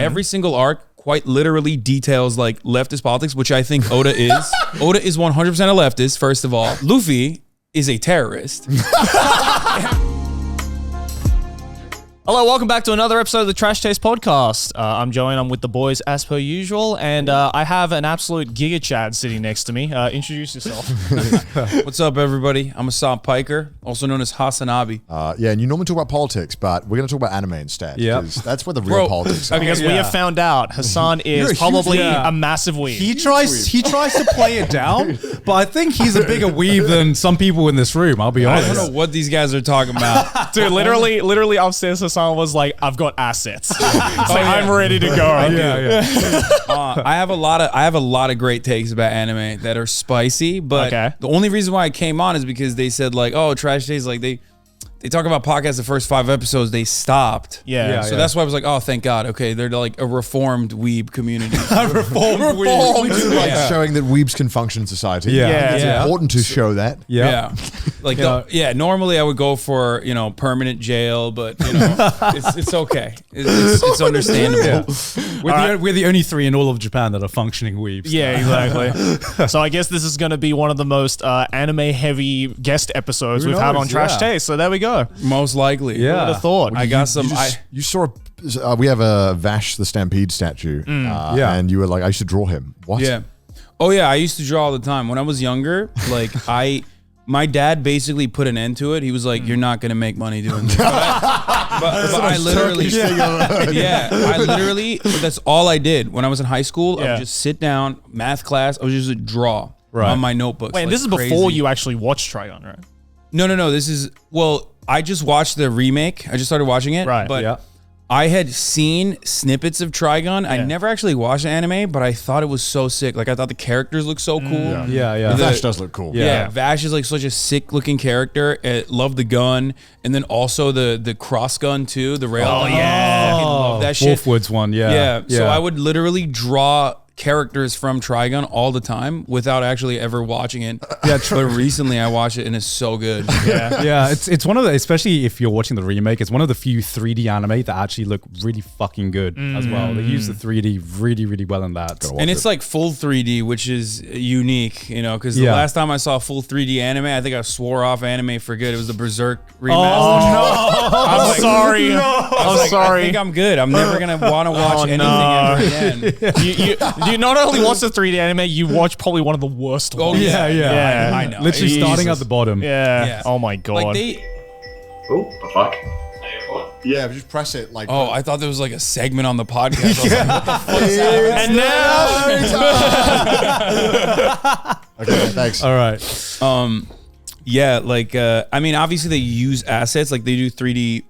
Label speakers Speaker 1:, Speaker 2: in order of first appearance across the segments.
Speaker 1: every single arc quite literally details like leftist politics, which I think Oda is. Oda is 100% a leftist, first of all. Luffy is a terrorist.
Speaker 2: Hello, welcome back to another episode of the Trash Taste Podcast. I'm Joey and I'm with the boys as per usual, and I have an absolute Giga Chad sitting next to me. Introduce yourself.
Speaker 1: What's up, everybody? I'm Hasan Piker, also known as Hasan Abi.
Speaker 3: Yeah, and you normally talk about politics, but we're going to talk about anime instead.
Speaker 4: Yeah,
Speaker 3: that's where the real politics are.
Speaker 2: Because we have found out Hasan is probably a massive weeb.
Speaker 4: He tries to play it down, but I think he's a bigger weeb than some people in this room, I'll be honest.
Speaker 1: I don't know what these guys are talking about.
Speaker 2: Dude, literally upstairs, Hasan was like, I've got assets. I'm ready to go.
Speaker 1: I have a lot of great takes about anime that are spicy, but the only reason why I came on is because they said like, oh, Trash Taste, like they talk about podcasts, the first 5 episodes, they stopped. So that's why I was like, oh, thank God. Okay, they're like a reformed weeb community.
Speaker 3: Reformed weeb. Like showing that weebs can function in society. It's important to show that.
Speaker 1: Normally I would go for, permanent jail, but, it's okay. It's understandable.
Speaker 4: We're the only 3 in all of Japan that are functioning weebs.
Speaker 2: Yeah, exactly. So I guess this is going to be one of the most anime-heavy guest episodes we've had on Trash Taste. So there we go.
Speaker 1: Most likely.
Speaker 2: Who would have thought?
Speaker 1: I got some.
Speaker 3: You saw we have a Vash the Stampede statue, and you were like, I should draw him. What?
Speaker 1: Yeah. Oh yeah, I used to draw all the time when I was younger. Like my dad basically put an end to it. He was like, "You're not gonna make money doing this." But I literally, that's all I did when I was in high school. I would just sit down, math class. I would just draw on my notebooks.
Speaker 2: Wait,
Speaker 1: like
Speaker 2: this is
Speaker 1: crazy.
Speaker 2: before you actually watched Trigon, right?
Speaker 1: No. This is I just watched the remake. I just started watching it.
Speaker 2: Right.
Speaker 1: But I had seen snippets of Trigon. I never actually watched the anime, but I thought it was so sick. Like I thought the characters looked so cool.
Speaker 3: Vash does look cool.
Speaker 1: Yeah, Vash is like such a sick looking character. Love the gun, and then also the cross gun too. The rail.
Speaker 2: Oh yeah,
Speaker 1: I love that shit.
Speaker 4: Wolfwood's one.
Speaker 1: Yeah. So I would literally draw characters from Trigon all the time without actually ever watching it. But recently I watched it and it's so good.
Speaker 4: It's one of the, especially if you're watching the remake, it's one of the few 3D anime that actually look really fucking good as well. They use the 3D really, really well in that.
Speaker 1: And it's like full 3D, which is unique, because the last time I saw full 3D anime, I think I swore off anime for good. It was the Berserk remaster.
Speaker 2: Oh no! I'm sorry. I'm sorry.
Speaker 1: I think I'm good. I'm never gonna want to watch anything ever again.
Speaker 2: You not only watch the 3D anime, you watch probably one of the worst ones.
Speaker 1: Oh yeah. I know.
Speaker 4: Literally starting at the bottom.
Speaker 2: Yeah. Oh my god.
Speaker 1: Like
Speaker 5: Oh, the fuck?
Speaker 3: Yeah, just press it like.
Speaker 1: Oh, I thought there was like a segment on the podcast. I was like, what the fuck is happening?
Speaker 2: And
Speaker 3: Okay, thanks.
Speaker 4: All right.
Speaker 1: I mean, obviously they use assets, like they do 3D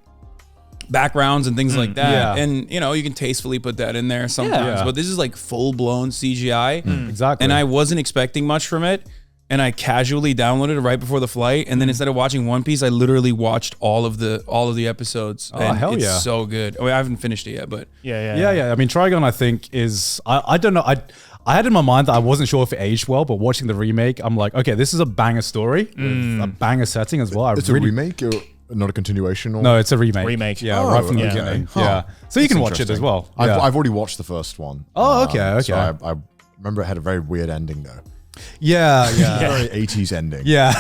Speaker 1: backgrounds and things like that, and you can tastefully put that in there sometimes, but this is like full-blown CGI.
Speaker 4: Exactly.
Speaker 1: And I wasn't expecting much from it, and I casually downloaded it right before the flight, and then instead of watching One Piece, I literally watched all of the episodes.
Speaker 4: Oh, hell yeah.
Speaker 1: It's so good. I haven't finished it yet, but
Speaker 4: yeah. I mean, Trigon, I think is, I don't know, I had in my mind that I wasn't sure if it aged well, but watching the remake, I'm like, okay, this is a banger story, with a banger setting as well.
Speaker 3: It's a remake or not a continuation? Or?
Speaker 4: No, it's a remake. Right from the beginning. Yeah. So you can watch it as well.
Speaker 3: I've already watched the first one.
Speaker 4: Oh, okay.
Speaker 3: So I remember it had a very weird ending though.
Speaker 4: Yeah.
Speaker 3: Very 80s ending.
Speaker 2: Yeah.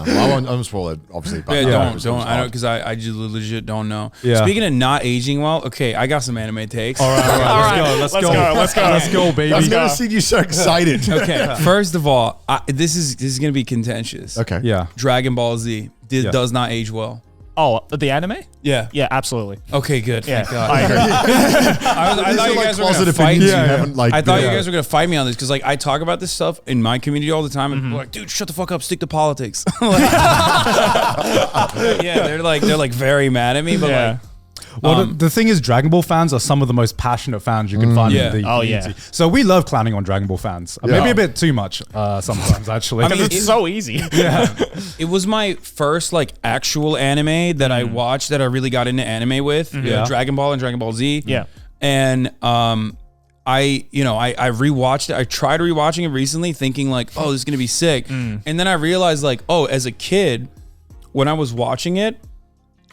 Speaker 3: Well, I won't spoil it, obviously. But
Speaker 1: don't. I don't, because I just legit don't know.
Speaker 4: Yeah.
Speaker 1: Speaking of not aging well, okay, I got some anime takes.
Speaker 4: All right. Let's go, baby.
Speaker 3: I've never seen you so excited.
Speaker 1: Okay, first of all, this is gonna be contentious.
Speaker 3: Okay.
Speaker 4: Yeah.
Speaker 1: Dragon Ball Z does not age well.
Speaker 2: Oh, the anime?
Speaker 1: Yeah.
Speaker 2: Yeah, absolutely.
Speaker 1: Okay, good.
Speaker 2: Yeah,
Speaker 1: Thank God.
Speaker 2: I agree.
Speaker 1: I thought you guys were gonna fight me.
Speaker 3: I
Speaker 1: thought you guys were gonna fight me on this because like I talk about this stuff in my community all the time, and people are like, dude, shut the fuck up, stick to politics. They're like very mad at me, but like.
Speaker 4: Well, the thing is, Dragon Ball fans are some of the most passionate fans you can find in the community. So we love clowning on Dragon Ball fans. Maybe a bit too much sometimes, actually.
Speaker 2: I mean, it's so easy.
Speaker 1: It was my first like actual anime that I watched that I really got into anime with. Dragon Ball and Dragon Ball Z.
Speaker 2: Yeah.
Speaker 1: And I rewatched it. I tried rewatching it recently thinking like, oh, this is going to be sick. And then I realized like, oh, as a kid, when I was watching it,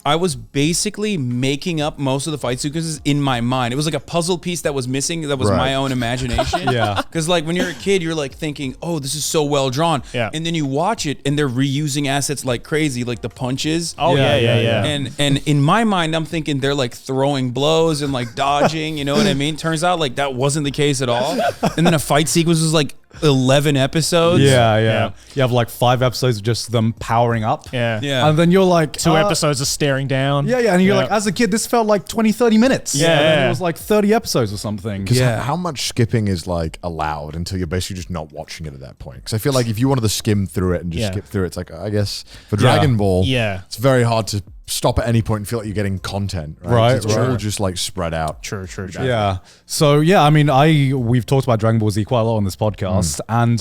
Speaker 1: I was basically making up most of the fight sequences in my mind. It was like a puzzle piece that was missing. That was my own imagination.
Speaker 4: Yeah.
Speaker 1: Because like when you're a kid, you're like thinking, oh, this is so well drawn.
Speaker 2: Yeah.
Speaker 1: And then you watch it and they're reusing assets like crazy, like the punches.
Speaker 2: Oh yeah.
Speaker 1: And in my mind, I'm thinking they're like throwing blows and like dodging. You know what I mean? Turns out like that wasn't the case at all. And then a fight sequence was like 11 episodes.
Speaker 4: Yeah. You have like 5 episodes of just them powering up.
Speaker 2: Yeah.
Speaker 4: And then you're like
Speaker 2: 2 episodes of staring down.
Speaker 4: Yeah. And you're like, as a kid, this felt like 20, 30 minutes.
Speaker 2: Yeah.
Speaker 4: And then it was like 30 episodes or something.
Speaker 3: Yeah. How much skipping is like allowed until you're basically just not watching it at that point? Because I feel like if you wanted to skim through it and just skip through it, it's like, I guess for Dragon Ball, it's very hard to stop at any point and feel like you're getting content. Right. It's all just like spread out.
Speaker 2: True.
Speaker 4: Yeah. So yeah, I mean, we've talked about Dragon Ball Z quite a lot on this podcast, and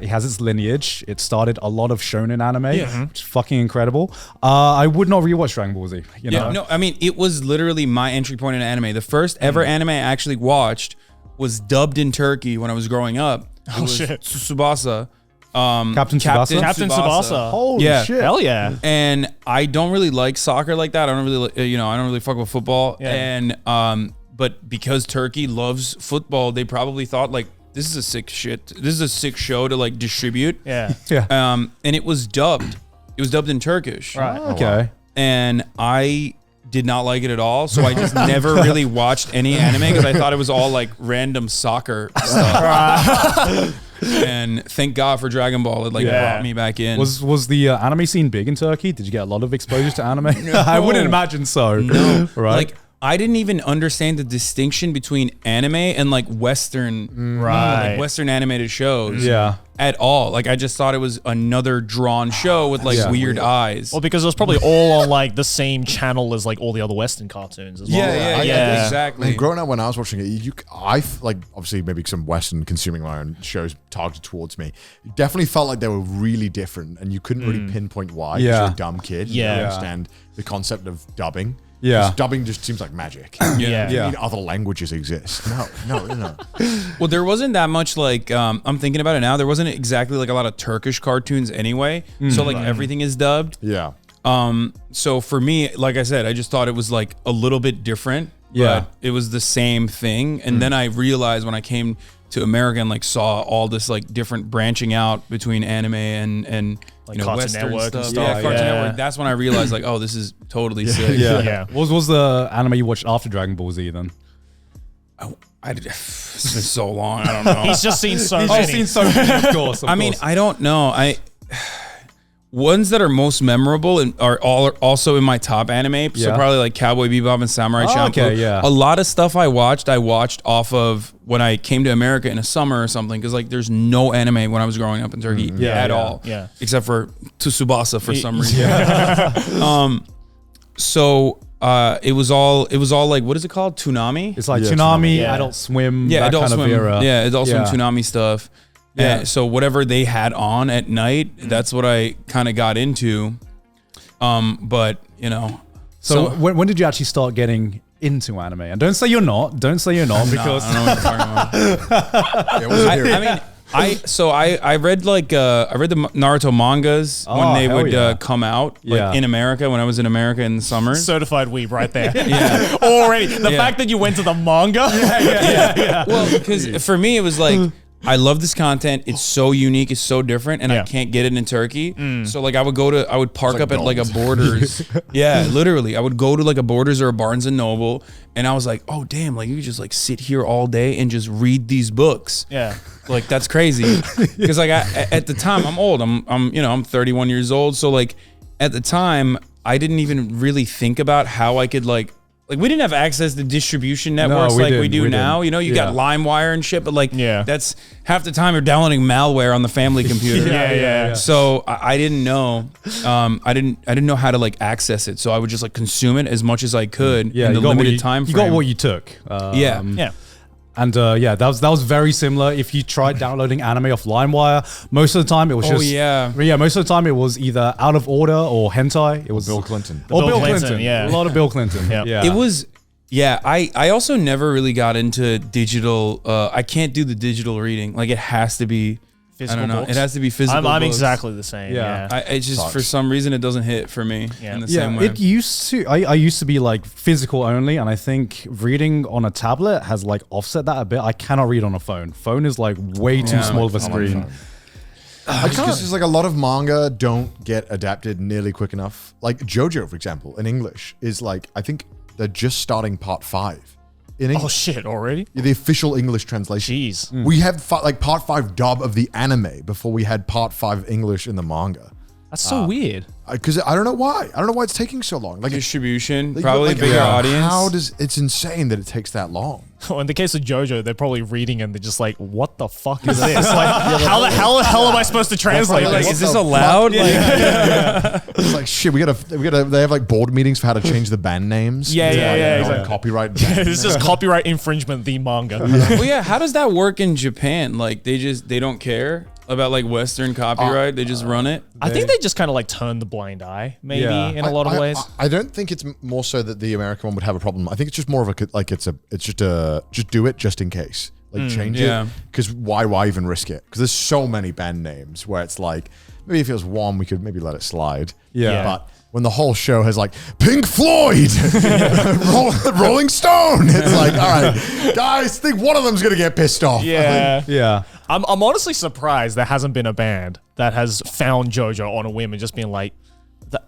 Speaker 4: it has its lineage. It started a lot of shonen anime, which is fucking incredible. I would not rewatch Dragon Ball Z. You know?
Speaker 1: No, I mean, it was literally my entry point in anime. The first ever anime I actually watched was dubbed in Turkey when I was growing up. It was
Speaker 2: shit.
Speaker 1: Tsubasa.
Speaker 4: Captain Tsubasa?
Speaker 2: Captain Tsubasa.
Speaker 4: Holy shit.
Speaker 2: Hell yeah.
Speaker 1: And I don't really like soccer like that. I don't really fuck with football.
Speaker 2: Yeah.
Speaker 1: And but because Turkey loves football, they probably thought like this is a sick shit. This is a sick show to like distribute.
Speaker 2: Yeah.
Speaker 1: And it was dubbed. It was dubbed in Turkish.
Speaker 2: Right.
Speaker 4: Okay.
Speaker 1: And I did not like it at all, so I just never really watched any anime because I thought it was all like random soccer stuff. And thank God for Dragon Ball. It brought me back in.
Speaker 4: Was the anime scene big in Turkey? Did you get a lot of exposure to anime? I wouldn't imagine so.
Speaker 1: No.
Speaker 4: Right?
Speaker 1: Like, I didn't even understand the distinction between anime and like Western, like Western animated shows.
Speaker 4: Yeah.
Speaker 1: At all. Like I just thought it was another drawn show with like weird eyes.
Speaker 2: Well, because it was probably all on like the same channel as like all the other Western cartoons as well.
Speaker 1: Yeah, exactly.
Speaker 3: And growing up when I was watching it, I like obviously maybe some Western consuming my own shows targeted towards me. It definitely felt like they were really different, and you couldn't really pinpoint why.
Speaker 4: Yeah.
Speaker 3: You're a dumb kid. You don't understand the concept of dubbing.
Speaker 4: Yeah.
Speaker 3: Just dubbing just seems like magic.
Speaker 2: Yeah.
Speaker 3: You mean other languages exist? No.
Speaker 1: Well, there wasn't that much like I'm thinking about it now. There wasn't exactly like a lot of Turkish cartoons anyway. So like everything is dubbed.
Speaker 3: Yeah.
Speaker 1: So for me, like I said, I just thought it was like a little bit different.
Speaker 4: Yeah.
Speaker 1: But it was the same thing. And then I realized when I came to America and like saw all this like different branching out between anime and
Speaker 2: Like Cartoon
Speaker 1: Western
Speaker 2: Network and
Speaker 1: stuff.
Speaker 2: stuff.
Speaker 1: Yeah, Cartoon
Speaker 2: Yeah.
Speaker 1: Network. That's when I realized like, oh, this is totally sick.
Speaker 2: Yeah.
Speaker 4: What was the anime you watched after Dragon Ball Z then?
Speaker 1: It's been so long. I don't know.
Speaker 2: He's just seen so
Speaker 4: He's
Speaker 2: many.
Speaker 4: just seen so many, of course.
Speaker 1: I mean, I don't know. Ones that are most memorable and are all also in my top anime. So
Speaker 4: Yeah.
Speaker 1: probably like Cowboy Bebop and Samurai Champloo.
Speaker 4: okay, yeah.
Speaker 1: A lot of stuff I watched off of when I came to America in a summer or something. Because like there's no anime when I was growing up in Turkey at all.
Speaker 2: Yeah.
Speaker 1: Except for Tsubasa for some reason. So it was all like, what is it called? Toonami?
Speaker 4: It's like
Speaker 3: Yeah,
Speaker 4: Toonami,
Speaker 2: Yeah.
Speaker 4: Adult Swim,
Speaker 1: Yeah,
Speaker 4: that
Speaker 1: Adult
Speaker 4: kind
Speaker 1: Swim.
Speaker 4: of era.
Speaker 1: Yeah, Adult Swim Toonami stuff.
Speaker 4: Yeah.
Speaker 1: So whatever they had on at night, that's what I kind of got into. But you know,
Speaker 4: So when did you actually start getting into anime? And don't say you're not. Don't say you're not because
Speaker 1: I don't know what you're talking about. I mean, I read the Naruto mangas when they
Speaker 4: hell
Speaker 1: would
Speaker 4: yeah.
Speaker 1: come out like in America when I was in America in the summers.
Speaker 2: Certified weeb right there. Already. The fact that you went to the manga.
Speaker 1: Well, because for me it was like, I love this content. It's so unique. It's so different, and I can't get it in Turkey. So like I would park up at like a Borders. Yeah, literally. I would go to like a Borders or a Barnes and Noble, and I was like, oh damn, like you could just like sit here all day and just read these books.
Speaker 2: Yeah.
Speaker 1: Like that's crazy. Because like at the time I'm old. I'm 31 years old. So like at the time I didn't even really think about how I could like we didn't have access to distribution networks
Speaker 4: we
Speaker 1: like we
Speaker 4: didn't.
Speaker 1: do
Speaker 4: We
Speaker 1: now.
Speaker 4: didn't.
Speaker 1: You know, you got LimeWire and shit, but like that's half the time you're downloading malware on the family computer.
Speaker 2: Yeah.
Speaker 1: So I didn't know, I didn't know how to like access it. So I would just like consume it as much as I could in the limited time frame.
Speaker 4: You got what you took.
Speaker 1: Yeah.
Speaker 4: And that was very similar. If you tried downloading anime off LimeWire, most of the time it was just most of the time it was either out of order or hentai. It was
Speaker 3: Bill Clinton.
Speaker 4: Or
Speaker 2: Bill
Speaker 4: Bill
Speaker 2: Clinton,
Speaker 4: Clinton.
Speaker 2: yeah.
Speaker 4: A lot of Bill Clinton.
Speaker 2: Yeah.
Speaker 1: It was. Yeah, I also never really got into digital. I can't do the digital reading. Like it has to be
Speaker 2: Physical
Speaker 1: I don't know.
Speaker 2: books?
Speaker 1: It has to be physical.
Speaker 2: I'm
Speaker 1: books.
Speaker 2: exactly the same.
Speaker 4: Yeah.
Speaker 2: Yeah.
Speaker 1: It just for some reason it doesn't hit for me in the same way.
Speaker 4: It used to. I used to be like physical only, and I think reading on a tablet has like offset that a bit. I cannot read on a phone. Phone is like way too small of a screen.
Speaker 3: Because there's like a lot of manga don't get adapted nearly quick enough. Like JoJo, for example, in English is like, I think they're just starting part 5.
Speaker 2: Oh shit! Already?
Speaker 3: The official English translation.
Speaker 2: Jeez.
Speaker 3: We had like part 5 dub of the anime before we had part 5 English in the manga.
Speaker 2: That's so weird.
Speaker 3: Because I don't know why. I don't know why it's taking so long. Like
Speaker 1: Distribution, probably a bigger audience.
Speaker 3: It's insane that it takes that long.
Speaker 2: Well, in the case of JoJo, they're probably reading and they're just like, "What the fuck is this? Like, how the hell am I supposed to translate
Speaker 1: Like,
Speaker 2: this?
Speaker 1: is this allowed?
Speaker 3: It's like shit. We gotta. They have like board meetings for how to change the band names.
Speaker 2: Yeah,
Speaker 3: exactly. Copyright.
Speaker 2: This is copyright infringement. The manga.
Speaker 1: Well, yeah. How does that work in Japan? Like they don't care about like Western copyright. They just run it.
Speaker 2: I think they just kind of like turn the blind eye, maybe in a lot of ways.
Speaker 3: I don't think it's more so that the American one would have a problem. I think it's just more of a like it's just do it just in case. Like change it. Because why even risk it? Because there's so many band names where it's like maybe if it was one we could maybe let it slide.
Speaker 2: Yeah.
Speaker 3: But when the whole show has like Pink Floyd, Rolling Stone, it's like, all right, guys, think one of them's gonna get pissed off.
Speaker 4: Yeah.
Speaker 2: I'm honestly surprised there hasn't been a band that has found JoJo on a whim and just been like,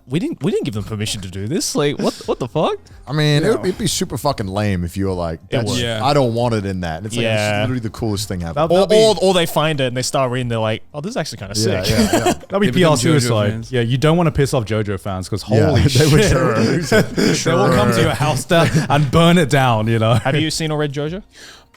Speaker 2: we didn't give them permission to do this. Like, what the fuck?
Speaker 3: I mean, it'd be super fucking lame if you were like, I don't want it in that. And it's like, it's literally the coolest thing ever.
Speaker 2: Or they find it and they start reading, they're like, oh, this is actually kind of sick.
Speaker 4: That'd be PR suicide. Yeah, you don't want to piss off JoJo fans because holy shit. They will come to your house and burn it down, you know.
Speaker 2: Have you seen or read JoJo?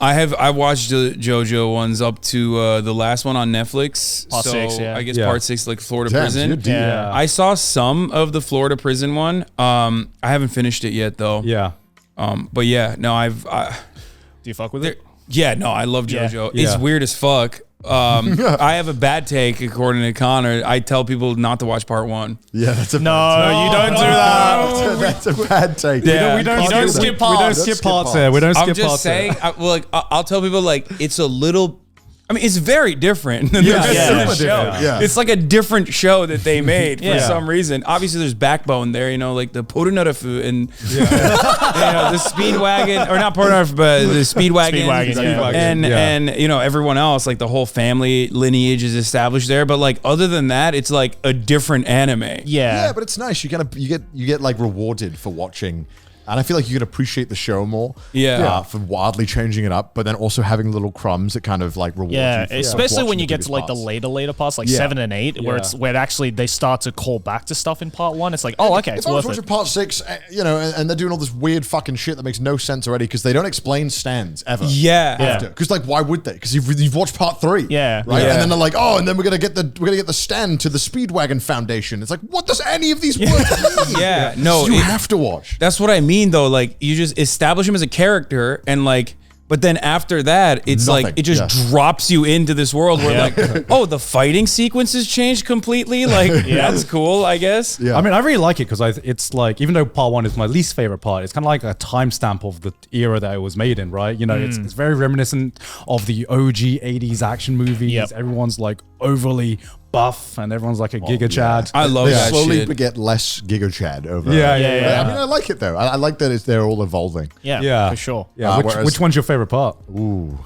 Speaker 1: I watched the JoJo ones up to the last one on Netflix.
Speaker 2: Part 6, yeah.
Speaker 1: I guess part 6, like Florida Prison.
Speaker 2: Yeah.
Speaker 1: I saw some of the Florida Prison one. I haven't finished it yet though.
Speaker 4: Yeah.
Speaker 1: But yeah, no,
Speaker 2: Do you fuck with it?
Speaker 1: Yeah, no, I love JoJo.
Speaker 4: Yeah.
Speaker 1: It's weird as fuck. I have a bad take according to Connor. I tell people not to watch part 1.
Speaker 3: Yeah, that's a
Speaker 2: No, you don't do that.
Speaker 3: That's a bad take.
Speaker 1: Yeah.
Speaker 2: We don't skip parts.
Speaker 4: We don't skip parts here. We don't skip
Speaker 1: I'm just
Speaker 4: parts
Speaker 1: saying, I'll tell people like it's a little. I mean, it's very different than the rest of the show.
Speaker 3: Yeah.
Speaker 1: It's like a different show that they made for
Speaker 2: Yeah.
Speaker 1: some reason. Obviously, there's backbone there, you know, like the Poronarafu and you know, the Speedwagon, or not Poronarafu, but the Speedwagon, and you know, everyone else, like the whole family lineage is established there. But like other than that, it's like a different anime.
Speaker 3: Yeah, but it's nice. You get like rewarded for watching. And I feel like you can appreciate the show more for wildly changing it up, but then also having little crumbs that kind of like reward you. For
Speaker 2: especially when you
Speaker 3: the
Speaker 2: get to like
Speaker 3: parts.
Speaker 2: the later parts, like 7 and 8, where it actually they start to call back to stuff in part 1. It's like, oh, okay, it's
Speaker 3: if I was
Speaker 2: worth
Speaker 3: watching
Speaker 2: it.
Speaker 3: part 6, you know, and they're doing all this weird fucking shit that makes no sense already because they don't explain stands ever.
Speaker 1: Yeah.
Speaker 3: Because like, why would they? Because you've watched part 3.
Speaker 2: Yeah.
Speaker 3: Right.
Speaker 1: Yeah.
Speaker 3: And then they're like, oh, and then we're gonna get the stand to the Speedwagon Foundation. It's like, what does any of these words mean?
Speaker 1: Yeah, no,
Speaker 3: you have to watch.
Speaker 1: That's what I mean, though. Like, you just establish him as a character, and like, but then after that, it's
Speaker 3: Nothing.
Speaker 1: like it just drops you into this world where, like, oh, the fighting sequences changed completely. Like, that's cool, I guess.
Speaker 3: Yeah.
Speaker 4: I mean, I really like it because it's like, even though part 1 is my least favorite part, it's kind of like a timestamp of the era that it was made in, right? You know, it's very reminiscent of the OG 80s action movies.
Speaker 2: Yep.
Speaker 4: Everyone's like overly buff and everyone's like a Giga Chad.
Speaker 1: I love
Speaker 3: They
Speaker 1: that
Speaker 3: slowly
Speaker 1: shit.
Speaker 3: get less Giga Chad over.
Speaker 4: Yeah.
Speaker 3: I mean, I like it though. I like that they're all evolving.
Speaker 2: Yeah, for sure.
Speaker 4: Yeah. Which one's your favorite part?
Speaker 3: Ooh.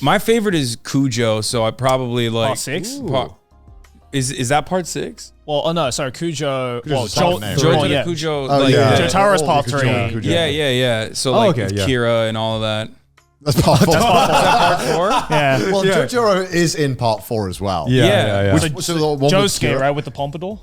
Speaker 1: My favorite is Cujo, so I probably like
Speaker 2: Part 6?
Speaker 1: Is that part 6?
Speaker 2: Well, oh no, sorry, Cujo. Well,
Speaker 3: a solid name.
Speaker 1: Jojo
Speaker 2: yeah.
Speaker 1: the Cujo,
Speaker 3: Oh,
Speaker 1: like,
Speaker 3: yeah.
Speaker 2: Jotaro's
Speaker 3: All
Speaker 2: part
Speaker 3: the
Speaker 2: 3.
Speaker 3: Cujo.
Speaker 1: yeah. So like
Speaker 4: okay, yeah.
Speaker 1: Kira and all of that.
Speaker 3: That's part 4.
Speaker 1: Part 4?
Speaker 2: Yeah.
Speaker 3: Well, JoJo is in part 4 as well.
Speaker 1: Yeah.
Speaker 3: So the one with
Speaker 2: Josuke,
Speaker 3: Kira-
Speaker 2: right, with the pompadour?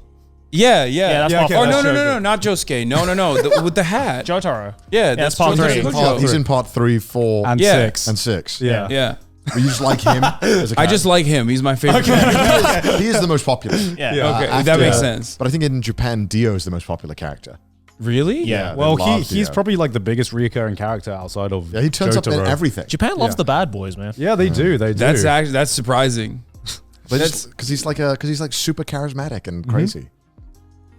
Speaker 1: Yeah.
Speaker 2: that's part
Speaker 4: okay,
Speaker 2: 4.
Speaker 1: Oh,
Speaker 4: that's
Speaker 1: no, not Josuke. No, with the hat.
Speaker 2: Jotaro.
Speaker 1: Yeah,
Speaker 2: that's
Speaker 1: that's
Speaker 2: part
Speaker 1: Jojo
Speaker 2: 3.
Speaker 1: the Cujo.
Speaker 3: He's in part 3, 4,
Speaker 4: And
Speaker 1: Yeah.
Speaker 4: 6.
Speaker 3: and 6.
Speaker 4: Yeah.
Speaker 1: Yeah.
Speaker 3: But you just like him as a
Speaker 1: I just
Speaker 3: character.
Speaker 1: like him. He's my favorite character.
Speaker 3: He is the most popular.
Speaker 2: Yeah.
Speaker 1: Okay, that
Speaker 3: After-
Speaker 1: makes sense.
Speaker 3: But I think in Japan, Dio is the most popular character.
Speaker 1: Really?
Speaker 2: Yeah.
Speaker 4: Well,
Speaker 3: They love
Speaker 4: he's
Speaker 3: Dio.
Speaker 4: probably like the biggest reoccurring character outside of
Speaker 3: Yeah, he turns up in
Speaker 4: Jotaro.
Speaker 3: everything.
Speaker 2: Japan loves the bad boys, man.
Speaker 4: Yeah, they do. They do.
Speaker 1: That's surprising.
Speaker 3: Because he's like super charismatic and crazy.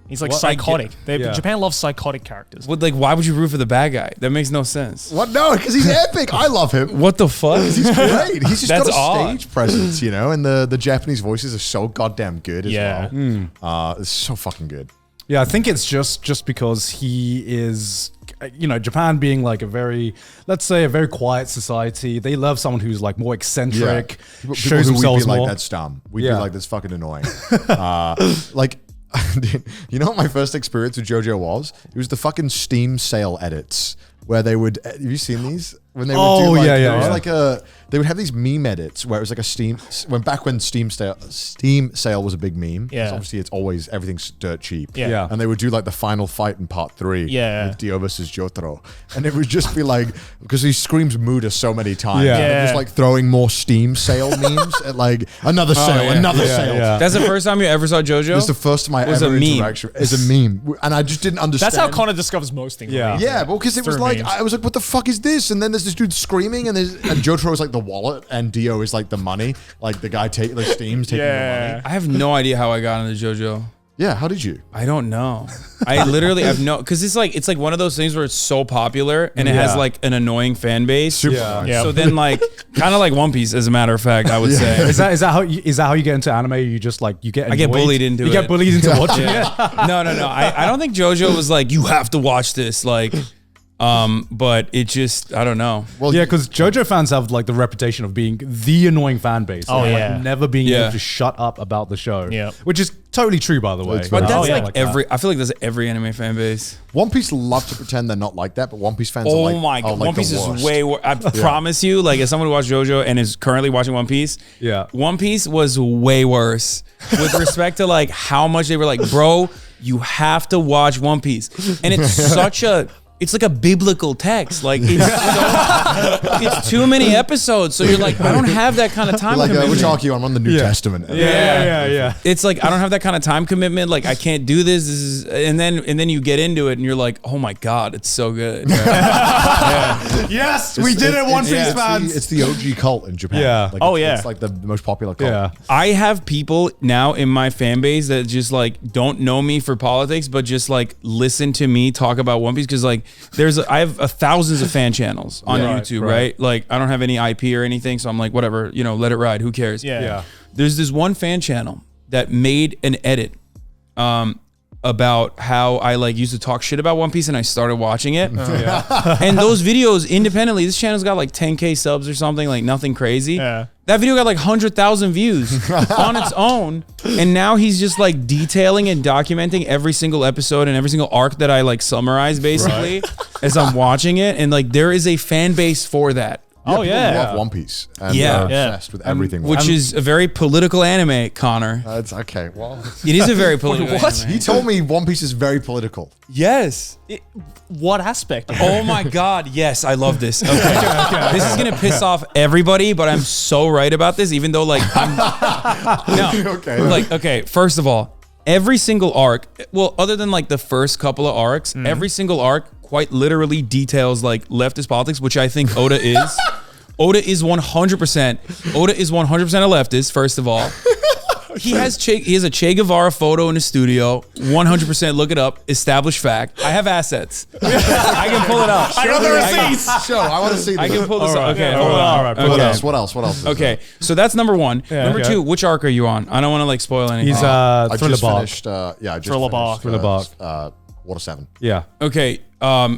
Speaker 2: He's like psychotic. Japan loves psychotic characters.
Speaker 1: Like, why would you root for the bad guy? That makes no sense.
Speaker 3: What? No, because he's epic. I love him.
Speaker 1: What the fuck?
Speaker 3: He's great. He's just got a
Speaker 1: odd.
Speaker 3: stage presence, you know, and the Japanese voices are so goddamn good as well. It's so fucking good.
Speaker 4: Yeah, I think it's just because he is, you know, Japan being like a very, let's say, a very quiet society. They love someone who's like more eccentric, shows themselves more.
Speaker 3: Like, that's dumb. We'd be like, that's fucking annoying. Like, you know what my first experience with JoJo was? It was the fucking Steam sale edits where they would. Have you seen these? When they would do like, they would have these meme edits where it was like a back when Steam sale was a big meme.
Speaker 2: Yeah.
Speaker 3: Obviously it's always everything's dirt cheap.
Speaker 2: Yeah.
Speaker 3: And they would do like the final fight in part 3.
Speaker 2: Yeah.
Speaker 3: With Dio versus Jotaro. And it would just be like, because he screams Muda so many times.
Speaker 4: Yeah.
Speaker 3: And just like throwing more Steam sale memes at like another sale, another sale.
Speaker 4: Yeah.
Speaker 1: That's the first time you ever saw JoJo?
Speaker 3: It's the first time I
Speaker 1: was
Speaker 3: ever
Speaker 1: a meme.
Speaker 3: interaction. It's a meme. And I just didn't understand.
Speaker 2: That's how Connor discovers most things.
Speaker 4: Yeah.
Speaker 3: Yeah, well, because it was like, I was like, what the fuck is this? And then there's this dude screaming, and Jotaro is like the wallet, and Dio is like the money. Like the guy Steam's taking the money.
Speaker 1: I have no idea how I got into JoJo.
Speaker 3: Yeah, how did you?
Speaker 1: I don't know. I literally have because it's like one of those things where it's so popular and it has like an annoying fan base.
Speaker 3: Super.
Speaker 2: Yeah.
Speaker 1: So then like kind of like One Piece, as a matter of fact, I would say.
Speaker 4: Is that how you get into anime? You just like you get annoyed?
Speaker 1: I get bullied into it.
Speaker 4: You get bullied into watching it.
Speaker 1: No. I don't think JoJo was like, you have to watch this. Like, but it just, I don't know.
Speaker 4: Well, yeah, because JoJo fans have like the reputation of being the annoying fan base.
Speaker 2: Oh, yeah.
Speaker 4: Like, never being able to shut up about the show.
Speaker 2: Yeah.
Speaker 4: Which is totally true, by the way.
Speaker 1: But that's
Speaker 2: yeah.
Speaker 1: like I feel like that's every anime fan base.
Speaker 3: One Piece love to pretend they're not like that, but One Piece fans
Speaker 1: Oh
Speaker 3: are like,
Speaker 1: my God.
Speaker 3: like
Speaker 1: One Piece
Speaker 3: the
Speaker 1: is
Speaker 3: worst.
Speaker 1: way worse. I promise you, like as someone who watched JoJo and is currently watching One Piece, One Piece was way worse with respect to like how much they were like, bro, you have to watch One Piece. And it's like a biblical text. Like it's too many episodes. So you're like, I don't have that kind of time commitment.
Speaker 3: Which arc are you on? I'm on the New Testament.
Speaker 4: Yeah.
Speaker 1: It's like, I don't have that kind of time commitment. Like I can't do this. And then you get into it and you're like, oh my God, it's so good.
Speaker 4: Yes, we did it, One Piece fans.
Speaker 3: It's the OG cult in Japan.
Speaker 4: Yeah.
Speaker 3: Like, it's like the most popular cult.
Speaker 4: Yeah.
Speaker 1: I have people now in my fan base that just like don't know me for politics, but just like listen to me talk about One Piece because like I have thousands of fan channels on YouTube, right? Like I don't have any IP or anything, so I'm like, whatever, let it ride. Who cares?
Speaker 2: Yeah.
Speaker 1: There's this one fan channel that made an edit about how I like used to talk shit about One Piece and I started watching it. And those videos independently, this channel's got like 10K subs or something, like nothing crazy.
Speaker 2: Yeah.
Speaker 1: That video got like 100,000 views on its own. And now he's just like detailing and documenting every single episode and every single arc that I like summarize basically as I'm watching it. And like there is a fan base for that.
Speaker 3: People love One Piece. And obsessed with everything.
Speaker 1: Which is a very political anime, Connor.
Speaker 3: It's okay. Well,
Speaker 1: it is a very political anime.
Speaker 3: He told me One Piece is very political.
Speaker 1: Yes.
Speaker 2: What aspect?
Speaker 1: Oh my God. Yes, I love this. Okay. This is going to piss off everybody, but I'm so right about this, even though like okay, first of all, every single arc, well, other than like the first couple of arcs, every single arc quite literally details like leftist politics, which I think Oda is. Oda is 100% a leftist, first of all. He has a Che Guevara photo in his studio. 100%. Look it up. Established fact. I have assets. I can pull it up.
Speaker 2: I got the receipts.
Speaker 3: Sure, I want to see this.
Speaker 1: I can pull this up. Okay,
Speaker 2: hold on. All right.
Speaker 1: Okay.
Speaker 3: What else?
Speaker 1: Okay, so that's number one. Number two, which arc are you on? I don't want to like spoil anything.
Speaker 4: He's
Speaker 3: I
Speaker 4: Thriller
Speaker 3: just
Speaker 4: Bark.
Speaker 3: finished. I just
Speaker 2: Thriller Bark.
Speaker 3: finished,
Speaker 4: Thriller Bark.
Speaker 3: Water 7.
Speaker 4: Yeah.
Speaker 1: Okay,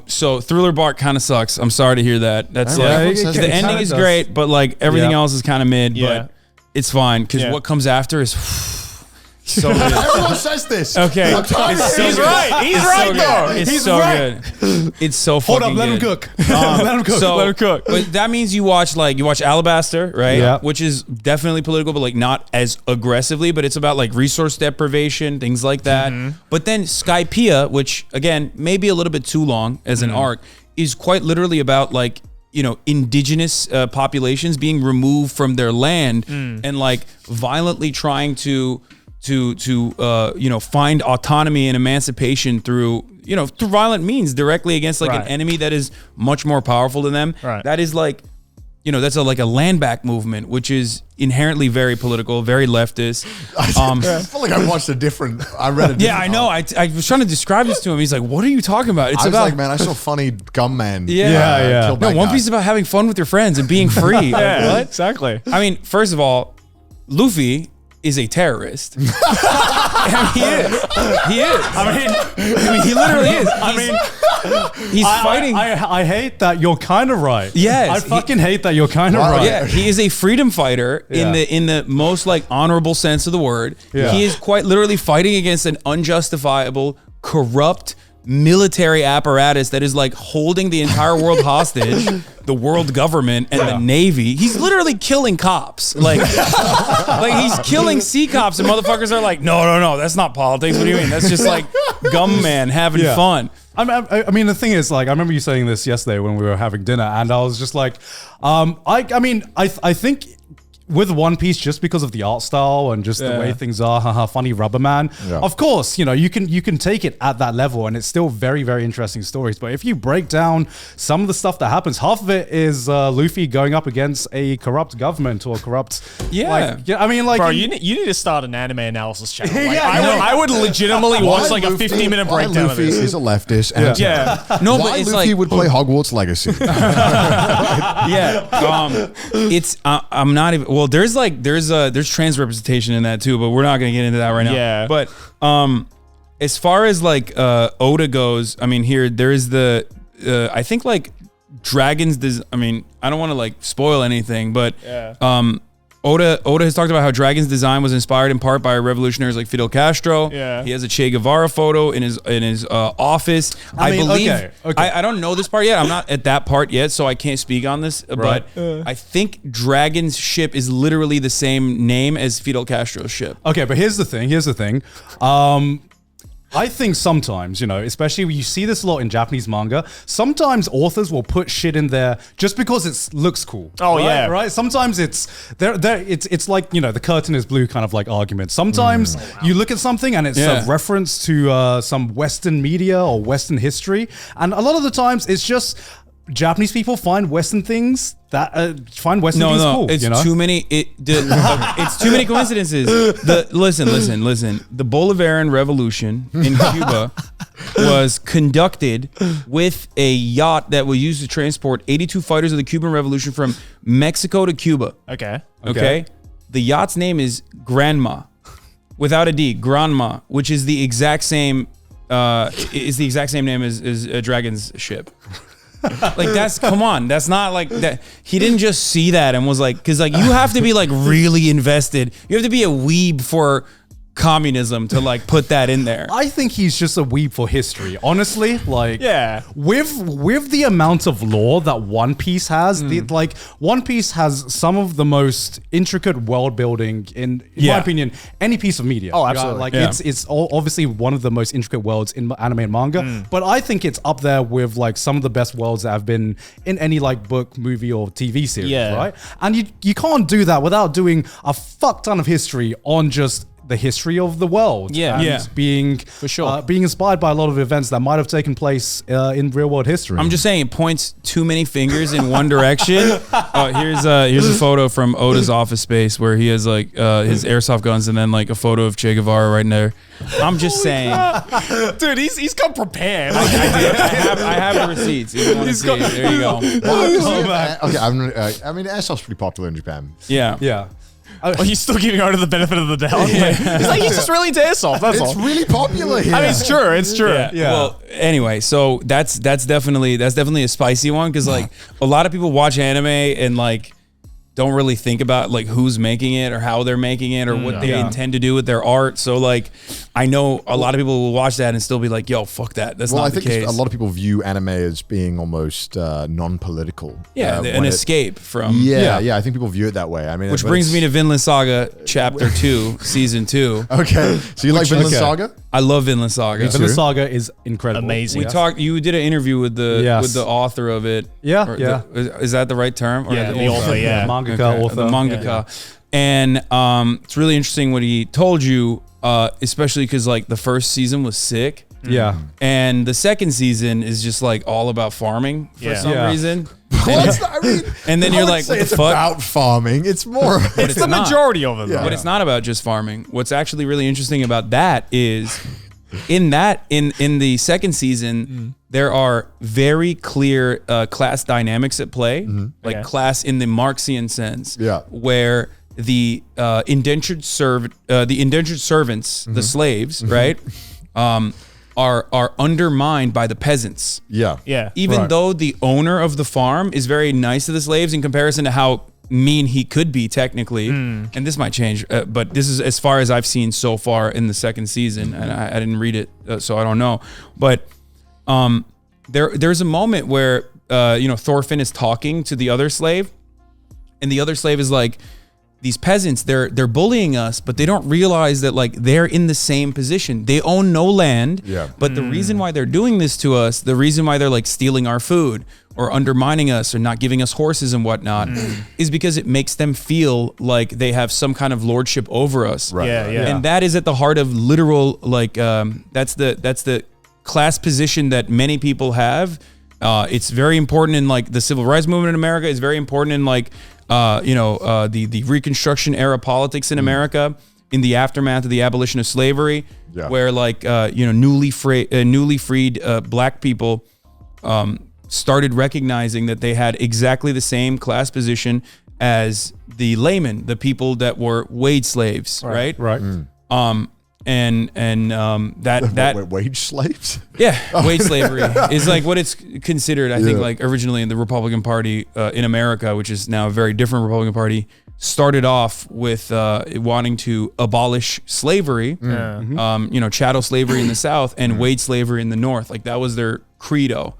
Speaker 1: so Thriller Bark kind of sucks. I'm sorry to hear that. That's the ending is great, but like everything else is kind of mid. But it's fine because what comes after is so good.
Speaker 3: Everyone says this.
Speaker 1: Okay,
Speaker 2: He's right. He's right though.
Speaker 1: It's so good. It's so fucking
Speaker 4: Hold up, let him
Speaker 1: good.
Speaker 4: cook. Let him cook.
Speaker 1: So,
Speaker 4: let him cook.
Speaker 1: But that means you watch Alabaster, right?
Speaker 4: Yeah.
Speaker 1: Which is definitely political, but like not as aggressively. But it's about like resource deprivation, things like that. But then Skypiea, which again may be a little bit too long as an arc, is quite literally about like indigenous populations being removed from their land and like violently trying to find autonomy and emancipation through violent means directly against like an enemy that is much more powerful than them.
Speaker 2: Right.
Speaker 1: That is like, that's like a land back movement, which is inherently very political, very leftist.
Speaker 3: I feel like I read a different.
Speaker 1: Yeah, I know. I was trying to describe this to him. He's like, "What are you talking about?"
Speaker 3: It's about, like, man, I saw funny gum man.
Speaker 1: Yeah. No, One Piece is about having fun with your friends and being free.
Speaker 2: Yeah, what? Exactly.
Speaker 1: I mean, first of all, Luffy is a terrorist. He is. I mean, he literally is. He's fighting.
Speaker 4: I hate that you're kind of right.
Speaker 1: Yes,
Speaker 4: I fucking hate that you're kind of right.
Speaker 1: Yeah, he is a freedom fighter in the most like honorable sense of the word.
Speaker 4: Yeah.
Speaker 1: He is quite literally fighting against an unjustifiable, corrupt military apparatus that is like holding the entire world hostage, the world government and the Navy. He's literally killing cops. Like he's killing sea cops, and motherfuckers are like, no, that's not politics. What do you mean? That's just like gum man having fun.
Speaker 4: I mean, the thing is, like, I remember you saying this yesterday when we were having dinner, and I was just like, I think with One Piece, just because of the art style and just the way things are, funny rubber man. Yeah. Of course, you can take it at that level, and it's still very, very interesting stories. But if you break down some of the stuff that happens, half of it is Luffy going up against a corrupt government or corrupt. I mean, like,
Speaker 2: bro, you need to start an anime analysis channel. Like, I would legitimately watch like a 15-minute breakdown of this.
Speaker 3: Luffy is a leftist. And
Speaker 1: No,
Speaker 3: why
Speaker 1: but it's
Speaker 3: Luffy
Speaker 1: like
Speaker 3: would play Hogwarts Legacy.
Speaker 1: I'm not even. Well, there's trans representation in that too, but we're not gonna get into that right now.
Speaker 2: Yeah.
Speaker 1: But as far as like Oda goes, I mean, there is the I think like Dragons. I mean, I don't want to like spoil anything, but Oda has talked about how Dragon's design was inspired in part by revolutionaries like Fidel Castro.
Speaker 2: Yeah.
Speaker 1: He has a Che Guevara photo in his office. I believe. Okay. I don't know this part yet. I'm not at that part yet, so I can't speak on this. Right. But I think Dragon's ship is literally the same name as Fidel Castro's ship.
Speaker 4: Okay, but here's the thing. I think sometimes, especially when you see this a lot in Japanese manga, sometimes authors will put shit in there just because it looks cool.
Speaker 2: Oh,
Speaker 4: right?
Speaker 2: yeah.
Speaker 4: Right? Sometimes it's like, the curtain is blue kind of like argument. Sometimes you look at something and it's a reference to some Western media or Western history. And a lot of the times it's just Japanese people find Western things that find Western things cool.
Speaker 1: It's too many. It's too many coincidences. Listen. The Bolivarian Revolution in Cuba was conducted with a yacht that was used to transport 82 fighters of the Cuban Revolution from Mexico to Cuba. Okay. The yacht's name is Granma, without a D. Granma, which is the exact same. Is the exact same name as a Dragon's ship. Like, come on, that's not like that. He didn't just see that and was like, because like you have to be like really invested. You have to be a weeb for communism to like put that in there.
Speaker 4: I think he's just a weeb for history, honestly. Like, with the amount of lore that One Piece has, One Piece has some of the most intricate world building in my opinion, any piece of media.
Speaker 2: Oh, absolutely.
Speaker 4: Like, it's obviously one of the most intricate worlds in anime and manga, but I think it's up there with like some of the best worlds that have been in any like book, movie, or TV series, right? And you can't do that without doing a fuck ton of history on just the history of the world. Being for sure being inspired by a lot of events that might have taken place in real world history.
Speaker 1: I'm just saying, it points too many fingers in one direction. Here's a photo from Oda's office space where he has like his airsoft guns and then like a photo of Che Guevara right in there. I'm just saying,
Speaker 2: dude, he's come prepared.
Speaker 1: I have the receipts. If you want to see it. There you go.
Speaker 3: Okay, I mean, airsoft's pretty popular in Japan.
Speaker 4: Yeah.
Speaker 2: Oh, he's still giving Oda the benefit of the doubt. He's just really into airsoft. That's all.
Speaker 3: It's really popular here.
Speaker 2: I mean, it's true.
Speaker 1: Yeah. Well, anyway, so that's definitely a spicy one, because like a lot of people watch anime and like don't really think about like who's making it or how they're making it or what they intend to do with their art. So like, I know a lot of people will watch that and still be like, yo, fuck that. That's not the case. I think
Speaker 3: a lot of people view anime as being almost non-political.
Speaker 1: Yeah, an escape from...
Speaker 3: Yeah, I think people view it that way. I mean,
Speaker 1: which brings me to Vinland Saga Chapter 2, Season 2.
Speaker 3: Okay, so you like Vinland Saga?
Speaker 1: I love Vinland Saga.
Speaker 4: Vinland Saga is incredible.
Speaker 2: Amazing.
Speaker 1: You did an interview with the author of it. Is that the right term?
Speaker 2: Or the author,
Speaker 4: Mangaka, author.
Speaker 1: The mangaka. And it's really interesting what he told you, especially because like the first season was sick.
Speaker 4: Yeah.
Speaker 1: And the second season is just like all about farming for some reason. And then you're like, what the fuck?
Speaker 3: About farming. It's more.
Speaker 2: It's the majority of it.
Speaker 1: But it's not about just farming. What's actually really interesting about that is in the second season, there are very clear class dynamics at play, like class in the Marxian sense, where the indentured servants, the slaves, right, are undermined by the peasants. Even though the owner of the farm is very nice to the slaves in comparison to how mean he could be technically, and this might change, but this is as far as I've seen so far in the second season, and I didn't read it, so I don't know. But there's a moment where Thorfinn is talking to the other slave, and the other slave is like, these peasants, they're bullying us, but they don't realize that like they're in the same position. They own no land, but the reason why they're doing this to us, the reason why they're like stealing our food or undermining us or not giving us horses and whatnot, is because it makes them feel like they have some kind of lordship over us. And that is at the heart of literal like that's the class position that many people have. It's very important in like the civil rights movement in America. It's very important in like the Reconstruction era politics in America, in the aftermath of the abolition of slavery, where like newly freed black people started recognizing that they had exactly the same class position as the laymen, the people that were wage slaves, right? And that
Speaker 3: wage slaves?
Speaker 1: Wage slavery is like what it's considered. I think like originally in the Republican Party in America, which is now a very different Republican Party, started off with wanting to abolish slavery, chattel slavery in the South and wage slavery in the North. Like that was their credo.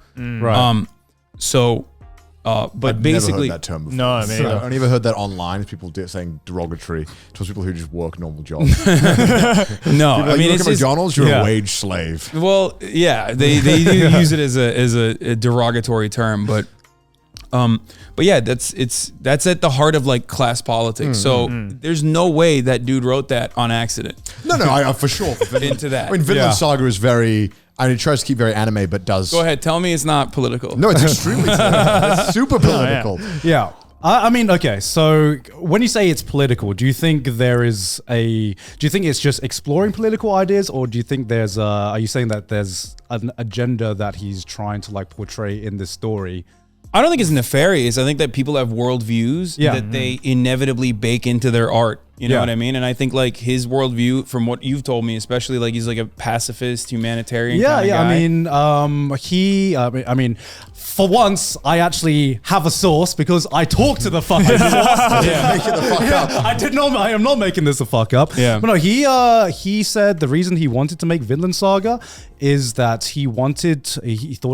Speaker 1: But
Speaker 3: I've
Speaker 1: basically,
Speaker 3: never heard that term before.
Speaker 2: No, I mean,
Speaker 3: I've only ever heard that online. People saying derogatory towards people who just work normal jobs.
Speaker 1: No, I mean,
Speaker 3: it's at McDonald's. You're a wage slave.
Speaker 1: Well, yeah, they do use it as a derogatory term, but yeah, that's at the heart of like class politics. So there's no way that dude wrote that on accident.
Speaker 3: No, I for sure.
Speaker 1: Into that.
Speaker 3: I mean, Vinland Saga is very. I mean, it tries to keep very anime, but does.
Speaker 1: Go ahead, tell me it's not political.
Speaker 3: No, it's extremely political. It's super political.
Speaker 4: Yeah. I mean, okay, so when you say it's political, do you think it's just exploring political ideas, or do you think are you saying that there's an agenda that he's trying to like portray in this story?
Speaker 1: I don't think it's nefarious. I think that people have worldviews that they inevitably bake into their art. You know what I mean? And I think like his worldview, from what you've told me, especially like he's like a pacifist, humanitarian kind of guy.
Speaker 4: I mean, for once, I actually have a source because I talked to the fucking source. I am not making this a fuck up. But no, he said the reason he wanted to make Vinland Saga is that he thought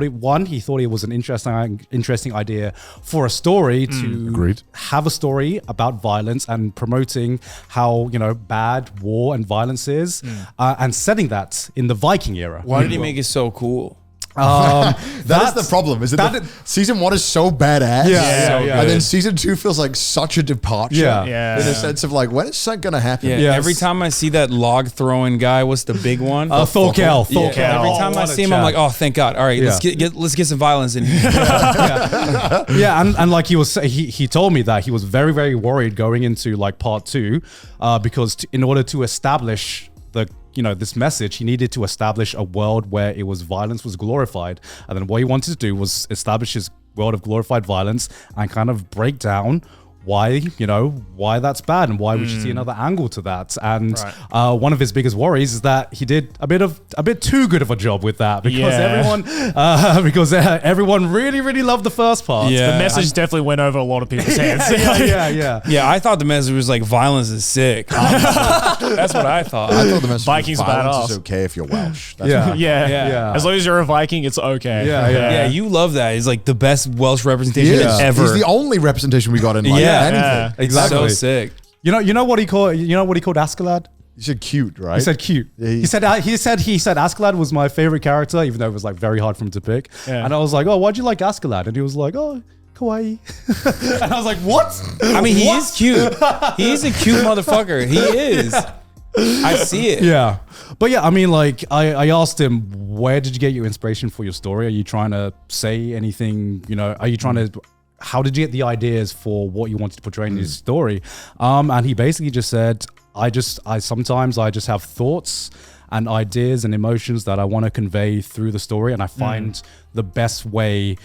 Speaker 4: it was an interesting idea for a story to have a story about violence and promoting how bad war and violence is, and setting that in the Viking era.
Speaker 1: Why did he make it so cool?
Speaker 3: That's the problem. Is that season 1 is so badass, and then season 2 feels like such a departure. In a sense of like, when is something gonna happen?
Speaker 1: Every time I see that log throwing guy, what's the big one?
Speaker 4: Thorkel.
Speaker 1: Every time I see him, I'm like, oh, thank God. All right, let's get some violence in here.
Speaker 4: And like he told me that he was very, very worried going into like part 2, because in order to establish this message, he needed to establish a world where violence was glorified. And then what he wanted to do was establish his world of glorified violence and kind of break down why that's bad and why we should see another angle to that. And one of his biggest worries is that he did a bit too good of a job with that, because everyone really, really loved the first part.
Speaker 2: The message definitely went over a lot of people's heads.
Speaker 1: Yeah, I thought the message was like, violence is sick. That's what I thought.
Speaker 3: I thought the message
Speaker 2: Vikings
Speaker 3: was violence
Speaker 2: badass.
Speaker 3: is okay if you're Welsh.
Speaker 2: As long as you're a Viking, it's okay.
Speaker 1: Yeah, you love that. It's like the best Welsh representation ever.
Speaker 3: He's the only representation we got in anything.
Speaker 1: Exactly. So sick.
Speaker 4: You know what he called Askeladd?
Speaker 3: You said cute, right?
Speaker 4: He said cute. Yeah, he said Askeladd was my favorite character, even though it was like very hard for him to pick. And I was like, oh, why'd you like Askeladd? And he was like, oh, kawaii. And I was like, what?
Speaker 1: I mean, he is cute. He is a cute motherfucker. He is. I see it.
Speaker 4: Yeah. But yeah, I mean, like, I asked him, where did you get your inspiration for your story? Are you trying to say anything, are you trying to, how did you get the ideas for what you wanted to portray in your story? And he basically just said, I sometimes just have thoughts and ideas and emotions that I want to convey through the story. And I find the best way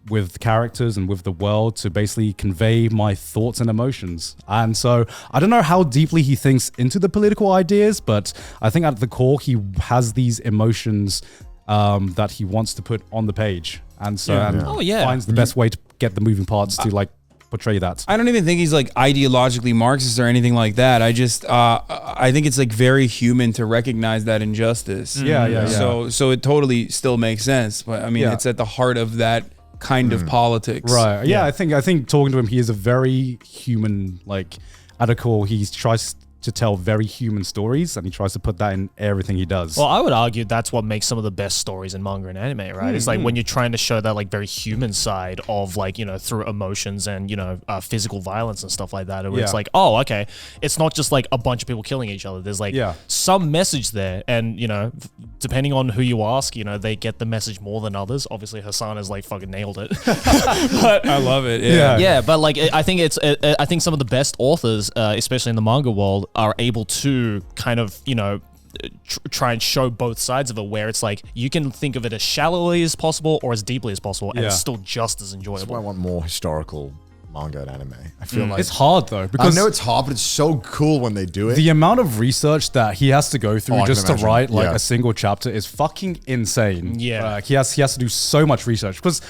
Speaker 4: with characters and with the world to basically convey my thoughts and emotions. And so I don't know how deeply he thinks into the political ideas, but I think at the core, he has these emotions that he wants to put on the page. And so finds the best way to get the moving parts to like portray that.
Speaker 1: I don't even think he's like ideologically Marxist or anything like that. I think it's like very human to recognize that injustice.
Speaker 4: Yeah.
Speaker 1: So it totally still makes sense. But I mean, it's at the heart of that kind of politics.
Speaker 4: Right. Yeah. I think talking to him, he is a very human, like at a core, he tries to tell very human stories, and he tries to put that in everything he does.
Speaker 2: Well, I would argue that's what makes some of the best stories in manga and anime, right? It's like when you're trying to show that like very human side of like, through emotions and, physical violence and stuff like that. Where it's like, oh, okay, it's not just like a bunch of people killing each other. There's like some message there. And, depending on who you ask, they get the message more than others. Obviously, Hasan has like fucking nailed it.
Speaker 1: But I love it.
Speaker 2: Yeah, but like, I think I think some of the best authors, especially in the manga world, are able to kind of, try and show both sides of it, where it's like you can think of it as shallowly as possible or as deeply as possible, and it's still just as enjoyable.
Speaker 3: That's why I want more historical manga and anime. I feel like
Speaker 4: it's hard though, because
Speaker 3: I know it's hard, but it's so cool when they do it.
Speaker 4: The amount of research that he has to go through just to write like a single chapter is fucking insane.
Speaker 2: Yeah,
Speaker 4: he has to do so much research. Because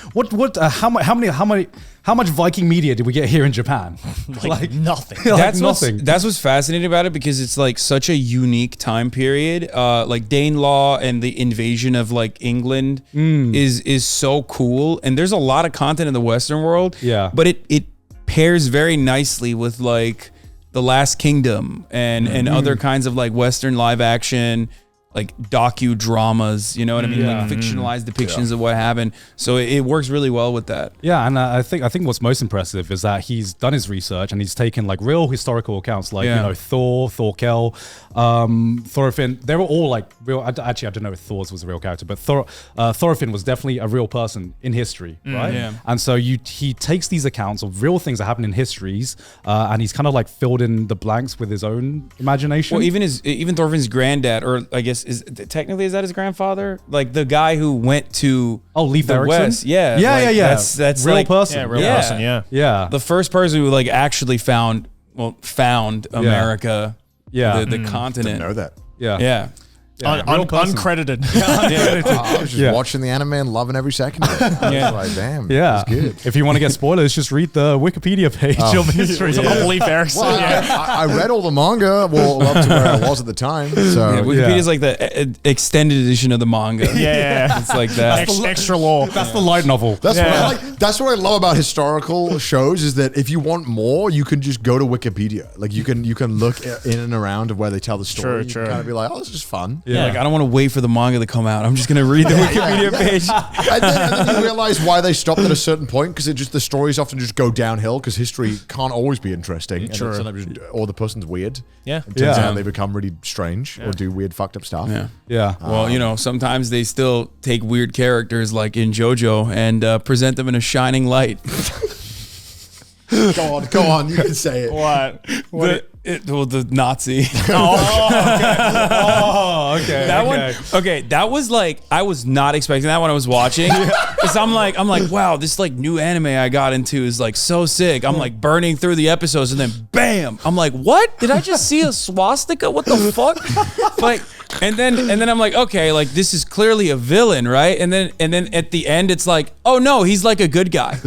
Speaker 4: how much Viking media did we get here in Japan?
Speaker 2: like nothing.
Speaker 1: Nothing. That's what's fascinating about it, because it's like such a unique time period. Like Danelaw and the invasion of like England is so cool, and there's a lot of content in the Western world.
Speaker 4: Yeah,
Speaker 1: but it pairs very nicely with like The Last Kingdom and other kinds of like Western live action, like docudramas, you know what I mean? Like fictionalized depictions of what happened. So it works really well with that.
Speaker 4: Yeah, and I think what's most impressive is that he's done his research and he's taken like real historical accounts, like Thor, Thorkel, Thorfinn. They were all like real. Actually, I don't know if Thor's was a real character, but Thorfinn was definitely a real person in history, right?
Speaker 1: Yeah.
Speaker 4: And so he takes these accounts of real things that happen in histories, and he's kind of like filled in the blanks with his own imagination.
Speaker 1: Well, even Thorfinn's granddad, or I guess is that his grandfather? Like the guy who went to
Speaker 4: Leif
Speaker 1: the
Speaker 4: Erikson?
Speaker 1: West. Yeah. That's
Speaker 4: real
Speaker 1: like,
Speaker 4: person.
Speaker 2: Yeah, real person.
Speaker 4: Yeah.
Speaker 1: The first person who like actually found America.
Speaker 4: Yeah.
Speaker 1: The continent.
Speaker 3: Didn't know that.
Speaker 4: Yeah.
Speaker 2: Uncredited.
Speaker 3: I was just watching the anime and loving every second of it. I was like, damn,
Speaker 4: Yeah.
Speaker 3: it's good.
Speaker 4: If you want to get spoilers, just read the Wikipedia page of history.
Speaker 2: Leif Erikson.
Speaker 3: I read all the manga, up to where I was at the time. So
Speaker 1: Wikipedia's like the extended edition of the manga.
Speaker 2: Yeah.
Speaker 1: It's like that.
Speaker 2: Extra lore.
Speaker 4: That's the light novel.
Speaker 3: That's what I like. That's what I love about historical shows, is that if you want more, you can just go to Wikipedia. Like you can look in and around of where they tell the story.
Speaker 2: True.
Speaker 3: You can kind of be like, oh, this is fun.
Speaker 1: Yeah. Like I don't want to wait for the manga to come out. I'm just gonna read the Wikipedia page.
Speaker 3: And then you realize why they stopped at a certain point, because the stories often just go downhill, because history can't always be interesting. And or the person's weird.
Speaker 2: Yeah.
Speaker 3: It turns out they become really strange or do weird fucked up stuff.
Speaker 4: Yeah.
Speaker 1: Well, sometimes they still take weird characters like in JoJo and present them in a shining light.
Speaker 3: Go on, you can say it.
Speaker 2: What?
Speaker 1: The Nazi.
Speaker 4: Okay.
Speaker 1: That one. Okay, that was like, I was not expecting that when I was watching. Because I'm like, wow, this like new anime I got into is like so sick. I'm like burning through the episodes, and then bam, I'm like, what? Did I just see a swastika? What the fuck? Like, and then I'm like, okay, like this is clearly a villain, right? And then at the end, it's like, oh no, he's like a good guy.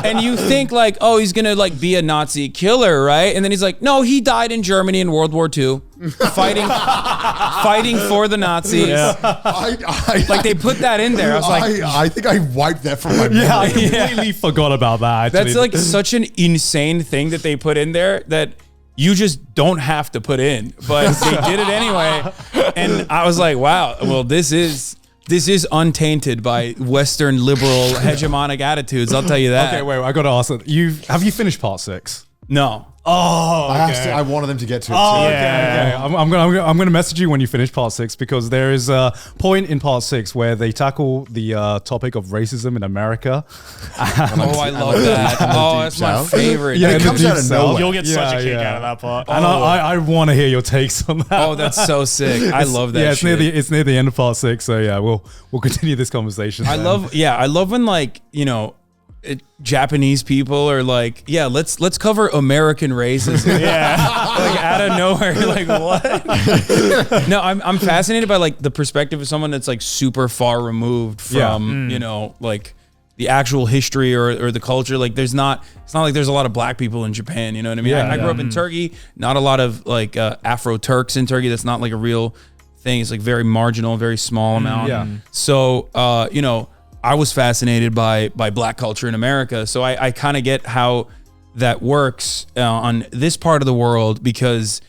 Speaker 1: And you think like, oh, he's gonna like be a Nazi killer, right? And then he's like, no, he died in Germany in World War II, fighting for the Nazis. Like they put that in there. I was like,
Speaker 3: I think I wiped that from my memory.
Speaker 4: Yeah, I completely forgot about that. Actually.
Speaker 1: That's like such an insane thing that they put in there that you just don't have to put in, but they did it anyway. And I was like, wow, well, this is untainted by Western liberal hegemonic attitudes. I'll tell you that.
Speaker 4: Okay, wait, I got to ask it. Have you finished part 6?
Speaker 1: No.
Speaker 4: Oh, okay.
Speaker 3: I wanted them to get to it too.
Speaker 4: Okay. I'm gonna message you when you finish part 6 because there is a point in part 6 where they tackle the topic of racism in America.
Speaker 1: I love that. That's my favorite.
Speaker 3: Yeah, it comes out of nowhere.
Speaker 2: You'll get such a kick out of that part.
Speaker 4: And I want to hear your takes on that.
Speaker 1: Oh, that's so sick. I love that.
Speaker 4: Yeah,
Speaker 1: shit.
Speaker 4: it's near the end of part 6, so yeah, we'll continue this conversation.
Speaker 1: I love when like Japanese people are like, yeah, let's cover American racism. Like out of nowhere, like what? No, I'm fascinated by like the perspective of someone that's like super far removed from like the actual history or the culture. Like it's not like there's a lot of black people in Japan, you know what I mean? I grew up in Turkey, not a lot of like Afro Turks in Turkey. That's not like a real thing. It's like very marginal, very small amount. So I was fascinated by black culture in America. So I kind of get how that works on this part of the world, because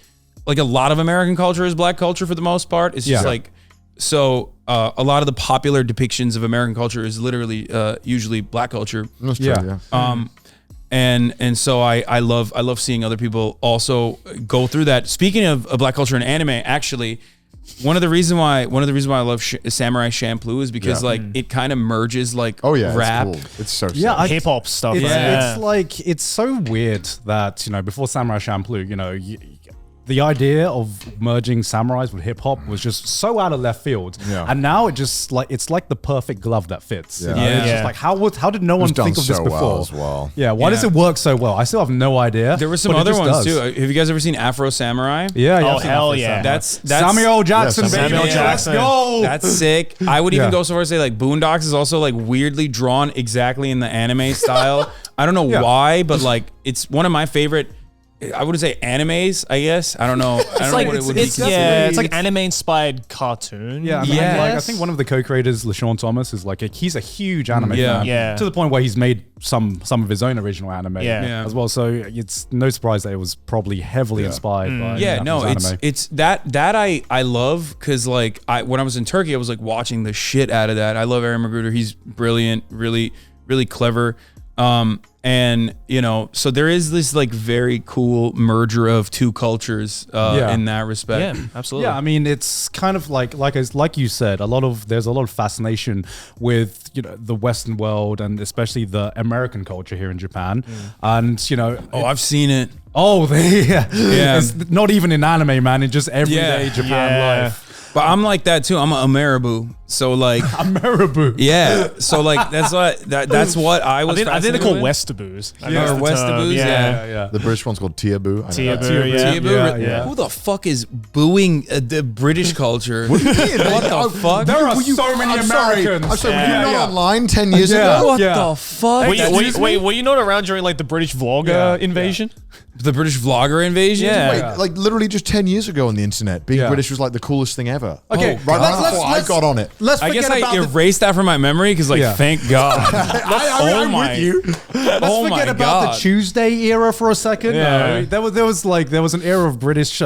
Speaker 1: like a lot of American culture is black culture for the most part. It's just like, so a lot of the popular depictions of American culture is literally usually black culture.
Speaker 3: That's true,
Speaker 1: And so I love seeing other people also go through that. Speaking of black culture in anime, actually, one of the reasons why I love Samurai Champloo is because like it kind of merges like rap.
Speaker 3: It's cool. It's so
Speaker 2: hip hop stuff.
Speaker 4: It's like, it's so weird that before Samurai Champloo, the idea of merging samurais with hip hop was just so out of left field, and now it just like it's like the perfect glove that fits. It's just like how did no one think of this before?
Speaker 3: Well as well.
Speaker 4: Why does it work so well? I still have no idea.
Speaker 1: There were some other ones too. Have you guys ever seen Afro Samurai?
Speaker 4: Yeah.
Speaker 2: Oh hell yeah!
Speaker 1: That's
Speaker 4: Samuel Jackson.
Speaker 2: Samuel Jackson.
Speaker 4: Let's go.
Speaker 1: That's sick. I would even go so far as to say like Boondocks is also like weirdly drawn exactly in the anime style. I don't know why, but like it's one of my favorite. I wouldn't say animes, I guess. I don't know. I don't know what it would be.
Speaker 2: It's like anime-inspired cartoon.
Speaker 4: I think one of the co-creators, LaShawn Thomas, is like he's a huge anime fan. To the point where he's made some of his own original anime as well. So it's no surprise that it was probably heavily inspired by anime.
Speaker 1: It's that I love, because like when I was in Turkey, I was like watching the shit out of that. I love Aaron Magruder. He's brilliant, really, really clever. And so there is this like very cool merger of two cultures in that respect.
Speaker 2: Yeah, absolutely.
Speaker 4: Yeah, I mean it's kind of like you said, there's a lot of fascination with the Western world and especially the American culture here in Japan. And
Speaker 1: I've seen it.
Speaker 4: It's not even in anime, man. It's just everyday Japan life.
Speaker 1: But I'm like that too. I'm a Ameribu. So like
Speaker 4: Ameribu.
Speaker 1: Yeah. So like that's what I was.
Speaker 2: I think they're called Westaboos.
Speaker 1: Westaboos. Yeah.
Speaker 3: The British one's called Tiaboo.
Speaker 1: Tiaboo. Yeah. Who the fuck is booing the British culture? What the fuck?
Speaker 4: There are so many Americans.
Speaker 3: I'm sorry, were you not online 10 years ago?
Speaker 1: What the fuck?
Speaker 2: Were you not around during like the British vlogger invasion?
Speaker 1: The British vlogger invasion?
Speaker 3: Wait, like literally just 10 years ago on the internet, being British was like the coolest thing ever.
Speaker 4: Okay,
Speaker 3: right before I got on it.
Speaker 1: I guess I erased that from my memory because, like, thank God.
Speaker 3: I'm with you.
Speaker 4: Let's forget about the Tuesday era for a second.
Speaker 1: Yeah.
Speaker 4: There was an era of British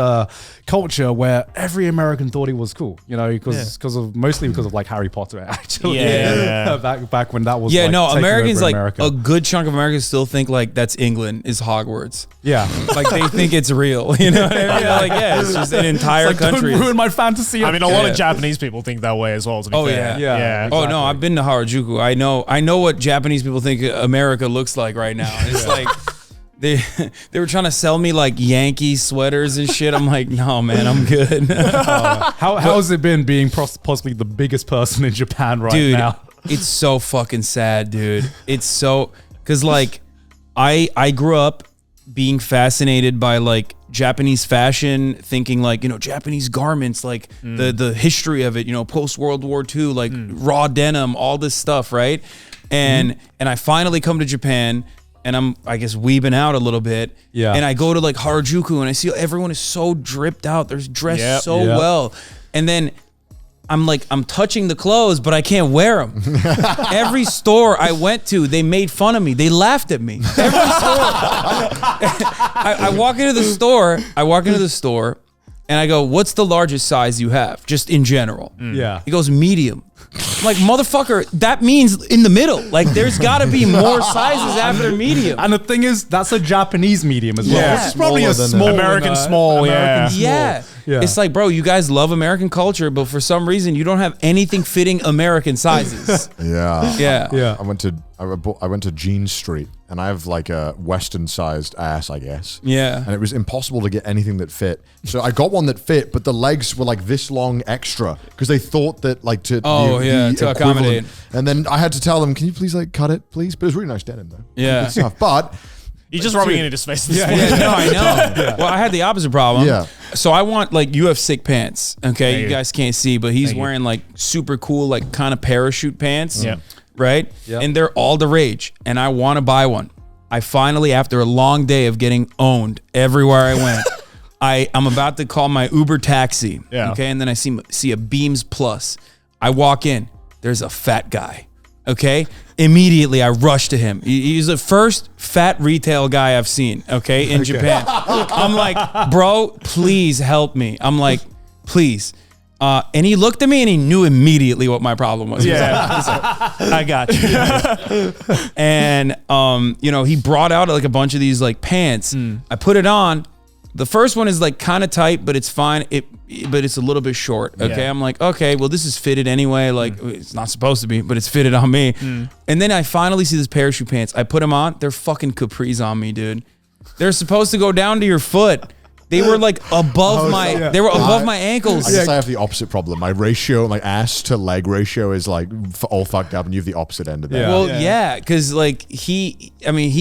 Speaker 4: culture where every American thought he was cool, mostly because of like Harry Potter, actually. Back when that was
Speaker 1: Americans, like a good chunk of Americans still think like that's England is Hogwarts. Like they think it's real, you know what I mean? Like, it's just an entire country.
Speaker 4: Don't ruin my fantasy.
Speaker 2: I mean, a lot of Japanese people think that way as well, to be fair.
Speaker 1: Yeah. Exactly. Oh no, I've been to Harajuku. I know what Japanese people think America looks like right now. It's like they were trying to sell me like Yankee sweaters and shit. I'm like, no man, I'm good.
Speaker 4: How has it been being possibly the biggest person in Japan right now?
Speaker 1: It's so fucking sad, dude. It's so, because like I grew up being fascinated by like Japanese fashion, thinking like, Japanese garments, like the history of it, post World War II, like raw denim, all this stuff, right? And I finally come to Japan and I'm, I guess, weebing out a little bit. Yeah. And I go to like Harajuku and I see everyone is so dripped out. They're dressed so well. And then I'm touching the clothes, but I can't wear them. Every store I went to, they made fun of me. They laughed at me. Every store. I walk into the store and I go, what's the largest size you have? Just in general.
Speaker 4: Yeah.
Speaker 1: He goes, medium. I'm like, motherfucker, that means in the middle. Like, there's got to be more sizes after medium.
Speaker 4: And the thing is, that's a Japanese medium as well.
Speaker 1: Yeah.
Speaker 4: It's probably a small
Speaker 2: American small.
Speaker 4: American small.
Speaker 1: Yeah. It's like, bro, you guys love American culture, but for some reason you don't have anything fitting American sizes.
Speaker 3: Yeah. I went to Jean Street, and I have like a Western-sized ass, I guess.
Speaker 1: Yeah.
Speaker 3: And it was impossible to get anything that fit. So I got one that fit, but the legs were like this long extra because they thought that like to
Speaker 1: to accommodate.
Speaker 3: And then I had to tell them, can you please like cut it, please? But it was really nice denim though.
Speaker 1: Yeah.
Speaker 3: Good stuff. But
Speaker 2: you're just rubbing it into his face.
Speaker 1: No, I know. Well, I had the opposite problem.
Speaker 3: Yeah.
Speaker 1: So I want, like, you have sick pants. Okay, you guys can't see, but he's wearing like super cool, like kind of parachute pants.
Speaker 2: Yeah.
Speaker 1: Right.
Speaker 4: Yeah.
Speaker 1: And they're all the rage, and I want to buy one. I finally, after a long day of getting owned everywhere I went, I'm about to call my Uber taxi.
Speaker 2: Yeah.
Speaker 1: Okay, and then I see a Beams Plus. I walk in. There's a fat guy. Okay. Immediately, I rush to him. He's the first fat retail guy I've seen, okay, in Japan. I'm like, bro, please help me. I'm like, please. And he looked at me and he knew immediately what my problem was. He's like, I got you. And, he brought out like a bunch of these like pants. I put it on. The first one is like kind of tight, but it's fine. But it's a little bit short. Okay.
Speaker 2: Yeah.
Speaker 1: I'm like, okay, well, this is fitted anyway. Like it's not supposed to be, but it's fitted on me. And then I finally see this parachute pants. I put them on. They're fucking capris on me, dude. They're supposed to go down to your foot. They were like above they were above my ankles.
Speaker 3: I guess I have the opposite problem. My ratio, my ass to leg ratio is like all fucked up, and you have the opposite end of that.
Speaker 1: Well, because like he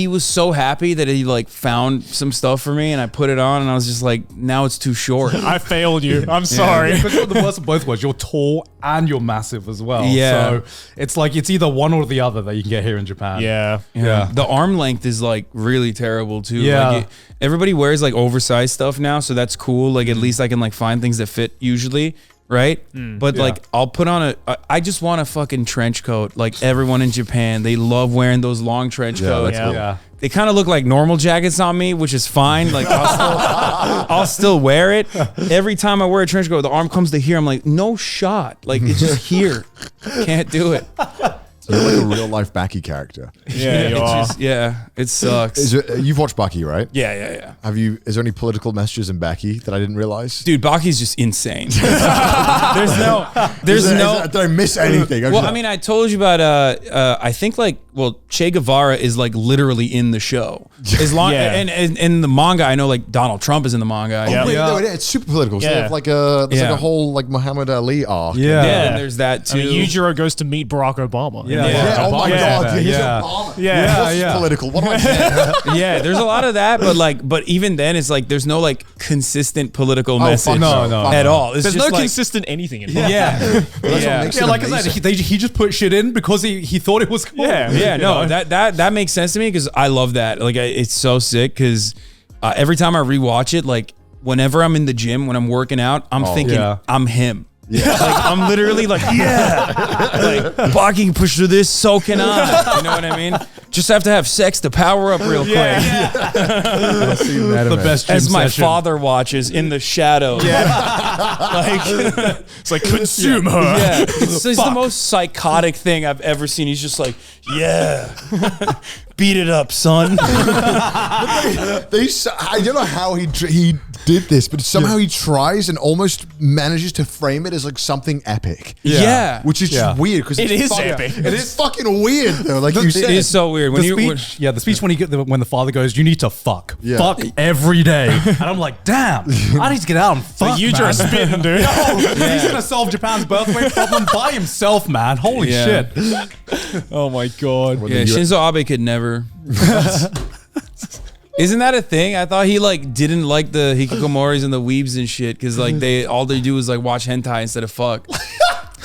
Speaker 1: was so happy that he like found some stuff for me, and I put it on, and I was just like, now it's too short.
Speaker 2: I failed you. I'm sorry.
Speaker 4: Because the worst of both worlds, you're tall and you're massive as well.
Speaker 1: Yeah.
Speaker 4: So it's like it's either one or the other that you can get here in Japan.
Speaker 2: Yeah.
Speaker 1: The arm length is like really terrible too.
Speaker 4: Yeah.
Speaker 1: Like everybody wears like oversized stuff now, so that's cool. Like at least I can like find things that fit usually, right? But like I'll put on I just want a fucking trench coat. Like everyone in Japan, they love wearing those long trench coats.
Speaker 4: Yeah.
Speaker 1: They kind of look like normal jackets on me, which is fine. Like I'll still wear it. Every time I wear a trench coat, the arm comes to here. I'm like, no shot. Like it's just here. Can't do it.
Speaker 3: You're like a real life Baki character.
Speaker 2: Yeah, you are.
Speaker 1: It sucks.
Speaker 3: You've watched Baki, right?
Speaker 1: Yeah.
Speaker 3: Is there any political messages in Baki that I didn't realize?
Speaker 1: Dude, Baki's just insane. Did
Speaker 3: Did I miss anything?
Speaker 1: Well, I mean, I told you about I think like Che Guevara is like literally in the show. As long and in the manga, I know like Donald Trump is in the manga.
Speaker 3: Wait, no, it's super political. So they have like there's like a whole like Muhammad Ali arc.
Speaker 1: Yeah, and there's that too.
Speaker 2: Yujiro goes to meet Barack Obama.
Speaker 3: Yeah. Oh my God. He's Obama.
Speaker 2: Yeah.
Speaker 3: Political. What am I saying?
Speaker 1: Yeah, there's a lot of that, but even then, it's like there's no like consistent political message at all. It's
Speaker 2: There's
Speaker 1: just
Speaker 2: no
Speaker 1: like,
Speaker 2: consistent anything in it.
Speaker 4: Like I said, he just put shit in because he thought it was cool.
Speaker 1: That makes sense to me because I love that. Like it's so sick because every time I rewatch it, like whenever I'm in the gym when I'm working out, I'm thinking I'm him. Yeah, like I'm literally like, like Baki can push through this, so can I. You know what I mean? Just have to have sex to power up real quick.
Speaker 4: The best gym
Speaker 1: as my
Speaker 4: session.
Speaker 1: father watches in the shadows.
Speaker 2: It's like consume her.
Speaker 1: Yeah, it's the most psychotic thing I've ever seen. He's just like, beat it up, son.
Speaker 3: I don't know how he did this, but somehow he tries and almost manages to frame it as like something epic.
Speaker 1: Yeah.
Speaker 3: Which is just weird because
Speaker 2: It is epic.
Speaker 3: It is fucking weird though. Like you said,
Speaker 1: It is so weird.
Speaker 4: The speech when the father goes, "You need to fuck every day," and I'm like, "Damn, I need to get out and fuck."
Speaker 2: Yujiro spitting, dude.
Speaker 4: He's gonna solve Japan's birth rate problem by himself, man. Holy shit!
Speaker 2: Oh my God.
Speaker 1: Yeah, Shinzo Abe could never. Isn't that a thing? I thought he like didn't like the hikikomoris and the weebs and shit because like all they do is like watch hentai instead of fuck.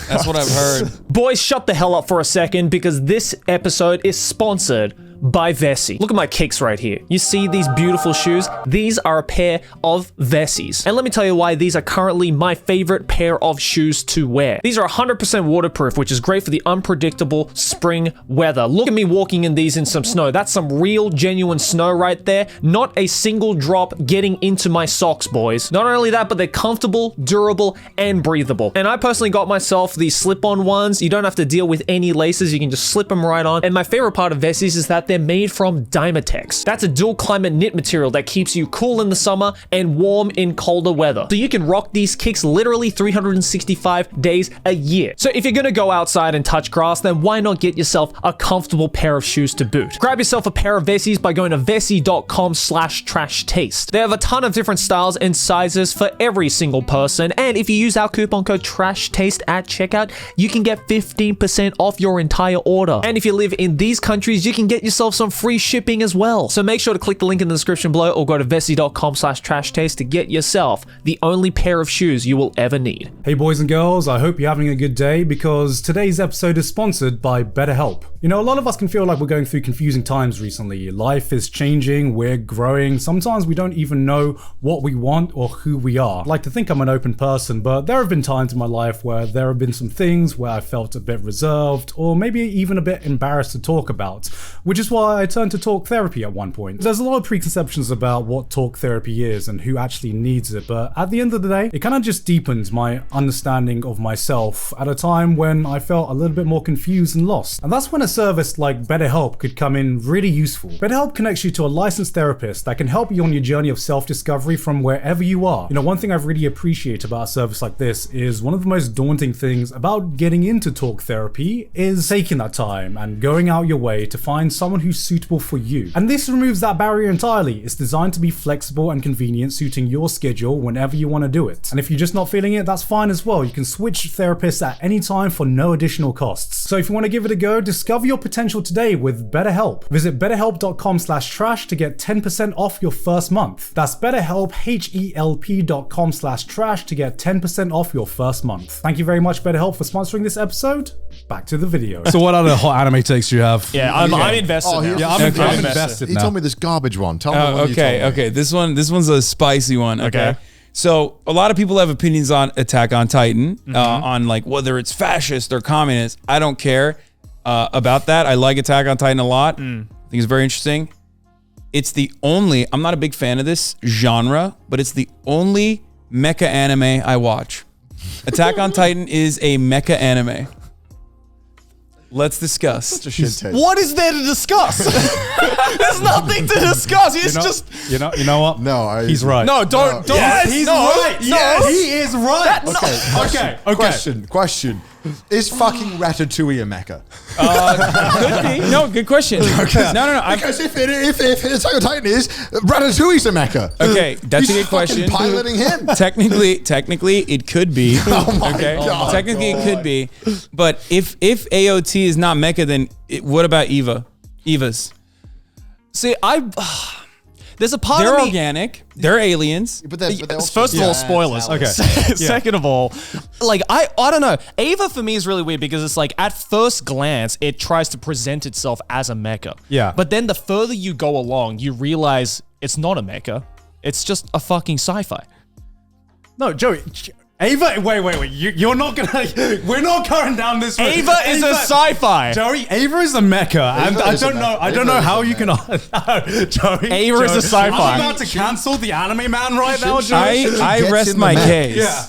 Speaker 1: That's what I've heard.
Speaker 6: Boys, shut the hell up for a second because this episode is sponsored
Speaker 2: by Vessi. Look at my kicks right here. You see these beautiful shoes? These are a pair of Vessis. And let me tell you why these are currently my favorite pair of shoes to wear. These are 100% waterproof, which is great for the unpredictable spring weather. Look at me walking in these in some snow. That's some real, genuine snow right there. Not a single drop getting into my socks, boys. Not only that, but they're comfortable, durable, and breathable. And I personally got myself these slip-on ones. You don't have to deal with any laces. You can just slip them right on. And my favorite part of Vessis is that they're made from Dymatex. That's a dual climate knit material that keeps you cool in the summer and warm in colder weather. So you can rock these kicks literally 365 days a year. So if you're gonna go outside and touch grass, then why not get yourself a comfortable pair of shoes to boot? Grab yourself a pair of Vessis by going to vessi.com/trashtaste. They have a ton of different styles and sizes for every single person. And if you use our coupon code TRASHTASTE at checkout, you can get 15% off your entire order. And if you live in these countries, you can get yourself some free shipping as well. So make sure to click the link in the description below or go to vessi.com/trashtaste to get yourself the only pair of shoes you will ever need.
Speaker 4: Hey boys and girls, I hope you're having a good day because today's episode is sponsored by BetterHelp. You know, a lot of us can feel like we're going through confusing times recently. Life is changing, we're growing. Sometimes we don't even know what we want or who we are. I like to think I'm an open person, but there have been times in my life where there have been some things where I felt a bit reserved or maybe even a bit embarrassed to talk about, which is why I turned to talk therapy at one point. There's a lot of preconceptions about what talk therapy is and who actually needs it, but at the end of the day, it kind of just deepens my understanding of myself at a time when I felt a little bit more confused and lost. And that's when a service like BetterHelp could come in really useful. BetterHelp connects you to a licensed therapist that can help you on your journey of self-discovery from wherever you are. You know, one thing I really appreciate about a service like this is one of the most daunting things about getting into talk therapy is taking that time and going out your way to find someone who's suitable for you. And this removes that barrier entirely. It's designed to be flexible and convenient, suiting your schedule whenever you want to do it. And if you're just not feeling it, that's fine as well. You can switch therapists at any time for no additional costs. So if you want to give it a go, discover your potential today with BetterHelp. Visit betterhelp.com/trash to get 10% off your first month. That's BetterHelp, HELP.com/trash to get 10% off your first month. Thank you very much, BetterHelp, for sponsoring this episode. Back to the video. So what other hot anime takes do you have?
Speaker 2: Yeah, I'm invested now.
Speaker 4: Yeah, I'm invested now.
Speaker 3: He told me this garbage one. Tell me what you told me.
Speaker 1: Okay. This one's a spicy one. Okay. So a lot of people have opinions on Attack on Titan, on like whether it's fascist or communist. I don't care about that. I like Attack on Titan a lot. I think it's very interesting. It's the only, I'm not a big fan of this genre, but it's the only mecha anime I watch. Attack on Titan is a mecha anime. Let's discuss.
Speaker 3: Such a shit take.
Speaker 2: What is there to discuss? There's nothing to discuss. He's
Speaker 4: You know what?
Speaker 3: No,
Speaker 4: he's right.
Speaker 2: No, don't.
Speaker 4: Yes, he's right.
Speaker 2: No.
Speaker 4: Yes, he is right.
Speaker 3: Okay. Question. Is fucking Ratatouille a mecha?
Speaker 1: Could be. No, good question. Okay. No.
Speaker 3: Because if Attack on Titan is, Ratatouille's a mecha.
Speaker 1: Okay, that's a good question.
Speaker 3: Piloting him.
Speaker 1: Technically, it could be.
Speaker 3: Oh my God.
Speaker 1: Technically, it could be. But if AOT is not mecha, then what about Evas?
Speaker 2: See, there's a part
Speaker 1: They're
Speaker 2: of me.
Speaker 1: organic. They're aliens.
Speaker 3: But they're
Speaker 2: First of all, spoilers.
Speaker 4: Okay.
Speaker 2: Second of all, like I don't know. Ava for me is really weird because it's like at first glance it tries to present itself as a mecha.
Speaker 4: Yeah.
Speaker 2: But then the further you go along, you realize it's not a mecha. It's just a fucking sci-fi.
Speaker 4: No, Joey. Ava, wait. You're not gonna. We're not going down this road.
Speaker 2: Ava is a sci-fi.
Speaker 4: Joey, Ava is a mecha, and I don't know how you can. Joey,
Speaker 2: Ava is a sci-fi.
Speaker 4: I'm about to cancel the anime man right now, Joey.
Speaker 1: I rest my case.
Speaker 4: Yeah.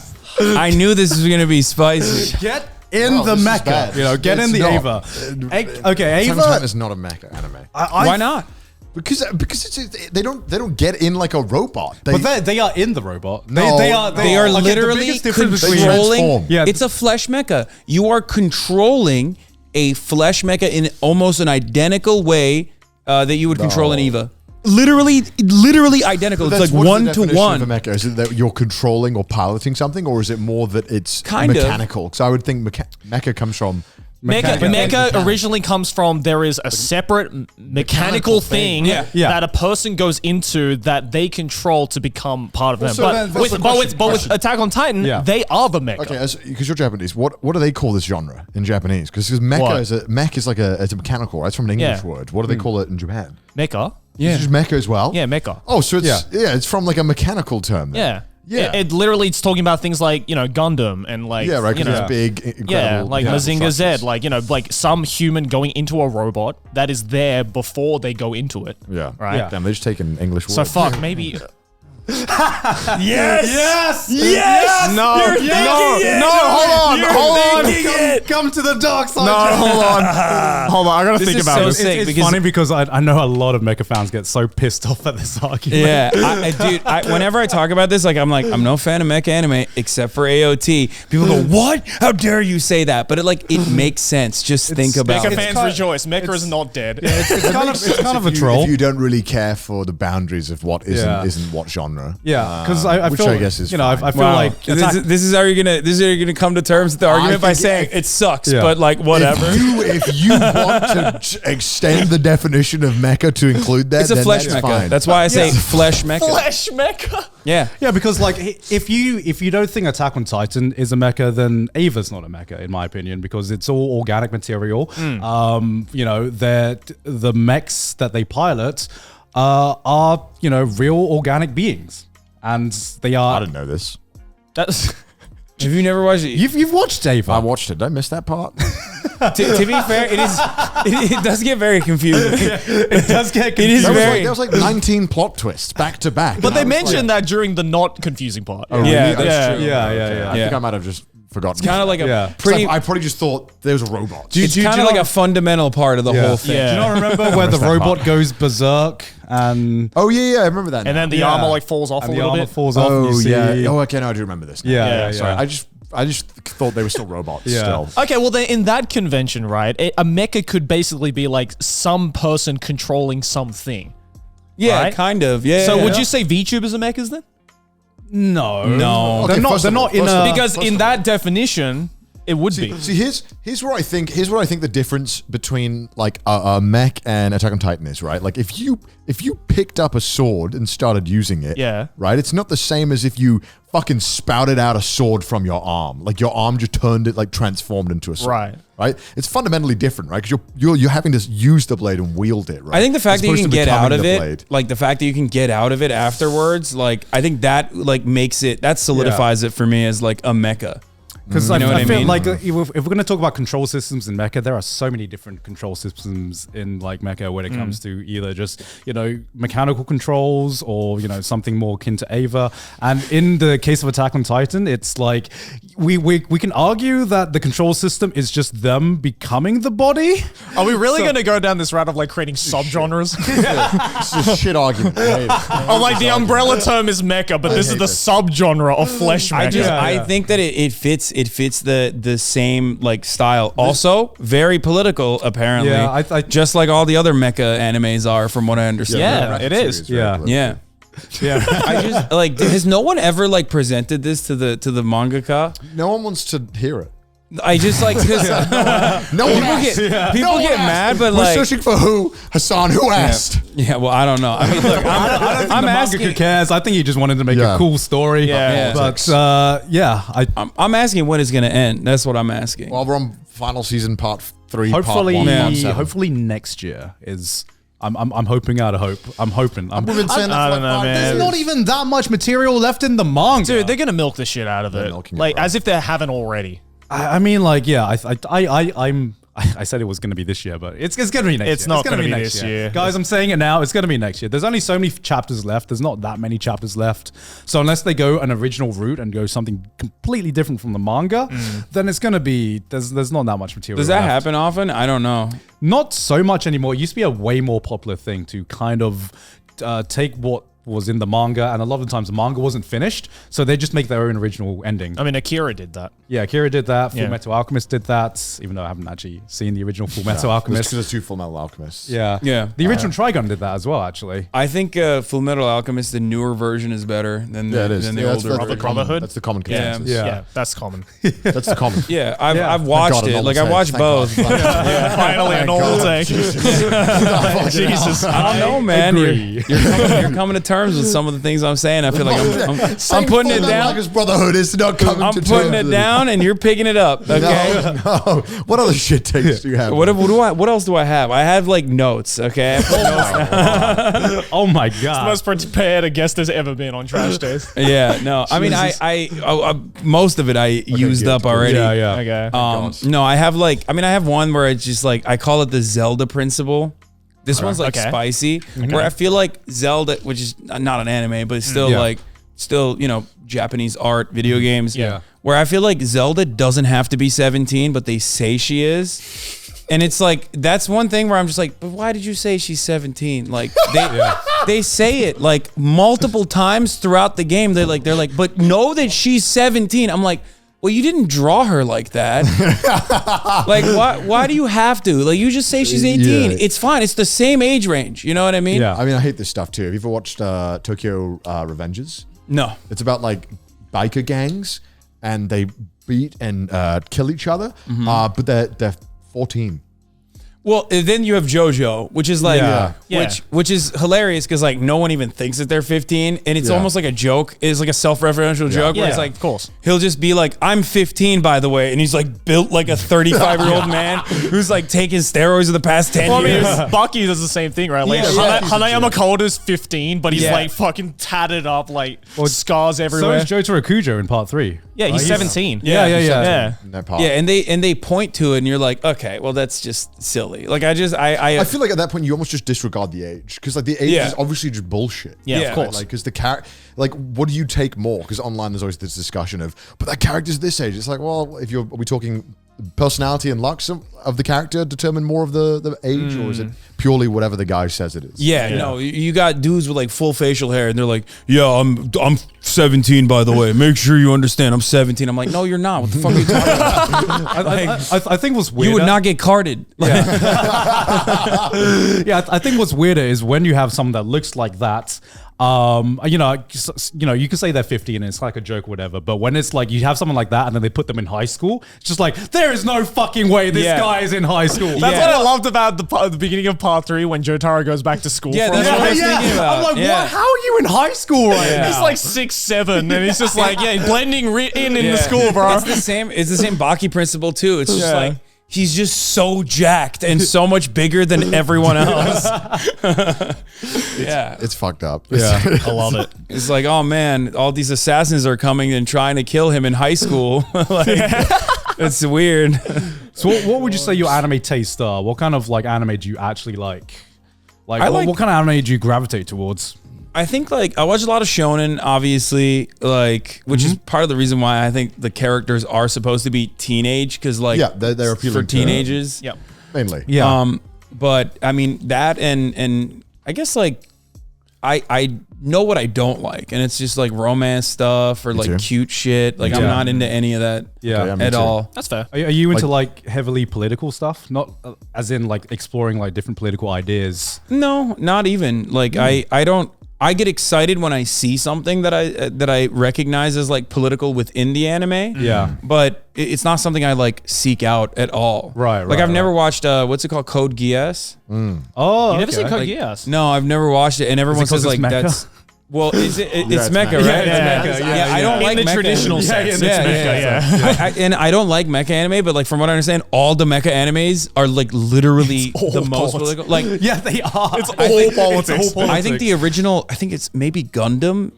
Speaker 1: I knew this was gonna be spicy.
Speaker 4: Get in the mecha. You know, get in the Ava. Okay, Ava.
Speaker 3: Attack on Titan is not a mecha anime.
Speaker 1: Why not?
Speaker 3: Because they don't get in like a robot.
Speaker 4: But they are in the robot. They are
Speaker 1: okay, literally controlling.
Speaker 4: Yeah,
Speaker 1: it's a flesh mecha. You are controlling a flesh mecha in almost an identical way that you would control an Eva. Literally identical. It's like 1 to 1.
Speaker 3: Of a mecha? Is it that you're controlling or piloting something, or is it more that it's
Speaker 1: kind
Speaker 3: mechanical? Because I would think mecha comes from
Speaker 2: Mecha originally comes from there is a separate mechanical thing that a person goes into that they control to become part of them. But with Attack on Titan, they are the mecha.
Speaker 3: Okay, because you're Japanese, what do they call this genre in Japanese? Because mech is like it's a mechanical, right? It's from an English word. What do they call it in Japan?
Speaker 2: Mecha.
Speaker 3: Yeah, it's just mecha as well.
Speaker 2: Yeah, mecha.
Speaker 3: Oh, so it's from like a mechanical term. Then.
Speaker 2: Yeah. It literally it's talking about things like, Gundam and like,
Speaker 3: it's big, incredible.
Speaker 2: Like Mazinger Z, like, like some human going into a robot that is there before they go into it.
Speaker 3: Yeah.
Speaker 2: Right?
Speaker 3: Yeah. Damn, they just take an English word.
Speaker 2: So fuck, maybe...
Speaker 1: Yes!
Speaker 3: No, hold on.
Speaker 4: Come to the dark side.
Speaker 3: No, hold on. I gotta think about this.
Speaker 4: It's funny because I know a lot of mecha fans get so pissed off at this argument.
Speaker 1: Yeah, dude. Whenever I talk about this, I'm no fan of mecha anime except for AOT. People go, "What? How dare you say that?" But it makes sense. Just think about
Speaker 2: Mecha
Speaker 1: it.
Speaker 2: fans rejoice. Mecha is not dead.
Speaker 4: It's kind of a troll.
Speaker 3: If you don't really care for the boundaries of what isn't what genre.
Speaker 4: Yeah, because I feel,
Speaker 3: I guess is
Speaker 4: I feel like
Speaker 1: this is how you're gonna come to terms with the argument by saying it sucks, but whatever.
Speaker 3: If you want to extend the definition of mecha to include that,
Speaker 1: it's a flesh mecha.
Speaker 3: Fine.
Speaker 1: That's why I say flesh mecha.
Speaker 2: Flesh mecha.
Speaker 1: Yeah,
Speaker 4: because if you don't think Attack on Titan is a mecha, then Ava's not a mecha in my opinion, because it's all organic material. That the mechs that they pilot are real organic beings, and they are.
Speaker 3: I didn't know this.
Speaker 2: That's.
Speaker 1: Have you never watched it?
Speaker 4: You've watched Ava.
Speaker 3: I watched it. Did I miss that part?
Speaker 1: to be fair, it does get very confusing.
Speaker 4: It does get confusing.
Speaker 3: There was like 19 plot twists back to back.
Speaker 2: But they mentioned that during the not confusing part.
Speaker 3: Oh, really?
Speaker 1: That's true.
Speaker 3: I think I might have just forgotten.
Speaker 1: It's kind of like a pretty.
Speaker 3: I probably just thought there was a robot.
Speaker 1: It's kind of like a fundamental part of the whole thing.
Speaker 2: Yeah.
Speaker 4: Do you not remember where the robot goes berserk and?
Speaker 3: Oh yeah, I remember that.
Speaker 2: And then the armor falls off a little bit.
Speaker 4: Falls off. And you see,
Speaker 3: Oh, okay, no, I do remember this.
Speaker 4: Yeah.
Speaker 3: Sorry, I just thought they were still robots. Still.
Speaker 2: Okay, well then in that convention, right, a mecha could basically be like some person controlling something.
Speaker 1: Yeah,
Speaker 2: right?
Speaker 1: kind of. Yeah.
Speaker 2: So would you say VTubers are mechas then?
Speaker 1: No.
Speaker 3: Okay,
Speaker 4: they're not in a
Speaker 2: because in that definition, it would be.
Speaker 3: See, here's where I think the difference between like a mech and Attack on Titan is, right? Like if you picked up a sword and started using it, right? It's not the same as if you fucking spouted out a sword from your arm. Like your arm just turned it, like transformed into a sword. Right? It's fundamentally different, right? Because you're having to use the blade and wield it, right?
Speaker 1: I think the fact that you can get out of it, like the fact that you can get out of it afterwards, like I think that like makes it, that solidifies it for me as like a mecha.
Speaker 4: Because I feel like if we're going to talk about control systems in mecha, there are so many different control systems in like mecha when it comes to either just mechanical controls or something more akin to Ava. And in the case of Attack on Titan, it's like we can argue that the control system is just them becoming the body.
Speaker 2: Are we really going to go down this route of like creating subgenres?
Speaker 3: It's a shit argument.
Speaker 2: Like the umbrella term is mecha, but this is the subgenre of flesh mecha.
Speaker 1: I think that it fits the same like style. Also, very political apparently.
Speaker 4: Yeah,
Speaker 1: just like all the other mecha animes are, from what I understand.
Speaker 2: Yeah, it is.
Speaker 1: Yeah. I just like, has no one ever like presented this to the mangaka?
Speaker 3: No one wants to hear it.
Speaker 1: I just like because people get mad, but
Speaker 3: we're
Speaker 1: like
Speaker 3: searching for who, Hasan. Who asked?
Speaker 1: Yeah, well, I don't know. I mean, look, I'm asking.
Speaker 4: Who cares? I think he just wanted to make a cool story. But
Speaker 1: I'm asking when it's gonna end. That's what I'm asking.
Speaker 3: Well, we're on final season part 3.
Speaker 4: Hopefully,
Speaker 3: part 1, part 7.
Speaker 4: hopefully next year is. I'm hoping out of hope. I'm hoping.
Speaker 3: We've been saying that for like 5 days.
Speaker 4: There's not even that much material left in the manga.
Speaker 2: Dude, they're gonna milk the shit out of it. Like as if they haven't already.
Speaker 4: I mean, like, yeah, I said it was going to be this year, but it's going to be next year.
Speaker 2: It's not going to be this year.
Speaker 4: Guys, I'm saying it now. It's going to be next year. There's only so many chapters left. There's not that many chapters left. So unless they go an original route and go something completely different from the manga, then it's going to be, there's not that much material
Speaker 1: Does that happen often? I don't know.
Speaker 4: Not so much anymore. It used to be a way more popular thing to kind of take what was in the manga, and a lot of the times the manga wasn't finished, so they just make their own original ending.
Speaker 2: I mean, Akira did that.
Speaker 4: Yeah, Akira did that. Full Metal Alchemist did that, even though I haven't actually seen the original Full Metal Alchemist.
Speaker 3: There's 2 Full Metal Alchemists.
Speaker 4: Yeah. The original Trigun did that as well, actually.
Speaker 1: I think Full Metal Alchemist, the newer version, is better than the, than the older version.
Speaker 2: Brotherhood.
Speaker 3: That's the common consensus.
Speaker 2: Yeah, that's common.
Speaker 3: That's the common.
Speaker 1: Yeah, I've watched it. Like I watched both.
Speaker 2: Finally, a normal take. Jesus,
Speaker 1: I don't know, man. You're coming to terms with some of the things I'm saying. I feel like I'm putting it down.
Speaker 3: Brotherhood is not coming
Speaker 1: I'm
Speaker 3: to
Speaker 1: putting
Speaker 3: terms
Speaker 1: it down, and you're picking it up. Okay.
Speaker 3: No. What other shit takes do you have?
Speaker 1: What else do I have? I have like notes. Okay.
Speaker 4: Oh my god.
Speaker 2: It's the most prepared a guest has ever been on Trash Days.
Speaker 1: Yeah. No. I mean, I most of it I used up already.
Speaker 2: Okay.
Speaker 1: No, I have I have one where it's just like I call it the Zelda principle. This one's like spicy, where I feel like Zelda, which is not an anime, but it's still Japanese art, video games.
Speaker 2: Yeah.
Speaker 1: Where I feel like Zelda doesn't have to be 17, but they say she is. And it's like, that's one thing where I'm just like, but why did you say she's 17? Like they say it like multiple times throughout the game. They're like, but know that she's 17. I'm like, well, you didn't draw her like that. Like, why do you have to? Like, you just say she's 18. Yeah. It's fine. It's the same age range. You know what I mean?
Speaker 3: Yeah. I mean, I hate this stuff too. Have you ever watched Tokyo Revengers?
Speaker 1: No.
Speaker 3: It's about like biker gangs and they beat and kill each other, but they're 14.
Speaker 1: Well, then you have JoJo, which is like, which is hilarious because like no one even thinks that they're 15, and it's almost like a joke. It's like a self-referential joke where it's like,
Speaker 2: of course,
Speaker 1: he'll just be like, "I'm 15, by the way," and he's like built like a 35-year-old man who's like taking steroids for the past 10 years.
Speaker 2: I mean, Baki does the same thing, right? Like Hanayama Koda's 15, but he's like fucking tatted up, like scars everywhere.
Speaker 4: So is Jotaro Kujo in part 3.
Speaker 2: Yeah, he's 17.
Speaker 1: Yeah.
Speaker 3: And
Speaker 1: they point to it, and you're like, okay, well that's just silly. Like I
Speaker 3: feel like at that point you almost just disregard the age because like the age is obviously just bullshit.
Speaker 2: Yeah, of course.
Speaker 3: Like because the character, like what do you take more? Because online there's always this discussion of, but that character's this age. It's like, well, are we talking personality and looks of the character determine more of the age, or is it purely whatever the guy says it is?
Speaker 1: No, you got dudes with like full facial hair, and they're like, "Yeah, I'm 17, by the way. Make sure you understand, I'm 17." I'm like, "No, you're not. What the fuck are you talking about?"
Speaker 4: I think what's weird.
Speaker 1: You would not get carded.
Speaker 4: I think what's weirder is when you have someone that looks like that. You can say they're 50 and it's like a joke or whatever, but when it's like you have someone like that and then they put them in high school, it's just like, there is no fucking way this guy is in high school.
Speaker 2: That's what I loved about the beginning of part 3 when Jotaro goes back to school.
Speaker 1: Yeah, that's what I was thinking about.
Speaker 4: I'm like, what? How are you in high school right now?
Speaker 2: He's like 6, 7, and he's just like, blending in the school, bro.
Speaker 1: It's the same Baki principle too. It's just like, he's just so jacked and so much bigger than everyone else.
Speaker 3: It's fucked up.
Speaker 4: Yeah,
Speaker 2: I love it.
Speaker 1: It's like, oh man, all these assassins are coming and trying to kill him in high school. It's weird.
Speaker 4: So what would you say your anime tastes are? What kind of like anime do you actually like? What kind of anime do you gravitate towards?
Speaker 1: I think like I watch a lot of shonen, obviously, like which is part of the reason why I think the characters are supposed to be teenage because like
Speaker 3: they're appealing
Speaker 1: for teenagers.
Speaker 2: Yep,
Speaker 3: mainly.
Speaker 1: Yeah. But I mean that and I guess like I know what I don't like, and it's just like romance stuff or like cute shit. Like I'm not into any of that at all.
Speaker 2: That's fair.
Speaker 4: Are you into like heavily political stuff? Not as in like exploring like different political ideas.
Speaker 1: No, not even. Like I don't. I get excited when I see something that I recognize as like political within the anime.
Speaker 4: Yeah.
Speaker 1: But it's not something I like seek out at all.
Speaker 4: Right.
Speaker 1: Like I've never watched what's it called? Code Geass.
Speaker 4: Oh,
Speaker 2: you never seen Code Geass?
Speaker 1: No, I've never watched it, and everyone says like that's. Well, it's mecha, right?
Speaker 2: Yeah,
Speaker 1: I don't like
Speaker 2: the
Speaker 1: mecha
Speaker 2: traditional
Speaker 1: anime.
Speaker 2: sense.
Speaker 1: And I don't like mecha anime, but like from what I understand, all the mecha animes are like literally the most political. Like,
Speaker 4: yeah, they are.
Speaker 2: It's all politics.
Speaker 1: I think the original, I think it's maybe Gundam.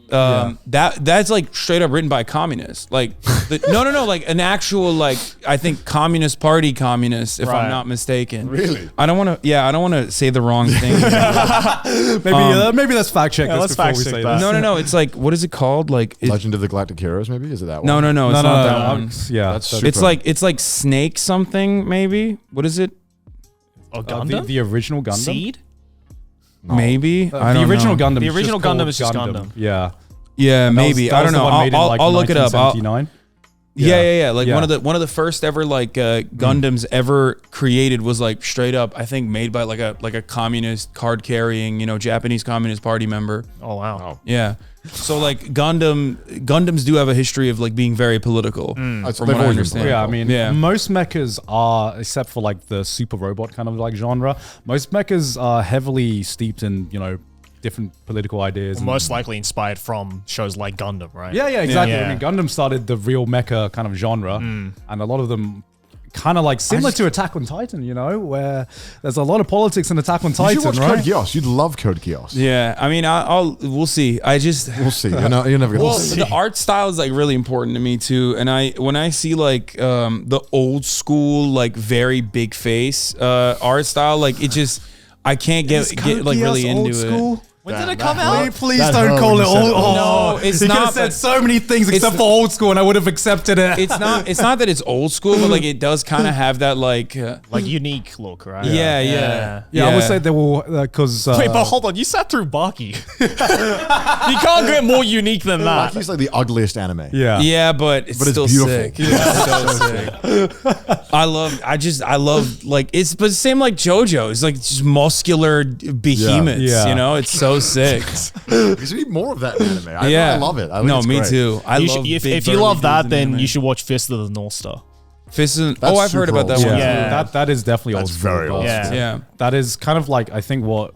Speaker 1: That's like straight up written by communists. Like, no, like an actual like I think Communist Party communist, if I'm not mistaken.
Speaker 3: Really?
Speaker 1: I don't want to say the wrong thing.
Speaker 4: Maybe let's fact check this
Speaker 2: let's
Speaker 4: before
Speaker 2: fact
Speaker 4: we
Speaker 2: check
Speaker 4: say
Speaker 2: that.
Speaker 4: that.
Speaker 1: No. It's like, what is it called? Like
Speaker 3: Legend of the Galactic Heroes, maybe? Is it that one?
Speaker 1: No. It's not that one.
Speaker 4: Yeah,
Speaker 3: that's
Speaker 1: It's like Snake something maybe. What is it?
Speaker 2: Gundam?
Speaker 4: The original Gundam.
Speaker 2: Seed?
Speaker 1: Maybe
Speaker 4: The original Gundam.
Speaker 2: The original Gundam is just Gundam.
Speaker 4: Yeah.
Speaker 1: Yeah, maybe. I don't know. I'll look it up. Yeah. Like one of the first ever like Gundams ever created was like straight up, I think, made by like a communist card carrying, Japanese Communist Party member.
Speaker 2: Oh wow.
Speaker 1: Yeah. So like Gundams do have a history of like being very political. From what I understand.
Speaker 4: Yeah, I mean, most mechas are, except for like the super robot kind of like genre, most mechas are heavily steeped in, different political ideas.
Speaker 2: Most likely inspired from shows like Gundam, right?
Speaker 4: Yeah, exactly. I mean, Gundam started the real mecha kind of genre, and a lot of them kind of like similar to Attack on Titan, where there's a lot of politics in Attack on Titan,
Speaker 3: you should watch
Speaker 4: right?
Speaker 3: Code Geass. You'd love Code Geass.
Speaker 1: Yeah, I mean, we'll see.
Speaker 3: We'll see. You're never gonna see.
Speaker 1: The art style is like really important to me too, and when I see like the old school like very big face art style, like it just I can't get like really into it.
Speaker 2: When did it come out?
Speaker 4: Please don't call it old.
Speaker 1: No, it's
Speaker 4: you
Speaker 1: not.
Speaker 4: You could have said so many things except for old school, and I would have accepted it.
Speaker 1: It's not that it's old school, but like it does kind of have that like
Speaker 2: unique look, right?
Speaker 1: Yeah.
Speaker 4: I would say they will because.
Speaker 2: Wait, but hold on, you sat through Baki. You can't get more unique than that.
Speaker 3: Baki's like the ugliest anime.
Speaker 1: Yeah, but it's still
Speaker 3: beautiful.
Speaker 1: sick. Yeah, it's so sick. I love like it's but same like JoJo. It's like just muscular behemoths. It's so sick.
Speaker 3: Because we need more of that in anime. I love it. I think it's
Speaker 1: me
Speaker 3: great.
Speaker 1: too.
Speaker 2: If you love that, then you should watch Fist of the North Star.
Speaker 1: I've heard about that one.
Speaker 4: Yeah, that is definitely old
Speaker 3: That's
Speaker 4: school.
Speaker 3: very old.
Speaker 1: Yeah.
Speaker 4: That is kind of like I think what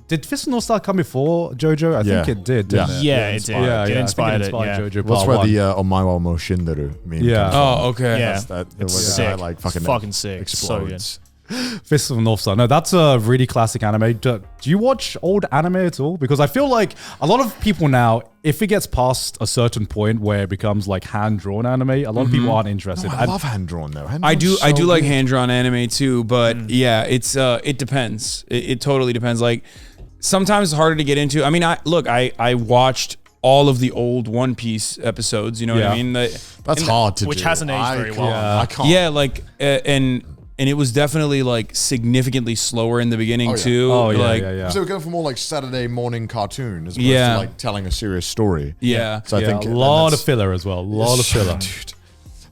Speaker 4: Did Fist of the North Star come before JoJo? I think it did. Didn't it?
Speaker 2: Yeah, it did.
Speaker 4: Yeah,
Speaker 2: it inspired it.
Speaker 4: JoJo.
Speaker 3: That's where the Omaiwa Mo Shinderu meme comes from.
Speaker 1: Oh, okay.
Speaker 2: Yeah,
Speaker 3: It's
Speaker 2: sick.
Speaker 3: Like
Speaker 2: fucking sick.
Speaker 3: Explodes.
Speaker 2: So good.
Speaker 4: Fist of the North Star. No, that's a really classic anime. Do you watch old anime at all? Because I feel like a lot of people now, if it gets past a certain point where it becomes like hand-drawn anime, a lot of people aren't interested.
Speaker 3: I love hand-drawn though.
Speaker 1: I do like hand-drawn anime too, but it's it depends. It totally depends. Like sometimes it's harder to get into. I mean, I watched all of the old One Piece episodes. You know what I mean?
Speaker 3: That's hard to do.
Speaker 2: Which hasn't aged very well.
Speaker 3: I can't.
Speaker 1: Yeah, like and it was definitely like significantly slower in the beginning too.
Speaker 4: Oh yeah,
Speaker 1: like,
Speaker 4: yeah.
Speaker 3: So we're going for more like Saturday morning cartoon as opposed to like telling a serious story.
Speaker 1: Yeah.
Speaker 3: So I think
Speaker 4: a lot of filler as well. A lot of filler.
Speaker 3: Dude.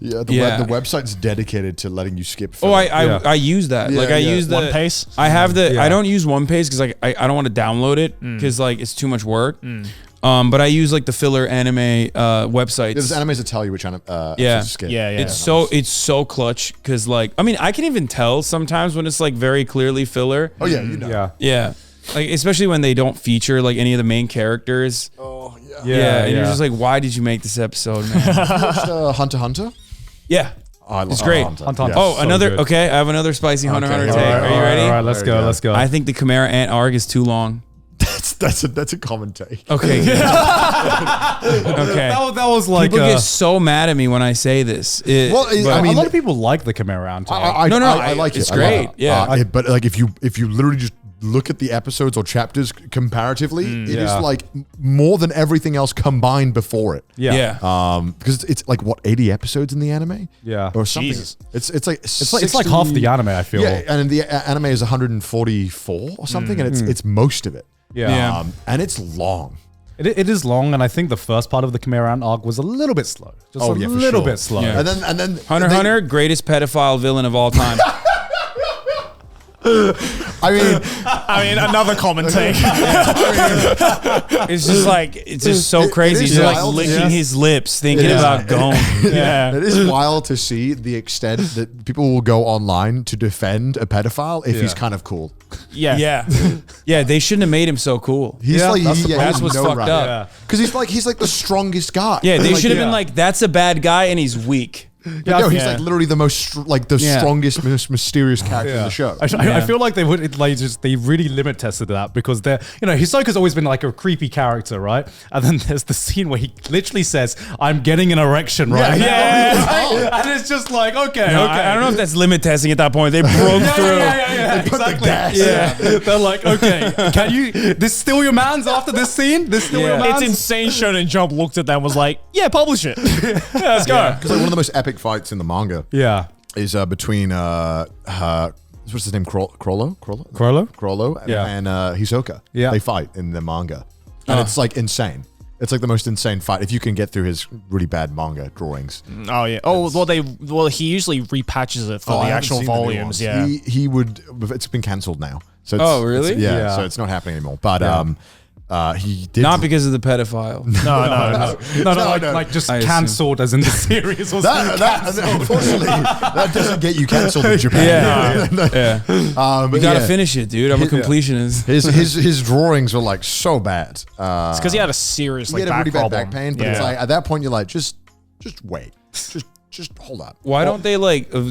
Speaker 3: Yeah, the website's dedicated to letting you skip filler.
Speaker 1: I use that.
Speaker 3: Yeah,
Speaker 1: like I use the
Speaker 2: One Pace.
Speaker 1: I have the I don't use One Pace because like I don't want to download it because like it's too much work. But I use like the filler anime websites.
Speaker 3: There's animes that tell you which skip.
Speaker 1: It's so clutch because like I mean I can even tell sometimes when it's like very clearly filler.
Speaker 3: Oh yeah, you know.
Speaker 1: Yeah. Like especially when they don't feature like any of the main characters.
Speaker 3: Oh yeah.
Speaker 1: Yeah. And you're just like, why did you make this episode, man?
Speaker 3: You watched Hunter x Hunter?
Speaker 1: Yeah.
Speaker 3: It's
Speaker 1: great.
Speaker 3: Hunter.
Speaker 1: Oh, another. Okay, I have another spicy Hunter x Hunter take. Are you ready?
Speaker 4: All right, let's go. Let's go.
Speaker 1: I think the Chimera Ant arc is too long.
Speaker 3: That's a common take.
Speaker 1: Okay. Okay.
Speaker 4: That was like
Speaker 1: people get so mad at me when I say this.
Speaker 4: I mean, a lot of people like the Chimera Ant.
Speaker 3: I like it.
Speaker 1: It's great.
Speaker 3: But like if you literally just look at the episodes or chapters comparatively, it is like more than everything else combined before it. Because it's like what 80 episodes in the anime. Or something. Jesus. It's
Speaker 4: like half the anime. I feel.
Speaker 3: Yeah, and the anime is 144 or something, and it's most of it. And it's long.
Speaker 4: It is long, and I think the first part of the Chimera Ant arc was a little bit slow. Just a little bit slow.
Speaker 1: Yeah.
Speaker 3: And then
Speaker 1: Hunter x Hunter, greatest pedophile villain of all time.
Speaker 2: I mean, another common take.
Speaker 1: It's just like it's just so crazy. He's like licking his lips, thinking about going.
Speaker 3: It is wild to see the extent that people will go online to defend a pedophile if he's kind of cool.
Speaker 1: Yeah. They shouldn't have made him so cool.
Speaker 3: He's
Speaker 1: that's what's fucked up.
Speaker 3: Because he's like the strongest guy.
Speaker 1: Yeah, they should have been like, that's a bad guy and he's weak.
Speaker 3: He's like literally the most strongest, most mysterious character in the show.
Speaker 4: I feel like they would they really limit tested that because they're Hisoka's always been like a creepy character, right? And then there's the scene where he literally says, "I'm getting an erection right now," and it's just like okay.
Speaker 1: I don't know if that's limit testing at that point. They broke through.
Speaker 3: They put the gas.
Speaker 4: They're like, okay, can you? This still your man's after this scene? This still your man's?
Speaker 2: It's insane. Shonen Jump looked at that and was like, "Yeah, publish it. Let's go."
Speaker 3: Because like one of the most epic fights in the manga is between what's his name? Crollo, and Hisoka.
Speaker 4: Yeah,
Speaker 3: they fight in the manga, and it's like insane. It's like the most insane fight if you can get through his really bad manga drawings.
Speaker 2: Oh yeah. Oh he usually repatches it for the actual volumes. Yeah.
Speaker 3: He would. It's been cancelled now. So
Speaker 1: really?
Speaker 3: Yeah. So it's not happening anymore. But he did
Speaker 1: not because of the pedophile.
Speaker 2: No.
Speaker 4: Like just cancelled as in the series.
Speaker 3: Unfortunately, that doesn't get you cancelled in Japan.
Speaker 1: You gotta finish it, dude. I'm a completionist.
Speaker 3: His drawings were like so bad. It's
Speaker 2: because he had a serious
Speaker 3: back really bad back pain. But it's like at that point you're like, just wait, just hold up.
Speaker 1: Why don't they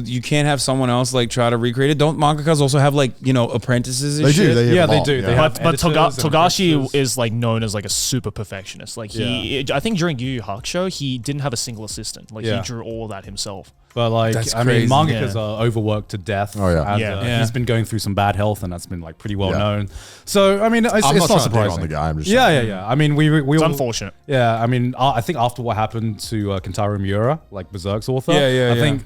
Speaker 1: you can't have someone else like try to recreate it? Don't mangakas also have like, apprentices and shit?
Speaker 3: They do.
Speaker 2: But Togashi is like known as like a super perfectionist. Like I think during Yu Yu Hakusho, he didn't have a single assistant. Like he drew all of that himself.
Speaker 4: But like, mangakas are overworked to death.
Speaker 3: Oh yeah.
Speaker 4: And, he's been going through some bad health, and that's been like pretty well known. So I mean, it's not surprising.
Speaker 3: On the guy. I'm just
Speaker 4: I mean, we
Speaker 2: it's unfortunate.
Speaker 4: Yeah, I mean, I think after what happened to Kentaro Miura, like Berserk's author, I think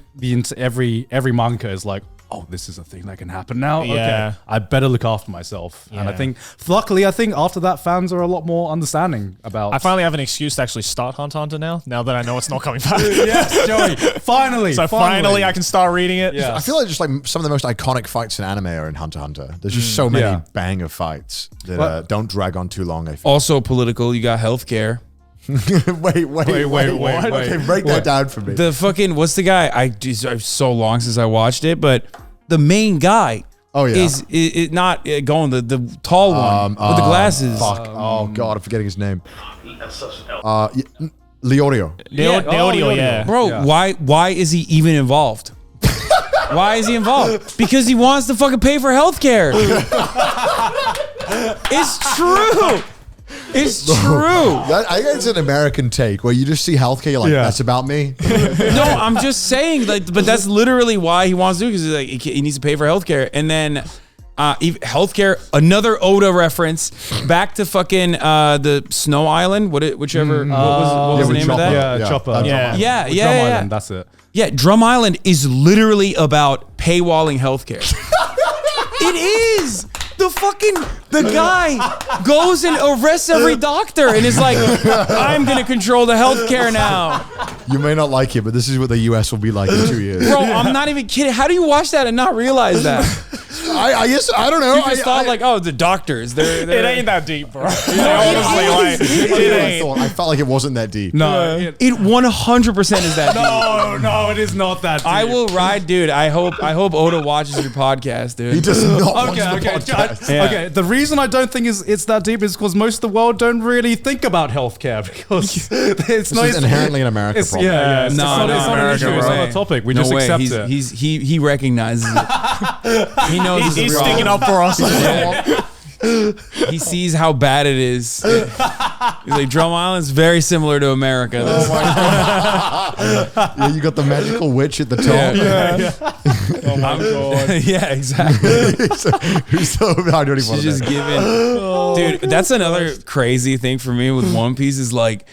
Speaker 4: every mangaka is like, oh, this is a thing that can happen now.
Speaker 2: Yeah.
Speaker 4: Okay, I better look after myself. Yeah. And I think, luckily, after that, fans are a lot more understanding about.
Speaker 2: I finally have an excuse to actually start Hunter x Hunter now that I know it's not coming back.
Speaker 4: Yes, Joey, finally.
Speaker 2: So finally I can start reading it.
Speaker 3: Yeah. I feel like just like some of the most iconic fights in anime are in Hunter x Hunter. There's just so many banger fights that don't drag on too long. I feel.
Speaker 1: Also political, you got healthcare.
Speaker 3: wait. Okay, break that down for me.
Speaker 1: The fucking, what's the guy? It's so long since I watched it, but the main guy is not going, the tall one with the glasses.
Speaker 3: Fuck. Oh god, I'm forgetting his name. Leorio.
Speaker 2: Leorio, yeah.
Speaker 1: Bro, why is he even involved? Why is he involved? Because he wants to fucking pay for healthcare. It's true. It's true.
Speaker 3: I think it's an American take where you just see healthcare, you're like, that's about me.
Speaker 1: No, I'm just saying, like, but that's literally why he wants to do it, because like, he needs to pay for healthcare. And then healthcare, another Oda reference, back to fucking the Snow Island, what was the name of that?
Speaker 4: Yeah, Chopper.
Speaker 1: Drum
Speaker 4: Island, that's it.
Speaker 1: Yeah, Drum Island is literally about paywalling healthcare. It is. The guy goes and arrests every doctor and is like, I'm going to control the healthcare now.
Speaker 3: You may not like it, but this is what the US will be like in 2 years.
Speaker 1: Bro, I'm not even kidding. How do you watch that and not realize that?
Speaker 3: I guess, I don't know.
Speaker 1: You just thought like, oh, the doctors. They're
Speaker 2: it ain't that deep, bro.
Speaker 1: Honestly,
Speaker 2: it ain't.
Speaker 3: I felt like it wasn't that deep.
Speaker 1: No, it 100% is that deep.
Speaker 4: No, it is not that deep.
Speaker 1: I will ride, dude. I hope Oda watches your podcast, dude.
Speaker 3: He does not watch the podcast.
Speaker 4: Okay, the reason I don't think it's that deep is because most of the world don't really think about healthcare, because it's not
Speaker 3: inherently an American problem.
Speaker 4: Yeah. It's not an issue. It's not a topic. We just accept it.
Speaker 1: He recognizes it. He knows
Speaker 2: he's sticking up for us.
Speaker 1: He sees how bad it is. He's like, Drum Island's very similar to America.
Speaker 3: Yeah, you got the magical witch at the top.
Speaker 1: Yeah.
Speaker 2: Oh my god.
Speaker 1: Yeah, exactly.
Speaker 3: Who's so I don't even
Speaker 1: She's just giving. Dude, that's another crazy thing for me with One Piece is like,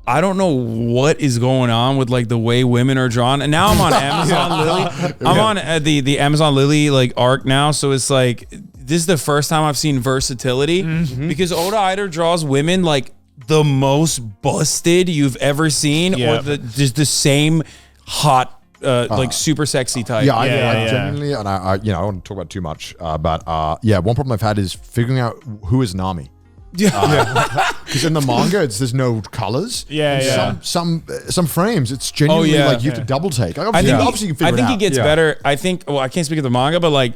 Speaker 1: I don't know what is going on with like the way women are drawn. And now I'm on Amazon Lily. I'm on the Amazon Lily like arc now. So it's like, this is the first time I've seen versatility because Oda either draws women like the most busted you've ever seen or just the same hot, like super sexy type.
Speaker 3: Yeah, I genuinely, and I I won't talk about too much, but one problem I've had is figuring out who is Nami. Because in the manga, there's no colors. Some frames, it's genuinely like you have to double take. Obviously, you can figure it out.
Speaker 1: I think it gets better. I think. Well, I can't speak of the manga, but like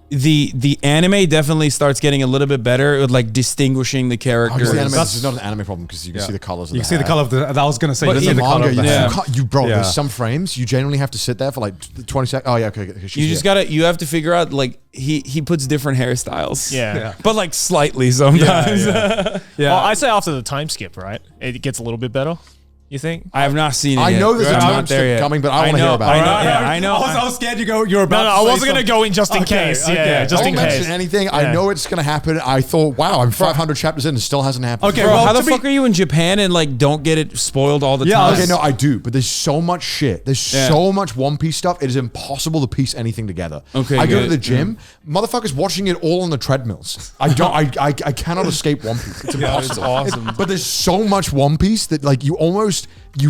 Speaker 1: the anime definitely starts getting a little bit better with like distinguishing the characters.
Speaker 3: This is not an anime problem because you can see the colors.
Speaker 4: You can see the color of the. I was going to say,
Speaker 3: but in the manga, there's some frames you genuinely have to sit there for like 20 seconds. Oh yeah, okay.
Speaker 1: You just gotta. You have to figure out like he puts different hairstyles.
Speaker 2: Yeah,
Speaker 1: but like slightly sometimes.
Speaker 2: Well, I say after the time skip, right? It gets a little bit better. You think?
Speaker 1: I have not seen it.
Speaker 3: I know there's a
Speaker 1: time
Speaker 3: skip coming, but I want to hear about it.
Speaker 1: I know.
Speaker 4: I was scared you're about.
Speaker 2: No, I wasn't gonna go in just in case. Yeah, just in case.
Speaker 3: Don't mention anything. I know it's gonna happen. I thought, wow, I'm 500 chapters in, and it still hasn't happened.
Speaker 1: Okay, bro, how the fuck are you in Japan and like don't get it spoiled all the time?
Speaker 3: Okay, no, I do, but there's so much shit. There's so much One Piece stuff. It is impossible to piece anything together.
Speaker 1: Okay,
Speaker 3: I go to the gym, motherfuckers watching it all on the treadmills. I don't. I cannot escape One Piece. It's impossible.
Speaker 1: It's awesome.
Speaker 3: But there's so much One Piece that like you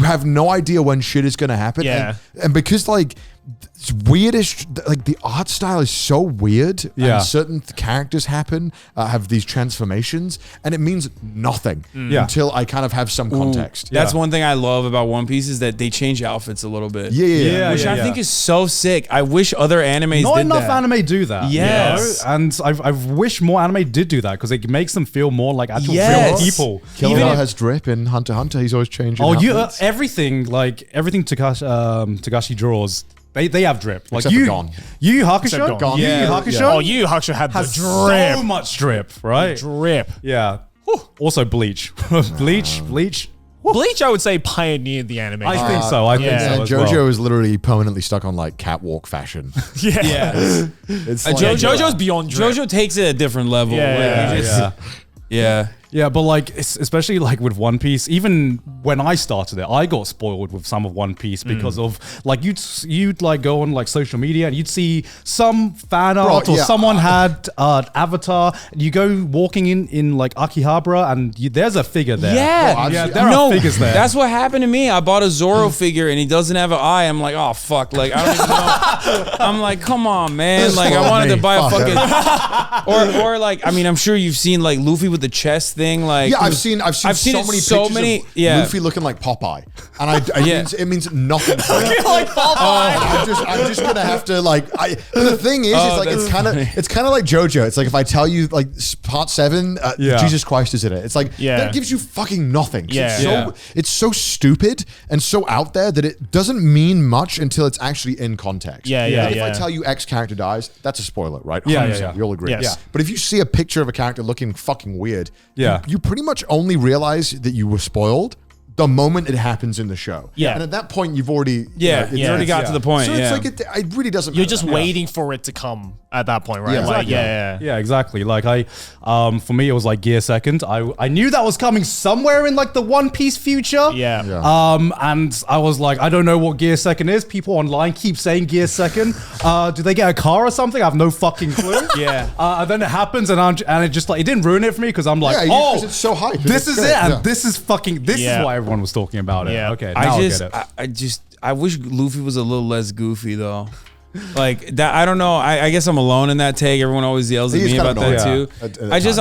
Speaker 3: have no idea when shit is going to happen.
Speaker 2: Yeah.
Speaker 3: And because like it's weirdish, like the art style is so weird.
Speaker 4: Yeah.
Speaker 3: And certain characters have these transformations, and it means nothing until I kind of have some context.
Speaker 1: That's one thing I love about One Piece is that they change outfits a little bit.
Speaker 3: Yeah.
Speaker 1: Which I think is so sick. I wish other animes
Speaker 4: Not
Speaker 1: did
Speaker 4: enough
Speaker 1: that.
Speaker 4: anime do that.
Speaker 1: Yes.
Speaker 4: You know? And I wish more anime did do that because it makes them feel more like actual real
Speaker 1: Yes.
Speaker 4: people.
Speaker 3: Killer has drip in Hunter x Hunter. He's always changing.
Speaker 4: Oh,
Speaker 3: outfits.
Speaker 4: everything Takashi draws. They have drip. Like
Speaker 3: Except for Gon.
Speaker 4: Yu Yu Hakusho.
Speaker 3: Except Gon.
Speaker 4: Yu Yu
Speaker 3: Yeah.
Speaker 4: Hakusho.
Speaker 3: Yeah.
Speaker 2: Oh, Yu Yu Hakusho had the
Speaker 4: has
Speaker 2: drip.
Speaker 4: so much drip, right?
Speaker 2: Drip.
Speaker 4: Yeah. Also Bleach. Bleach.
Speaker 2: Bleach, I would say, pioneered the anime.
Speaker 4: I think so. I think
Speaker 2: yeah.
Speaker 4: so
Speaker 3: And
Speaker 4: as
Speaker 3: JoJo
Speaker 4: well.
Speaker 3: is literally permanently stuck on like catwalk fashion.
Speaker 2: Yeah.
Speaker 3: It's
Speaker 2: JoJo's beyond drip.
Speaker 1: JoJo takes it a different level.
Speaker 2: Yeah,
Speaker 1: Like, you just- yeah.
Speaker 4: Yeah, but like, especially like with One Piece, even when I started it, I got spoiled with some of One Piece because of like you'd like go on like social media and you'd see some fan art or someone had avatar. And you go walking in like Akihabara and there's a figure there.
Speaker 1: Yeah,
Speaker 4: there are figures there.
Speaker 1: That's what happened to me. I bought a Zoro figure and he doesn't have an eye. I'm like, oh fuck, like I don't even know. I'm like, come on, man. Like I wanted to buy a fucking or like I mean, I'm sure you've seen like Luffy with the chest thing. Like
Speaker 3: I've seen so many pictures of Luffy looking like Popeye, and it means nothing. Looking like Popeye. I'm just gonna have to like. The thing is like it's kind of like JoJo. It's like if I tell you like part 7, Jesus Christ is in it. It's like that gives you fucking nothing. It's so stupid and so out there that it doesn't mean much until it's actually in context. If I tell you X character dies, that's a spoiler, right? 100%, we all agree.
Speaker 2: Yes.
Speaker 3: But if you see a picture of a character looking fucking weird, you pretty much only realize that you were spoiled the moment it happens in the show.
Speaker 2: Yeah.
Speaker 3: And at that point, you've already...
Speaker 1: you already got to the point.
Speaker 3: So it's like, it really doesn't matter.
Speaker 2: You're just waiting for it to come at that point, right?
Speaker 3: Yeah,
Speaker 2: Like,
Speaker 3: exactly.
Speaker 4: Yeah, exactly. Like for me, it was like Gear Second. I knew that was coming somewhere in like the One Piece future. And I was like, I don't know what Gear Second is. People online keep saying Gear Second. Do they get a car or something? I have no fucking clue. And then it happens, and it just like it didn't ruin it for me because I'm like,
Speaker 3: it's so hype.
Speaker 4: This is it, and this is why everyone was talking about it.
Speaker 2: Yeah.
Speaker 4: Okay, now I get it.
Speaker 1: I wish Luffy was a little less goofy though. Like that, I don't know. I guess I'm alone in that take. Everyone always yells at me about that too.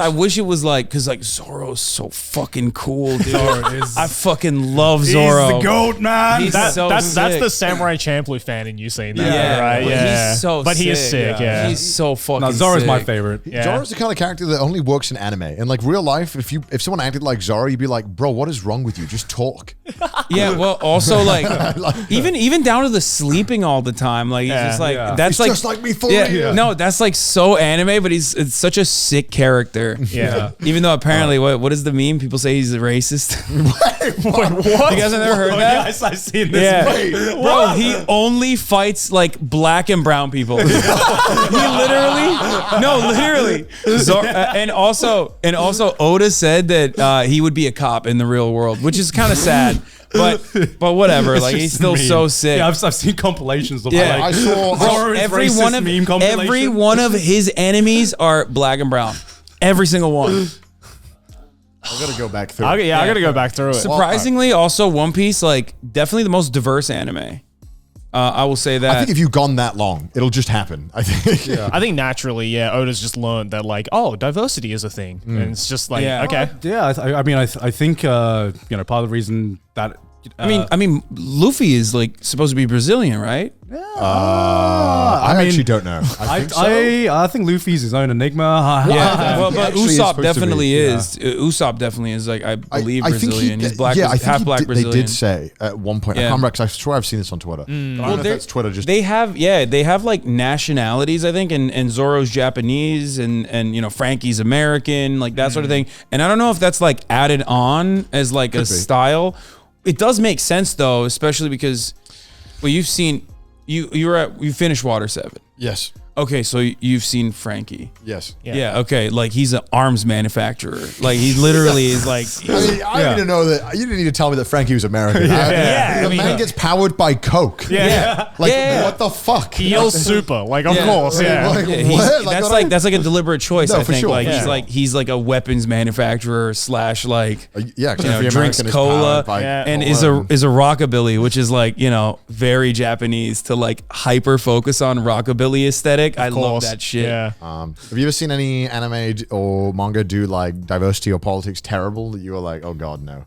Speaker 1: I wish it was like, cause like Zoro's so fucking cool, dude. I fucking love Zoro.
Speaker 4: He's the GOAT, man.
Speaker 2: That's the Samurai Champloo fan in you saying that, right?
Speaker 1: Yeah, he's so
Speaker 2: but
Speaker 1: sick.
Speaker 2: he is sick. Yeah,
Speaker 1: he's so fucking.
Speaker 4: No, Zoro's
Speaker 1: sick.
Speaker 4: my favorite.
Speaker 2: Yeah.
Speaker 3: Zoro's the kind of character that only works in anime. In like real life, if someone acted like Zoro, you'd be like, bro, what is wrong with you? Just talk.
Speaker 1: Yeah, well, also like even down to the sleeping all the time. Like he's just like that's
Speaker 3: He's
Speaker 1: like
Speaker 3: just like me for real.
Speaker 1: No, that's like so anime, but it's such a sick character.
Speaker 2: Yeah.
Speaker 1: Even though apparently what is the meme? People say he's a racist.
Speaker 2: Wait, what?
Speaker 1: You guys have never heard that?
Speaker 4: Yes, I've seen this.
Speaker 1: Yeah.
Speaker 4: Wait,
Speaker 1: Bro, he only fights like black and brown people. He literally. And also Oda said that he would be a cop in the real world, which is kind of sad. But whatever,
Speaker 4: It's
Speaker 1: like
Speaker 4: just
Speaker 1: he's still
Speaker 4: a meme.
Speaker 1: so sick.
Speaker 4: Yeah, I've seen compilations of
Speaker 1: Yeah.
Speaker 4: like
Speaker 3: I saw
Speaker 1: Bro,
Speaker 4: every
Speaker 1: one of his enemies are black and brown. Every single one.
Speaker 3: I gotta go back through.
Speaker 2: I gotta go back through it.
Speaker 1: Surprisingly, also One Piece, like definitely the most diverse anime. I will say that.
Speaker 3: I think if you've gone that long, it'll just happen. I think.
Speaker 2: I think naturally, Oda's just learned that like, diversity is a thing, and it's just like, okay,
Speaker 4: I think part of the reason that
Speaker 1: I mean, Luffy is like supposed to be Brazilian, right?
Speaker 3: I actually don't know.
Speaker 4: I think Luffy's his own enigma.
Speaker 1: But Usopp definitely is. Usopp definitely is like I believe Brazilian. He's black, half black Brazilian.
Speaker 3: They did say at one point. I can't remember because I swear I've seen this on Twitter. I don't know if that's Twitter. Just
Speaker 1: they have like nationalities. I think, and Zoro's Japanese, and Frankie's American, like that sort of thing. And I don't know if that's like added on as like a style. it does make sense though, especially because, well, you've seen you finished Water 7.
Speaker 3: Yes.
Speaker 1: Okay, so you've seen Frankie.
Speaker 3: Yes.
Speaker 1: Yeah. Okay. Like he's an arms manufacturer. Like he literally is like.
Speaker 3: I didn't even know that. You didn't need to tell me that Frankie was American. The man gets powered by Coke.
Speaker 2: Yeah.
Speaker 3: What the fuck?
Speaker 2: He yells super. Like of course. Yeah.
Speaker 1: That's like a deliberate choice.
Speaker 3: No,
Speaker 1: I think.
Speaker 3: Sure,
Speaker 1: like he's like a weapons manufacturer / like drinks cola and is a rockabilly, which is like very Japanese to like hyper focus on rockabilly aesthetic. I love that shit.
Speaker 2: Yeah.
Speaker 3: Have you ever seen any anime or manga do like diversity or politics terrible that you were like, oh god, no?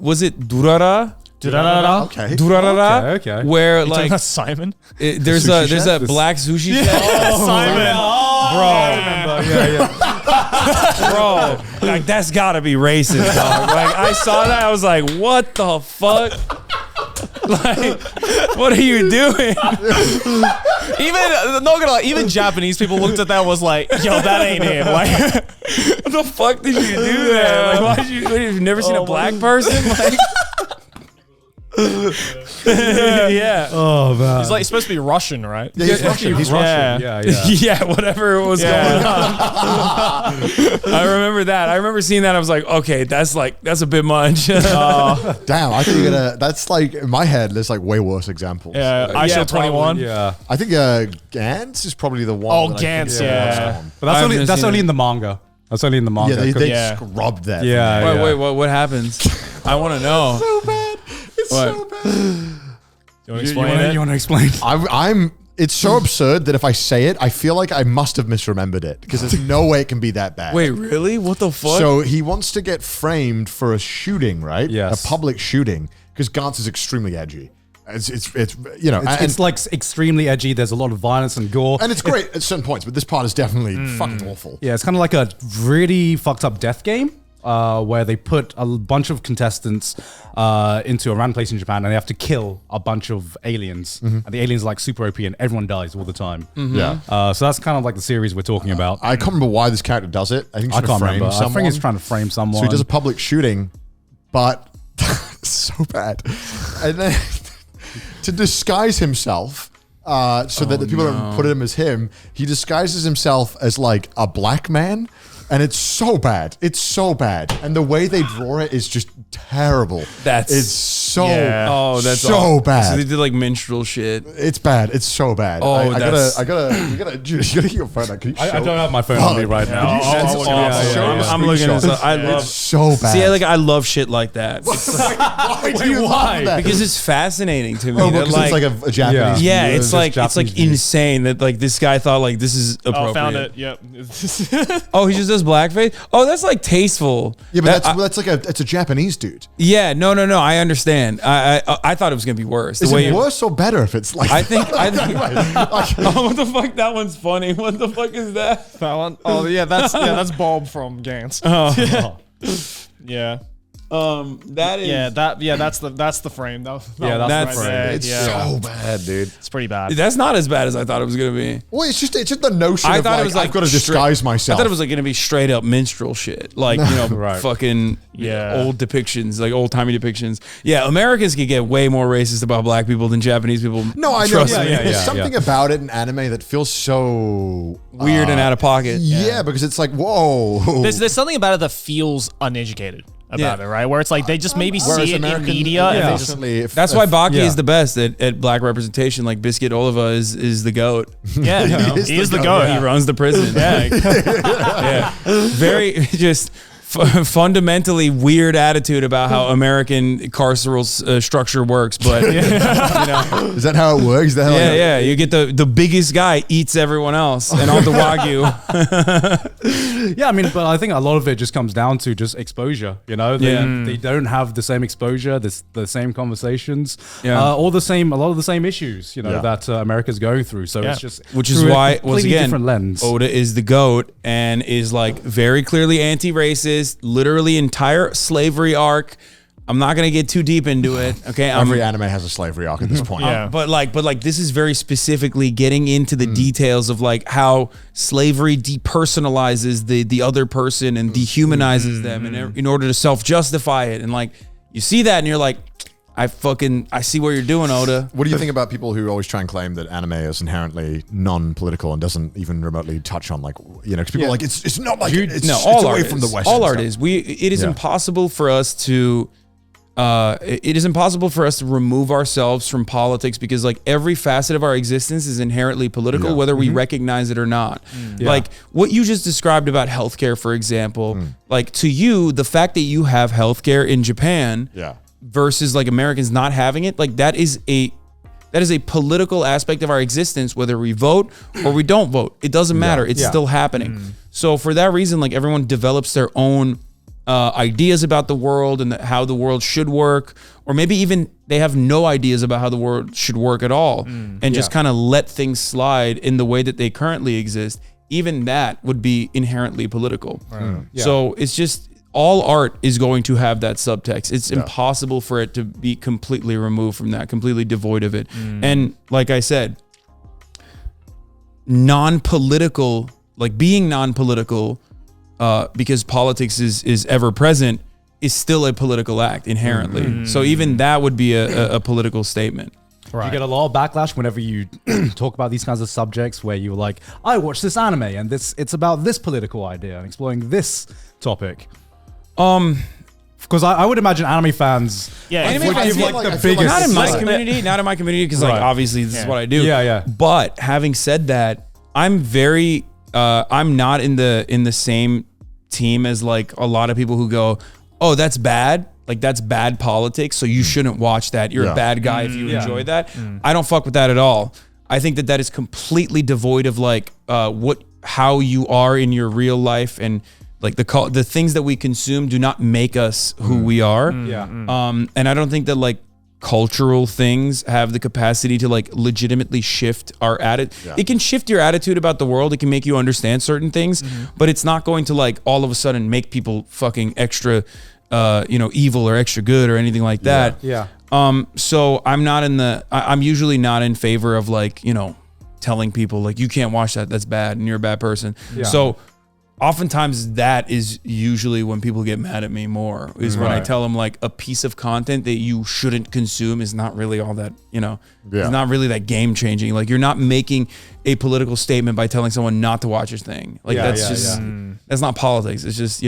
Speaker 1: Was it Durarara?
Speaker 2: Durarara.
Speaker 3: Okay.
Speaker 1: Durarara.
Speaker 4: Okay.
Speaker 1: Where
Speaker 2: You're
Speaker 1: like
Speaker 2: Simon?
Speaker 1: there's a black sushi chef.
Speaker 2: Simon.
Speaker 1: Bro, like that's gotta be racist, dog. Like I saw that, I was like, what the fuck? Like, what are you doing?
Speaker 2: Even Japanese people looked at that and was like, yo, that ain't him. Like,
Speaker 1: what the fuck did you do there? Like, why did you've never seen a black person? Like, yeah.
Speaker 4: Oh man.
Speaker 2: He's supposed to be Russian, right?
Speaker 3: Yeah, he's Russian. He's
Speaker 2: Russian.
Speaker 3: Russian.
Speaker 4: Yeah.
Speaker 1: Yeah, whatever was going on. I remember that. I remember seeing that. I was like, okay, that's a bit much.
Speaker 3: Damn, I think you're gonna. That's like in my head. There's like way worse examples.
Speaker 2: Yeah, I Show 21.
Speaker 4: Yeah.
Speaker 3: I think Gantz is probably the one.
Speaker 2: Oh, Gantz, yeah.
Speaker 4: But that's only in the manga. That's only in the manga.
Speaker 3: Yeah, they scrubbed that.
Speaker 4: Yeah.
Speaker 1: Wait, what happens? I want to know.
Speaker 3: So bad. It's so bad.
Speaker 2: You want to explain it?
Speaker 4: You want to explain?
Speaker 3: It's so absurd that if I say it, I feel like I must have misremembered it because there's no way it can be that bad.
Speaker 1: Wait, really? What the fuck?
Speaker 3: So he wants to get framed for a shooting, right?
Speaker 4: Yes.
Speaker 3: A public shooting because Gantz is extremely edgy.
Speaker 4: It's like extremely edgy. There's a lot of violence and gore.
Speaker 3: And it's great at certain points, but this part is definitely fucking awful.
Speaker 4: Yeah, it's kind of like a really fucked up death game. Where they put a bunch of contestants into a random place in Japan and they have to kill a bunch of aliens. And the aliens are like super OP and everyone dies all the time.
Speaker 3: Yeah.
Speaker 4: So that's kind of like the series we're talking about.
Speaker 3: I can't remember why this character does it. I think
Speaker 4: I can't remember. I think he's trying to frame someone.
Speaker 3: So he does a public shooting, but so bad. And then to disguise himself, so that the people don't put him as him, he disguises himself as like a black man. And it's so bad. It's so bad. And the way they draw it is just terrible. It's so bad.
Speaker 1: So they did like minstrel shit.
Speaker 3: It's bad. It's so bad.
Speaker 1: Oh,
Speaker 3: I gotta get your phone out. Can you show?
Speaker 4: I don't have my phone on me right now.
Speaker 1: I'm looking at this. I love
Speaker 3: it's so bad.
Speaker 1: See, I love shit like that.
Speaker 3: Why do you love that?
Speaker 1: Because it's fascinating to me.
Speaker 3: Oh, because it's like a Japanese.
Speaker 1: Yeah, it's like insane that like this guy thought like this is appropriate.
Speaker 2: Oh, found it. Yep.
Speaker 1: Oh, he just does blackface. Oh, that's like tasteful.
Speaker 3: Yeah, but that's like it's a Japanese dude.
Speaker 1: Yeah, no. I understand. I thought it was gonna be worse.
Speaker 3: Is it worse or better if it's like?
Speaker 1: I think. Oh, what the fuck? That one's funny. What the fuck is that?
Speaker 2: That one? Oh yeah, that's Bob from Gantz.
Speaker 1: Oh.
Speaker 2: Yeah.
Speaker 1: That is
Speaker 2: that's the frame. That's
Speaker 1: the frame.
Speaker 3: It's so bad, dude.
Speaker 2: It's pretty bad.
Speaker 1: That's not as bad as I thought it was gonna be.
Speaker 3: Well, it's just the notion.
Speaker 1: I
Speaker 3: of
Speaker 1: thought
Speaker 3: like,
Speaker 1: it was like
Speaker 3: I've got to disguise myself.
Speaker 1: I thought it was like gonna be straight up minstrel shit, like fucking old depictions, like old timey depictions. Yeah, Americans can get way more racist about black people than Japanese people.
Speaker 3: No, I know.
Speaker 1: Trust me.
Speaker 3: There's something about it in anime that feels so
Speaker 1: weird and out of pocket.
Speaker 3: Yeah, because it's like whoa.
Speaker 2: There's something about it that feels uneducated about it, right? Where it's like they just maybe see it in media. And they just,
Speaker 1: that's why Baki is the best at black representation. Like Biscuit Oliva is the GOAT.
Speaker 2: Yeah, he is the GOAT.
Speaker 1: He runs the prison. Yeah. Very just fundamentally weird attitude about how American carceral structure works, but
Speaker 3: is that how it works?
Speaker 1: You get the biggest guy eats everyone else and all the wagyu.
Speaker 4: Yeah, I mean, but I think a lot of it just comes down to just exposure. You know, they don't have the same exposure, the same conversations, a lot of the same issues. You know that America's going through. So it's just
Speaker 1: which is why once again
Speaker 4: different lens.
Speaker 1: Oda is the GOAT and is like very clearly anti-racist. Literally entire slavery arc. I'm not gonna get too deep into it. Okay,
Speaker 3: every anime has a slavery arc at this point.
Speaker 1: But like this is very specifically getting into the details of like how slavery depersonalizes the other person and dehumanizes them in order to self-justify it, and like you see that and you're like, I see what you're doing, Oda.
Speaker 3: What do you think about people who always try and claim that anime is inherently non-political and doesn't even remotely touch on because people are like it's not like it's away from the West.
Speaker 1: All art is. It is impossible for us to remove ourselves from politics because like every facet of our existence is inherently political, whether we recognize it or not. Like what you just described about healthcare, for example, like to you, the fact that you have healthcare in Japan versus like Americans not having it, like that is a political aspect of our existence, whether we vote or we don't vote. It doesn't matter. It's still happening. So for that reason, like everyone develops their own ideas about the world and how the world should work, or maybe even they have no ideas about how the world should work at all and just kind of let things slide in the way that they currently exist. Even that would be inherently political. So it's just, all art is going to have that subtext. It's impossible for it to be completely removed from that, completely devoid of it. And like I said, non-political, like being non-political, because politics is ever present, is still a political act inherently. So even that would be a political statement.
Speaker 4: Right. You get a lot of backlash whenever you talk about these kinds of subjects where you're like, I watched this anime and it's about this political idea and exploring this topic. Because I would imagine anime fans,
Speaker 1: anime fans
Speaker 4: give like the biggest.
Speaker 1: Not in my community, because like obviously this is what I do. But having said that, I'm not in the same team as like a lot of people who go, oh, that's bad. Like that's bad politics, so you shouldn't watch that. You're a bad guy if you enjoy that. I don't fuck with that at all. I think that is completely devoid of like how you are in your real life, and like the things that we consume do not make us who we are. And I don't think that like cultural things have the capacity to like legitimately shift our attitude. It can shift your attitude about the world. It can make you understand certain things, but it's not going to like all of a sudden make people fucking extra evil or extra good or anything like that. So I'm usually not in favor of like, telling people like, you can't watch that, that's bad and you're a bad person. So oftentimes that is usually when people get mad at me more, is when I tell them like a piece of content that you shouldn't consume is not really all that, it's not really that game changing. Like you're not making a political statement by telling someone not to watch your thing. Like that's not politics. It's just,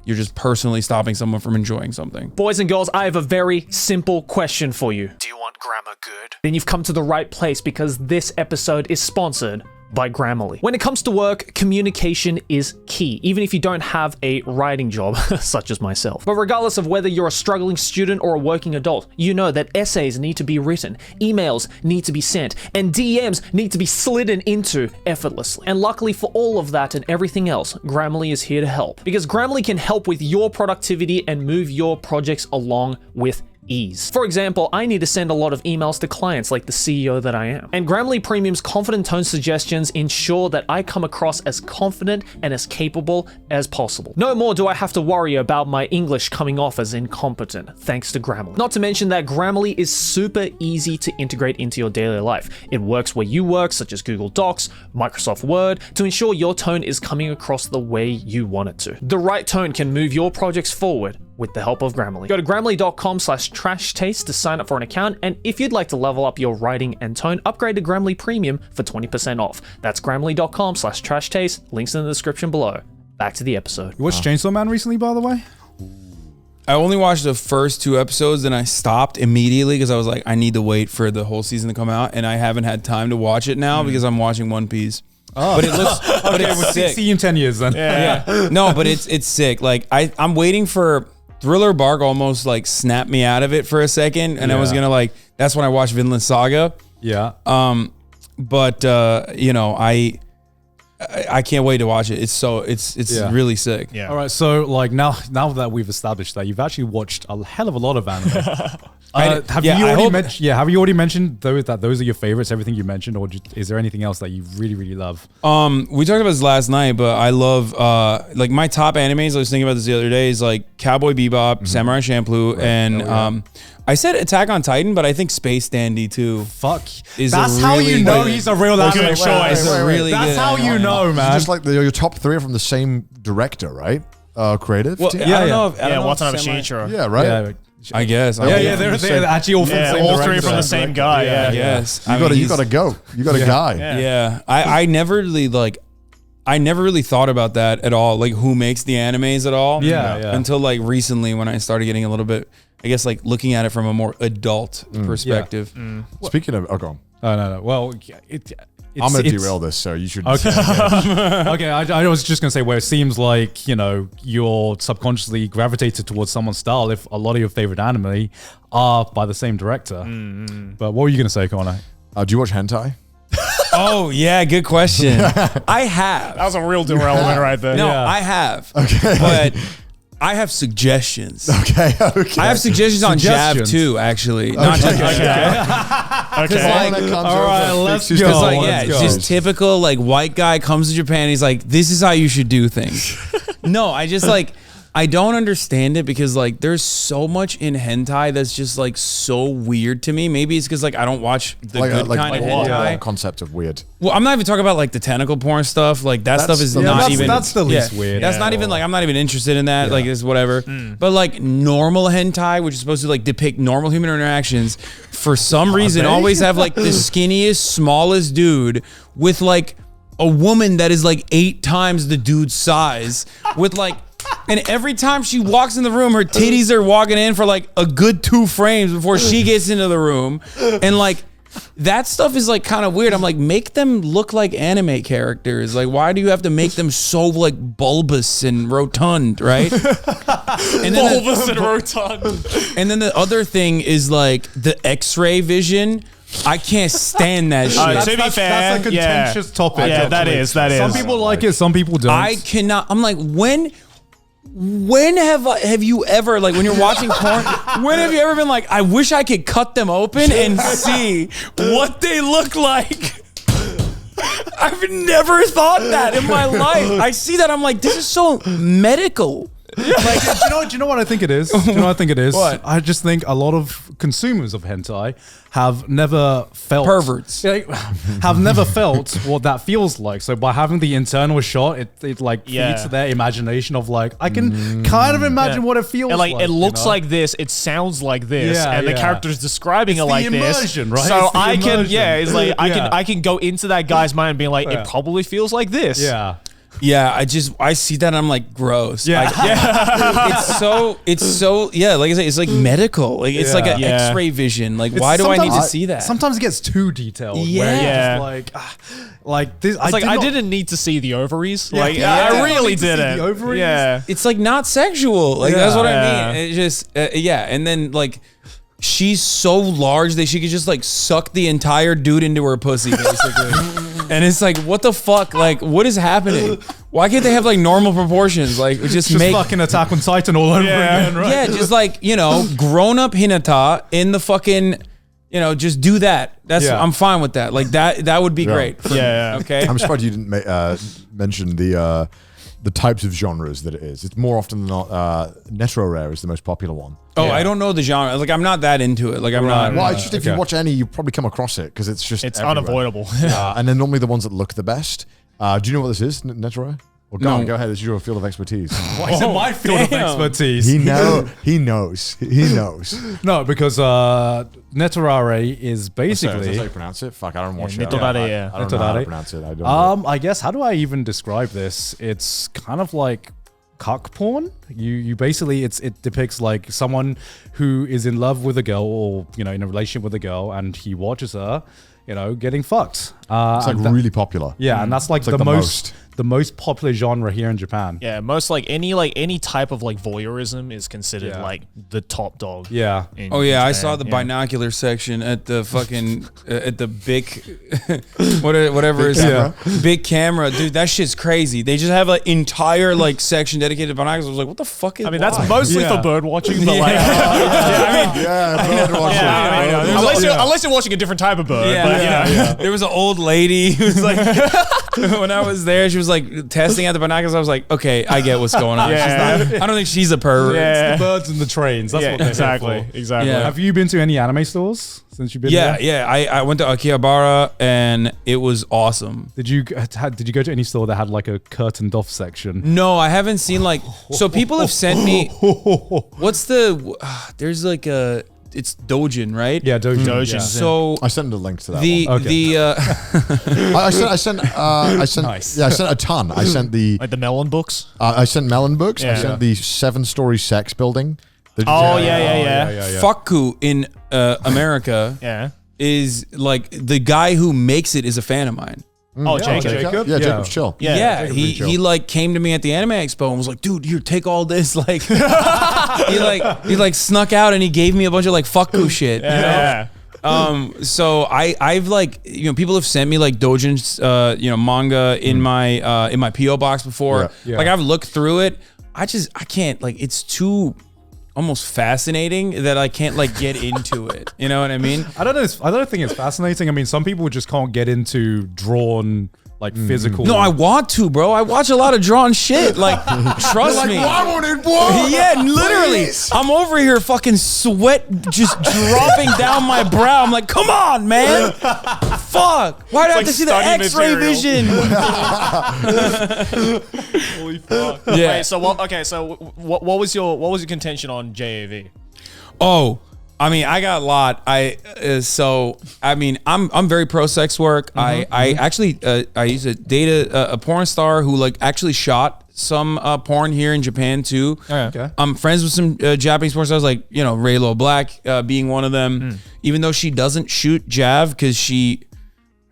Speaker 1: you're just personally stopping someone from enjoying something.
Speaker 6: Boys and girls, I have a very simple question for you.
Speaker 2: Do you want grammar good?
Speaker 6: Then you've come to the right place, because this episode is sponsored by Grammarly. When it comes to work, communication is key, even if you don't have a writing job, such as myself. But regardless of whether you're a struggling student or a working adult, you know that essays need to be written, emails need to be sent, and DMs need to be slidden into effortlessly. And luckily for all of that and everything else, Grammarly is here to help. Because Grammarly can help with your productivity and move your projects along with ease. For example, I need to send a lot of emails to clients like the CEO that I am. And Grammarly Premium's confident tone suggestions ensure that I come across as confident and as capable as possible. No more do I have to worry about my English coming off as incompetent, thanks to Grammarly. Not to mention that Grammarly is super easy to integrate into your daily life. It works where you work, such as Google Docs, Microsoft Word, to ensure your tone is coming across the way you want it to. The right tone can move your projects forward with the help of Grammarly. Go to grammarly.com/trashtaste to sign up for an account, and if you'd like to level up your writing and tone, upgrade to Grammarly Premium for 20% off. That's grammarly.com/trashtaste, links in the description below. Back to the episode.
Speaker 4: You watched Chainsaw Man recently, by the way?
Speaker 1: I only watched the first 2 episodes, and I stopped immediately because I was like, I need to wait for the whole season to come out, and I haven't had time to watch it now because I'm watching One Piece.
Speaker 4: Oh.
Speaker 1: But it looks, but
Speaker 4: okay,
Speaker 1: it's sick.
Speaker 4: See you in 10 years then.
Speaker 1: Yeah. No, but it's sick. Like I'm waiting for Thriller Bark almost like snapped me out of it for a second, and I was gonna like. That's when I watched Vinland Saga.
Speaker 4: Yeah.
Speaker 1: But I can't wait to watch it. It's really sick.
Speaker 2: Yeah.
Speaker 4: All right. So like now that we've established that you've actually watched a hell of a lot of anime. Have you already mentioned those are your favorites? Everything you mentioned, or is there anything else that you really really love?
Speaker 1: We talked about this last night, but I love like my top animes. I was thinking about this the other day. Is like Cowboy Bebop, Samurai Champloo, and I said Attack on Titan, but I think Space Dandy too.
Speaker 4: Fuck,
Speaker 1: is
Speaker 4: that's how you know he's a real anime
Speaker 2: good choice.
Speaker 4: That's how you know, man.
Speaker 3: It's just like your top 3 are from the same director, right? Creative.
Speaker 1: Well,
Speaker 3: team?
Speaker 1: I don't know.
Speaker 2: Watanabe Shinichiro.
Speaker 3: Yeah, right.
Speaker 1: I guess.
Speaker 4: They're actually all from the same
Speaker 2: all
Speaker 4: director.
Speaker 2: three from the same guy.
Speaker 1: I guess.
Speaker 3: You got to go. You got a guy.
Speaker 1: Yeah. I never really thought about that at all, like who makes the animes at all. Until like recently when I started getting a little bit, I guess, like looking at it from a more adult perspective.
Speaker 3: Speaking of, go on.
Speaker 4: No. Well,
Speaker 3: I'm going to derail this, so you should.
Speaker 4: Okay. Okay, I was just going to say where it seems like, you're subconsciously gravitated towards someone's style if a lot of your favorite anime are by the same director. But what were you going to say, Connor?
Speaker 3: Do you watch hentai?
Speaker 1: Oh, yeah, good question. I have.
Speaker 2: That was a real derailment right there.
Speaker 1: No, I have. Okay. But I have suggestions.
Speaker 3: Okay.
Speaker 1: I have suggestions on Jab too, actually. Not just
Speaker 2: Okay.
Speaker 1: All right, let's go. It's just typical like white guy comes to Japan. He's like, this is how you should do things. No, I just like, I don't understand it because like there's so much in hentai that's just like so weird to me. Maybe it's because like I don't watch the good kind of hentai.
Speaker 3: Concept of weird.
Speaker 1: Well, I'm not even talking about like the tentacle porn stuff. Like that stuff is
Speaker 4: that's the least weird.
Speaker 1: That's not even like I'm not even interested in that. Like it's whatever. But like normal hentai, which is supposed to like depict normal human interactions, for some reason always have like the skinniest, smallest dude with like a woman that is like 8 times the dude's size with like. And every time she walks in the room, her titties are walking in for like a good 2 frames before she gets into the room. And like, that stuff is like kind of weird. I'm like, make them look like anime characters. Like, why do you have to make them so like bulbous and rotund, right? And then
Speaker 2: bulbous and rotund.
Speaker 1: And then the other thing is like the X-ray vision. I can't stand that shit.
Speaker 2: To be fair,
Speaker 4: that's a contentious topic.
Speaker 2: Yeah, that is.
Speaker 4: Some people like it, some people don't.
Speaker 1: I cannot. I'm like, when have you ever, like when you're watching porn, when have you ever been like, I wish I could cut them open and see what they look like? I've never thought that in my life. I see that, I'm like, this is so medical.
Speaker 4: Like, do you know what I think it is? Do you know what I think it is?
Speaker 1: What?
Speaker 4: I just think a lot of consumers of hentai have never felt
Speaker 1: perverts.
Speaker 4: Have never felt what that feels like. So by having the internal shot, it like feeds their imagination of like, I can kind of imagine what it feels like.
Speaker 2: It looks like this, it sounds like this, and the character's describing it like
Speaker 4: immersion,
Speaker 2: this.
Speaker 4: Right?
Speaker 2: So
Speaker 4: I
Speaker 2: it's like I can go into that guy's mind and be like, it probably feels like this.
Speaker 1: Yeah, I see that and I'm like, gross. It's so like I say, it's like medical. Like it's like an X-ray vision. Like why do I need to see that?
Speaker 4: Sometimes it gets too detailed.
Speaker 1: Yeah.
Speaker 4: Where you're just like this.
Speaker 2: It's I didn't need to see the ovaries. I really didn't.
Speaker 4: The ovaries.
Speaker 2: Yeah.
Speaker 1: It's like not sexual. Like that's what I mean. It just and then like she's so large that she could just like suck the entire dude into her pussy basically. And it's like, what the fuck? Like, what is happening? Why can't they have like normal proportions? Like, just make
Speaker 4: fucking Attack on Titan all over again, right?
Speaker 1: Yeah, just like, grown up Hinata in the fucking, just do that. I'm fine with that. Like that would be great. Okay.
Speaker 3: I'm surprised you didn't mention the types of genres that it is. It's more often than not, Netro Rare is the most popular one.
Speaker 1: Oh, I don't know the genre. Like, I'm not that into it. Like, I'm not.
Speaker 3: Well, it's just if you watch any, you probably come across it because it's just everywhere.
Speaker 2: Unavoidable.
Speaker 3: And then normally the ones that look the best. Do you know what this is, Netro Rare? Well, go ahead. It's your field of expertise.
Speaker 4: Why is it my field of expertise?
Speaker 3: He knows.
Speaker 4: No, because Netorare is basically.
Speaker 3: That's how you pronounce it. Fuck, I don't watch it.
Speaker 2: Netorare,
Speaker 3: I don't know how to pronounce it. I don't.
Speaker 4: I guess how do I even describe this? It's kind of like cuck porn. You basically it depicts like someone who is in love with a girl or in a relationship with a girl, and he watches her, getting fucked.
Speaker 3: It's like really popular.
Speaker 4: Yeah, and that's like the most popular genre here in Japan.
Speaker 2: Yeah, most like any type of like voyeurism is considered like the top dog.
Speaker 4: Yeah.
Speaker 1: Oh yeah, Japan. I saw the binocular section at the fucking at the big whatever is big camera, dude. That shit's crazy. They just have an entire like section dedicated to binoculars. I was like, what the fuck is?
Speaker 2: I mean, that's mostly for bird watching, but like,
Speaker 3: bird watching.
Speaker 2: Unless you're watching a different type of bird.
Speaker 1: There was an old lady who was like, when I was there, she was like testing out the binoculars. I was like, okay, I get what's going on.
Speaker 2: Yeah.
Speaker 1: I don't think she's a pervert.
Speaker 2: Yeah.
Speaker 4: It's the birds and the trains. That's what they're
Speaker 2: exactly.
Speaker 4: here for.
Speaker 2: Exactly.
Speaker 1: Yeah.
Speaker 4: Have you been to any anime stores since you've been there?
Speaker 1: Yeah. I went to Akihabara and it was awesome.
Speaker 4: Did you go to any store that had like a curtained off section?
Speaker 1: No, I haven't seen like. So people have sent me. What's the? There's like a. It's Dojin, right?
Speaker 4: Yeah, Dojin.
Speaker 2: Yeah.
Speaker 1: So
Speaker 3: I sent a link to that.
Speaker 1: I
Speaker 3: sent
Speaker 4: Nice.
Speaker 3: Yeah, I sent a ton. I sent the
Speaker 2: Like the melon books.
Speaker 3: I sent melon books. I
Speaker 2: Yeah.
Speaker 3: sent the 7-story sex building.
Speaker 1: Fuku in America
Speaker 2: Yeah.
Speaker 1: is like the guy who makes it is a fan of mine.
Speaker 2: Oh, Jacob.
Speaker 3: Yeah, Jacob's chill.
Speaker 1: Yeah,
Speaker 4: Jacob
Speaker 1: he
Speaker 4: Chill.
Speaker 1: he like came to me at the Anime Expo and was like, dude, here, take all this. Like, he snuck out and he gave me a bunch of like fuku shit.
Speaker 2: Yeah.
Speaker 1: So I've like, people have sent me like Dojin's manga in my PO box before.
Speaker 4: Yeah.
Speaker 1: Like I've looked through it. I can't, like, it's too almost fascinating that I can't like get into it. You know what I mean?
Speaker 4: I don't know. I don't think it's fascinating. I mean, some people just can't get into drawn, like physical.
Speaker 1: No, I want to, bro. I watch a lot of drawn shit. Like, trust me.
Speaker 3: Why won't it work?
Speaker 1: Yeah, literally.
Speaker 3: Please.
Speaker 1: I'm over here fucking sweat just dropping down my brow. I'm like, come on, man. Fuck. Why do I have to see the
Speaker 2: study
Speaker 1: X-ray
Speaker 2: material.
Speaker 1: vision?
Speaker 2: Holy fuck.
Speaker 1: Yeah.
Speaker 2: Wait, so what was your contention on JAV?
Speaker 1: Oh, I mean, I got a lot. I'm very pro sex work. I actually I used to date a porn star who like actually shot some porn here in Japan too.
Speaker 4: Okay.
Speaker 1: I'm friends with some Japanese porn stars, like Raylo Black being one of them. Even though she doesn't shoot Jav because she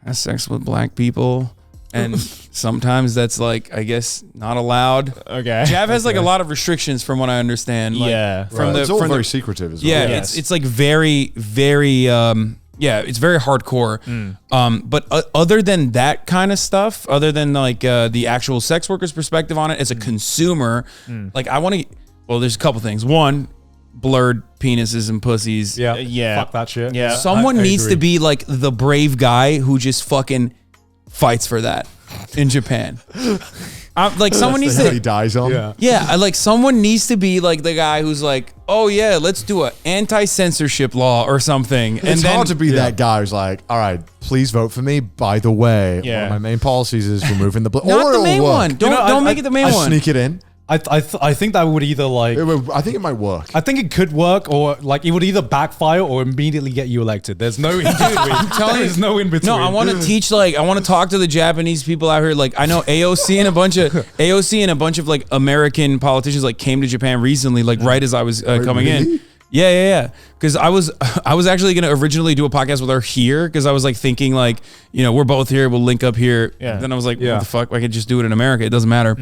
Speaker 1: has sex with black people, and sometimes that's like, I guess, not allowed.
Speaker 2: Okay.
Speaker 1: Jav has like a lot of restrictions from what I understand. Like,
Speaker 2: Yeah.
Speaker 1: from the
Speaker 3: It's all
Speaker 1: from
Speaker 3: very
Speaker 1: the,
Speaker 3: secretive as well.
Speaker 1: yeah,
Speaker 2: Yes.
Speaker 1: it's like very it's very hardcore. But other than that kind of stuff, other than like the actual sex worker's perspective on it as a consumer, like I want to. Well, there's a couple things. One, blurred penises and pussies.
Speaker 4: Yeah.
Speaker 2: Yeah.
Speaker 4: Fuck that shit.
Speaker 2: Yeah.
Speaker 1: Someone
Speaker 4: I
Speaker 1: needs
Speaker 4: agree.
Speaker 1: to be like the brave guy who just fucking fights for that in Japan. Like someone needs
Speaker 3: He
Speaker 1: to.
Speaker 3: dies on.
Speaker 4: Yeah.
Speaker 1: Yeah, like someone needs to be like the guy who's like, oh yeah, let's do an anti-censorship law or something.
Speaker 3: It's hard to be that guy who's like, all right, please vote for me. By the way, one
Speaker 2: Yeah.
Speaker 3: of my main policies is removing the
Speaker 1: Not the main one. Don't make it the main
Speaker 3: I
Speaker 1: one.
Speaker 3: sneak it in.
Speaker 4: I think that would either like.
Speaker 3: I think it might work.
Speaker 4: I think it could work, or like it would either backfire or immediately get you elected. There's no in between. There's no in between.
Speaker 1: No, I want to teach, like, I want to talk to the Japanese people out here. Like, I know AOC and a bunch of like American politicians like came to Japan recently, like right as I was coming in.
Speaker 3: really?
Speaker 1: Yeah. Because I was actually gonna originally do a podcast with her here because I was like thinking like, we're both here, we'll link up here.
Speaker 2: Yeah.
Speaker 1: Then I was like,
Speaker 4: Yeah.
Speaker 1: what the fuck? I could just do it in America. It doesn't matter.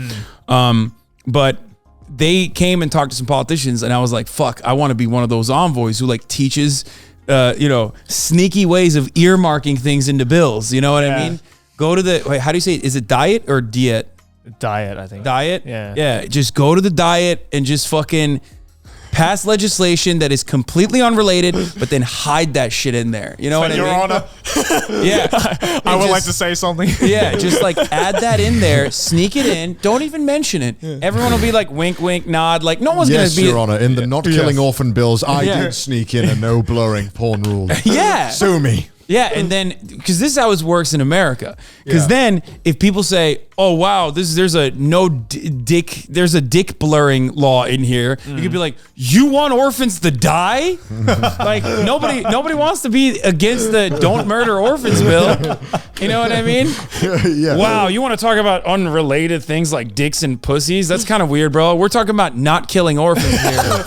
Speaker 1: But they came and talked to some politicians, and I was like, fuck, I want to be one of those envoys who like teaches, sneaky ways of earmarking things into bills. You know what I mean? Go to the, how do you say it? Is it diet or diet?
Speaker 2: Diet, I think.
Speaker 1: Diet?
Speaker 2: Yeah.
Speaker 1: Yeah. Just go to the diet and just fucking pass legislation that is completely unrelated, but then hide that shit in there. You know what I mean?
Speaker 2: Your Honor,
Speaker 1: Yeah.
Speaker 2: I would like to say something.
Speaker 1: Yeah, just like add that in there, sneak it in, don't even mention it. Everyone will be like wink, wink, nod. Like no one's
Speaker 3: Yes,
Speaker 1: gonna be.
Speaker 3: Your Honor. In the not killing orphan bills, I
Speaker 1: Yeah.
Speaker 3: did sneak in a no blurring porn rule.
Speaker 1: Yeah.
Speaker 3: Sue me.
Speaker 1: Yeah, and then because this is how it works in America. Because then if people say, "Oh wow, there's a dick blurring law in here," you could be like, "You want orphans to die?" Like nobody wants to be against the "Don't Murder Orphans" bill. You know what I mean?
Speaker 3: Yeah.
Speaker 1: Wow, you want to talk about unrelated things like dicks and pussies? That's kind of weird, bro. We're talking about not killing orphans here.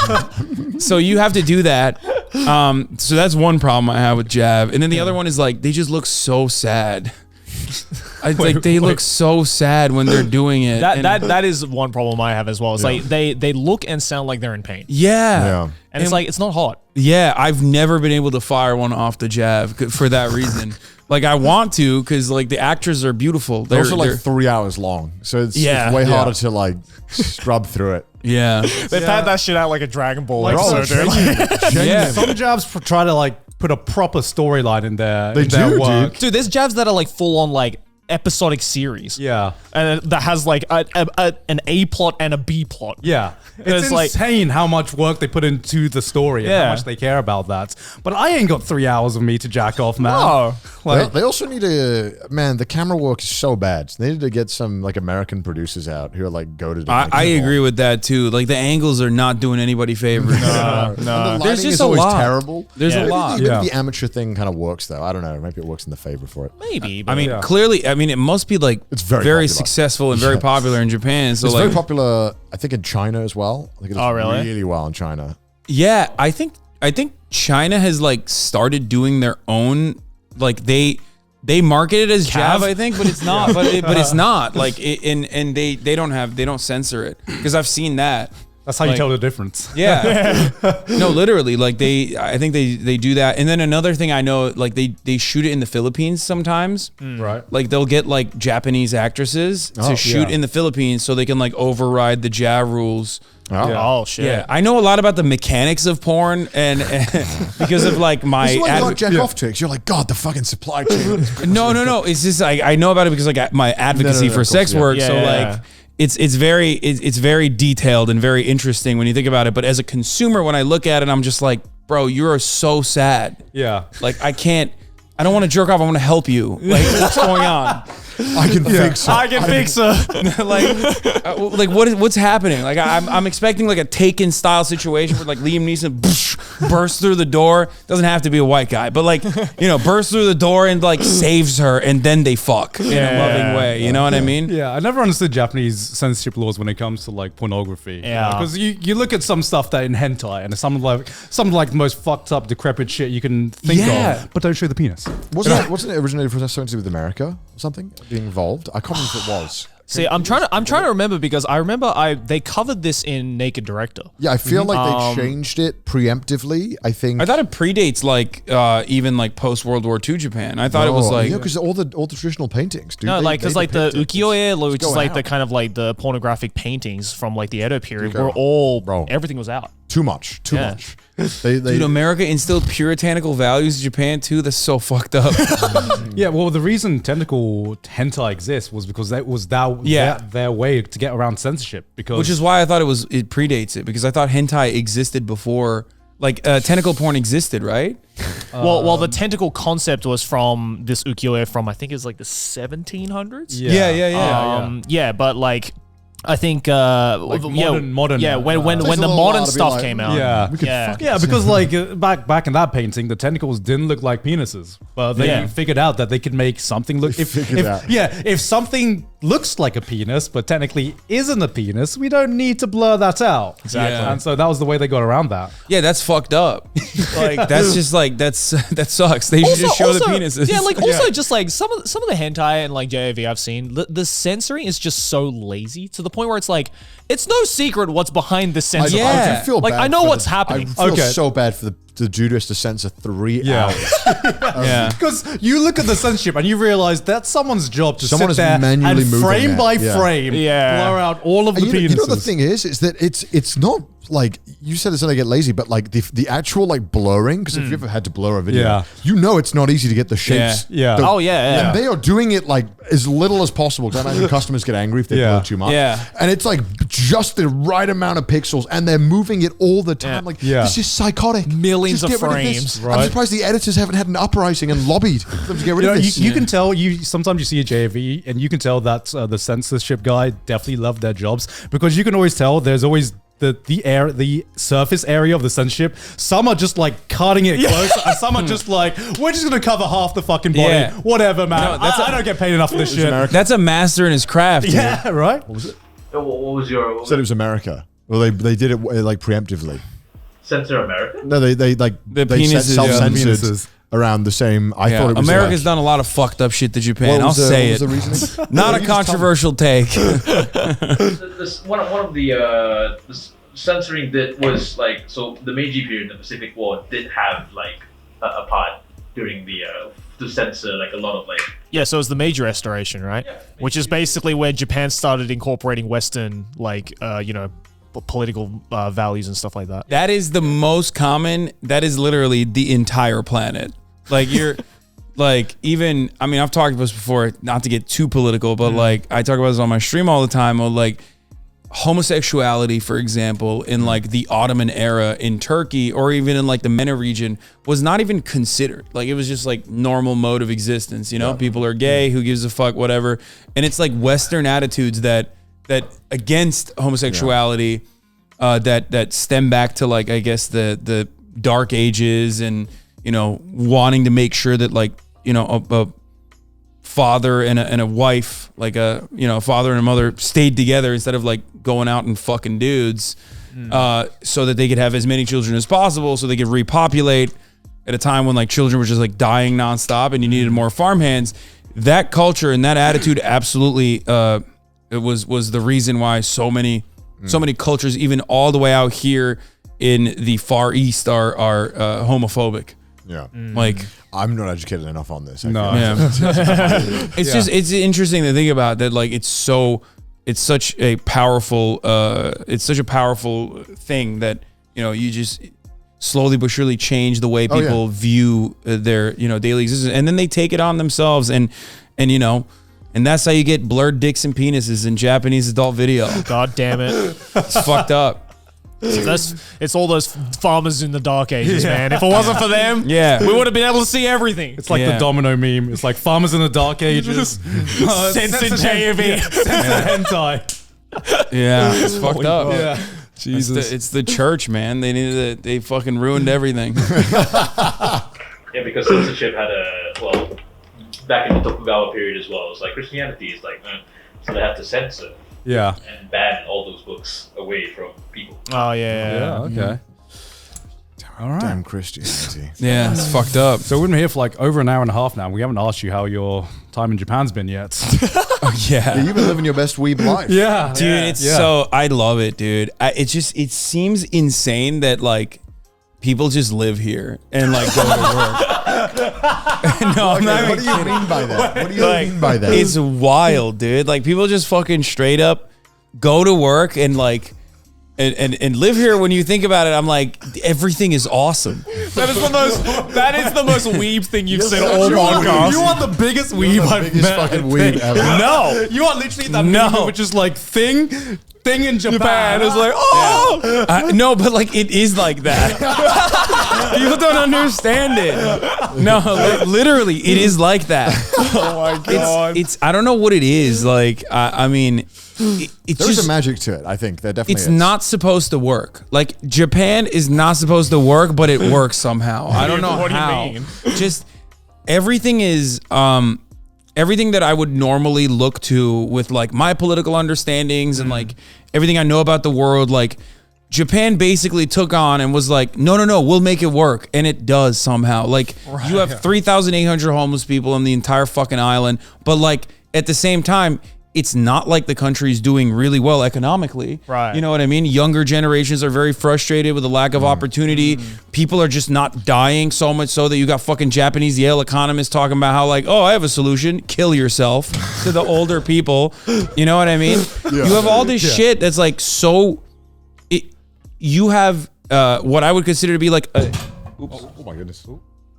Speaker 1: So you have to do that. So that's one problem I have with Jav. And then the other one is like, they just look so sad. They look so sad when they're doing it.
Speaker 2: That is one problem I have as well. It's like they look and sound like they're in pain.
Speaker 1: Yeah.
Speaker 2: And it's like, it's not hot.
Speaker 1: Yeah, I've never been able to fire one off the Jav for that reason. Like I want to, because like the actors are beautiful.
Speaker 3: They're also like 3 hours long, so it's way harder to like scrub through it.
Speaker 1: Yeah.
Speaker 2: They've had that shit out like a Dragonball
Speaker 3: They're all
Speaker 2: episode.
Speaker 3: genuine.
Speaker 1: Yeah.
Speaker 4: Some jabs try to like put a proper storyline in their
Speaker 3: They
Speaker 4: in their
Speaker 3: do,
Speaker 4: work.
Speaker 2: Dude, there's jabs that are like full on like episodic series.
Speaker 4: Yeah.
Speaker 2: And that has like an A plot and a B plot.
Speaker 4: Yeah. It's insane how much work they put into the story and how much they care about that. But I ain't got 3 hours of me to jack off, man.
Speaker 2: No.
Speaker 3: Like, they also need to, man, the camera work is so bad. So they need to get some like American producers out who are like goated.
Speaker 1: I agree with that too. Like the angles are not doing anybody favors.
Speaker 3: No. The
Speaker 1: There's just
Speaker 3: is
Speaker 1: a
Speaker 3: always
Speaker 1: lot.
Speaker 3: terrible.
Speaker 1: There's a lot.
Speaker 3: Maybe the amateur thing kind of works though. I don't know. Maybe it works in the favor for it.
Speaker 2: Maybe.
Speaker 1: I mean, clearly, I mean, it must be like
Speaker 3: It's very popular.
Speaker 1: successful and very popular in Japan. So
Speaker 3: It's
Speaker 1: like,
Speaker 3: very popular, I think, in China as well. I think it's really well in China.
Speaker 1: yeah, I think China has like started doing their own, like they market it as Jav, I think, but it's not. but it's not like and they don't censor it because I've seen that.
Speaker 4: That's how you tell the difference.
Speaker 1: Yeah. No, literally, like I think they do that. And then another thing I know, like they shoot it in the Philippines sometimes.
Speaker 4: Right.
Speaker 1: Like they'll get like Japanese actresses to shoot in the Philippines so they can like override the JAV rules.
Speaker 2: Oh shit.
Speaker 1: Yeah, I know a lot about the mechanics of porn and because of like my
Speaker 3: This is why you like jack off chicks. You're like, God, the fucking supply chain.
Speaker 1: No. It's just like I know about it because like my advocacy for sex work.
Speaker 2: Yeah,
Speaker 1: so like it's very detailed and very interesting when you think about it. But as a consumer, when I look at it, I'm just like, bro, you are so sad.
Speaker 4: Yeah.
Speaker 1: Like I don't want to jerk off. I want to help you. Like what's going on?
Speaker 3: I can fix it.
Speaker 2: I can fix her.
Speaker 1: like what's happening? Like I'm expecting like a Taken style situation where like Liam Neeson bursts through the door. Doesn't have to be a white guy, but like bursts through the door and like saves her, and then they fuck in a loving way. You know what I mean?
Speaker 4: Yeah, I never understood Japanese censorship laws when it comes to like pornography.
Speaker 2: Yeah,
Speaker 4: because you look at some stuff that in hentai and it's some like the most fucked up, decrepit shit you can think of, but don't show the penis.
Speaker 3: Wasn't it originated for something to do with America or something being involved? I can't remember if it was.
Speaker 2: See, I'm trying to remember because I remember they covered this in Naked Director.
Speaker 3: Yeah, I feel like they changed it preemptively. I think.
Speaker 1: I thought it predates like even like post World War II Japan. I thought it was like
Speaker 3: because all the traditional paintings. Dude,
Speaker 2: no, like because like the ukiyo-e, which is like
Speaker 3: out.
Speaker 2: the kind of like the pornographic paintings from like the Edo period, were all everything was out.
Speaker 3: Too much.
Speaker 1: Dude, America instilled puritanical values in Japan too. That's so fucked up.
Speaker 4: Yeah, well, the reason tentacle hentai exists was because that was their way to get around censorship.
Speaker 1: Which is why I thought it predates it, because I thought hentai existed before, like tentacle porn existed, right?
Speaker 2: Well, the tentacle concept was from this ukiyo-e from I think it was like the 1700s.
Speaker 1: Yeah.
Speaker 2: But like. I think
Speaker 4: modern
Speaker 2: yeah, when the modern stuff came out.
Speaker 4: Because like back in that painting, the tentacles didn't look like penises, but they figured out that they could make something look if something looks like a penis but technically isn't a penis, we don't need to blur that out.
Speaker 2: Exactly.
Speaker 4: And so that was the way they got around that.
Speaker 1: Yeah, that's fucked up. Like that's just like that sucks. They should just show the penises.
Speaker 2: Yeah, like also just like some of the hentai and like JAV I've seen, the censoring is just so lazy to the point where it's like it's no secret what's behind the censoring.
Speaker 3: I do feel
Speaker 2: like
Speaker 3: bad
Speaker 2: I know
Speaker 3: for
Speaker 2: what's happening.
Speaker 3: I feel so bad for the Judas to censor 3 hours.
Speaker 4: Because you look at the censorship and you realize that's someone's job to
Speaker 3: Someone
Speaker 4: sit there
Speaker 3: manually
Speaker 4: and frame by frame blur out all of the penises.
Speaker 3: You know the thing is that it's not like you said it's gonna get lazy, but like the actual like blurring, because if you ever had to blur a video, you know it's not easy to get the shapes. And they are doing it like as little as possible, because I imagine customers get angry if they blur too much. And it's like just the right amount of pixels, and they're moving it all the time. Like this is psychotic.
Speaker 2: Millions
Speaker 3: just
Speaker 2: of frames.
Speaker 3: I'm surprised the editors haven't had an uprising and lobbied them to get rid of this.
Speaker 4: You can tell sometimes you see a JV and you can tell that the censorship guy definitely loved their jobs, because you can always tell there's always the surface area of the censorship. Some are just like cutting it close, and some are just like, we're just gonna cover half the fucking body. Whatever, man. I don't get paid enough for this shit.
Speaker 3: America.
Speaker 1: That's a master in his craft. Dude.
Speaker 4: Yeah, right.
Speaker 5: What was your?
Speaker 3: Said it was America. Well, they did it like preemptively.
Speaker 5: Censor America?
Speaker 3: No, they
Speaker 1: penises,
Speaker 3: self-censored around the same. I thought it was
Speaker 1: America's done a lot of fucked up shit to Japan. I'll say it.
Speaker 3: What was the reasoning?
Speaker 1: Not a controversial take.
Speaker 5: One of the censoring that was like, so the Meiji period, the Pacific War, did have like a part during the to censor like a lot of like.
Speaker 2: Yeah, so it was the Meiji Restoration, right? Yeah, which is basically where Japan started incorporating Western like political values and stuff like that.
Speaker 1: That is the most common. That is literally the entire planet. Like like even, I mean, I've talked about this before, not to get too political, but like I talk about this on my stream all the time, of like homosexuality, for example, in like the Ottoman era in Turkey, or even in like the MENA region, was not even considered. Like it was just like normal mode of existence, you know? People are gay, who gives a fuck, whatever. And it's like Western attitudes that against homosexuality that stem back to like, I guess the dark ages, and you know, wanting to make sure that like, you know, a father and a wife, like a, you know, a father and a mother stayed together instead of like going out and fucking dudes, so that they could have as many children as possible, so they could repopulate at a time when like children were just like dying nonstop and you needed more farmhands. That culture and that attitude absolutely it was the reason why so many cultures, even all the way out here in the Far East, are homophobic.
Speaker 3: Yeah.
Speaker 1: Like,
Speaker 3: I'm not educated enough on this.
Speaker 1: No. Yeah. It's just, it's interesting to think about that. Like, it's such a powerful thing that, you know, you just slowly but surely change the way people view their, you know, daily existence. And then they take it on themselves, and you know, and that's how you get blurred dicks and penises in Japanese adult video.
Speaker 2: God damn it.
Speaker 1: It's fucked up.
Speaker 2: It's all those farmers in the dark ages, man. If it wasn't for them, we would have been able to see everything.
Speaker 4: It's like the domino meme. It's like farmers in the dark ages.
Speaker 2: Censored JV.
Speaker 4: Censored hentai.
Speaker 1: Yeah, it's fucked up.
Speaker 4: Yeah.
Speaker 1: Jesus. It's the church, man. They fucking ruined everything.
Speaker 5: Yeah, because censorship had back in the Tokugawa period as well. It's like Christianity is like, so they have to censor.
Speaker 4: Yeah.
Speaker 5: And ban all those books away from people.
Speaker 2: Oh, yeah.
Speaker 4: Okay. All right.
Speaker 3: Damn Christianity.
Speaker 1: Yeah, it's fucked up.
Speaker 4: So we've been here for like over an hour and a half now. We haven't asked you how your time in Japan's been yet.
Speaker 1: Yeah.
Speaker 3: You've been living your best weeb life.
Speaker 4: Yeah.
Speaker 1: Dude, it's so, I love it, dude. It seems insane that like people just live here and like go to work. No, I'm not.
Speaker 3: What do you mean by that? What do you mean by that?
Speaker 1: It's wild, dude. Like people just fucking straight up go to work and like and live here. When you think about it, I'm like, everything is awesome.
Speaker 2: That is the most weeb thing you've said all podcast.
Speaker 4: You are the biggest weeb I've met.
Speaker 3: Fucking weeb ever.
Speaker 1: No,
Speaker 4: you are literally that meme, which is like thing in Japan.
Speaker 1: It's like, oh no, but like it is like that. People don't understand it. No, literally, it is like that.
Speaker 2: Oh my god!
Speaker 1: It's I don't know what it is. Like I mean, it's
Speaker 3: There's
Speaker 1: just
Speaker 3: a magic to it. I think there definitely
Speaker 1: it's
Speaker 3: is.
Speaker 1: not supposed to work. Like Japan is not supposed to work, but it works somehow. I don't know
Speaker 2: what
Speaker 1: how.
Speaker 2: do you mean?
Speaker 1: Just everything is everything that I would normally look to with like my political understandings and like everything I know about the world, like Japan basically took on and was like, no, we'll make it work. And it does somehow. Like you have 3,800 homeless people on the entire fucking island. But like at the same time, it's not like the country's doing really well economically.
Speaker 2: Right.
Speaker 1: You know what I mean? Younger generations are very frustrated with the lack of opportunity. People are just not dying, so much so that you got fucking Japanese Yale economists talking about how like, oh, I have a solution. Kill yourself to the older people. You know what I mean? You have all this shit that's like so... You have what I would consider to be like a... Oops.
Speaker 3: Oh my goodness.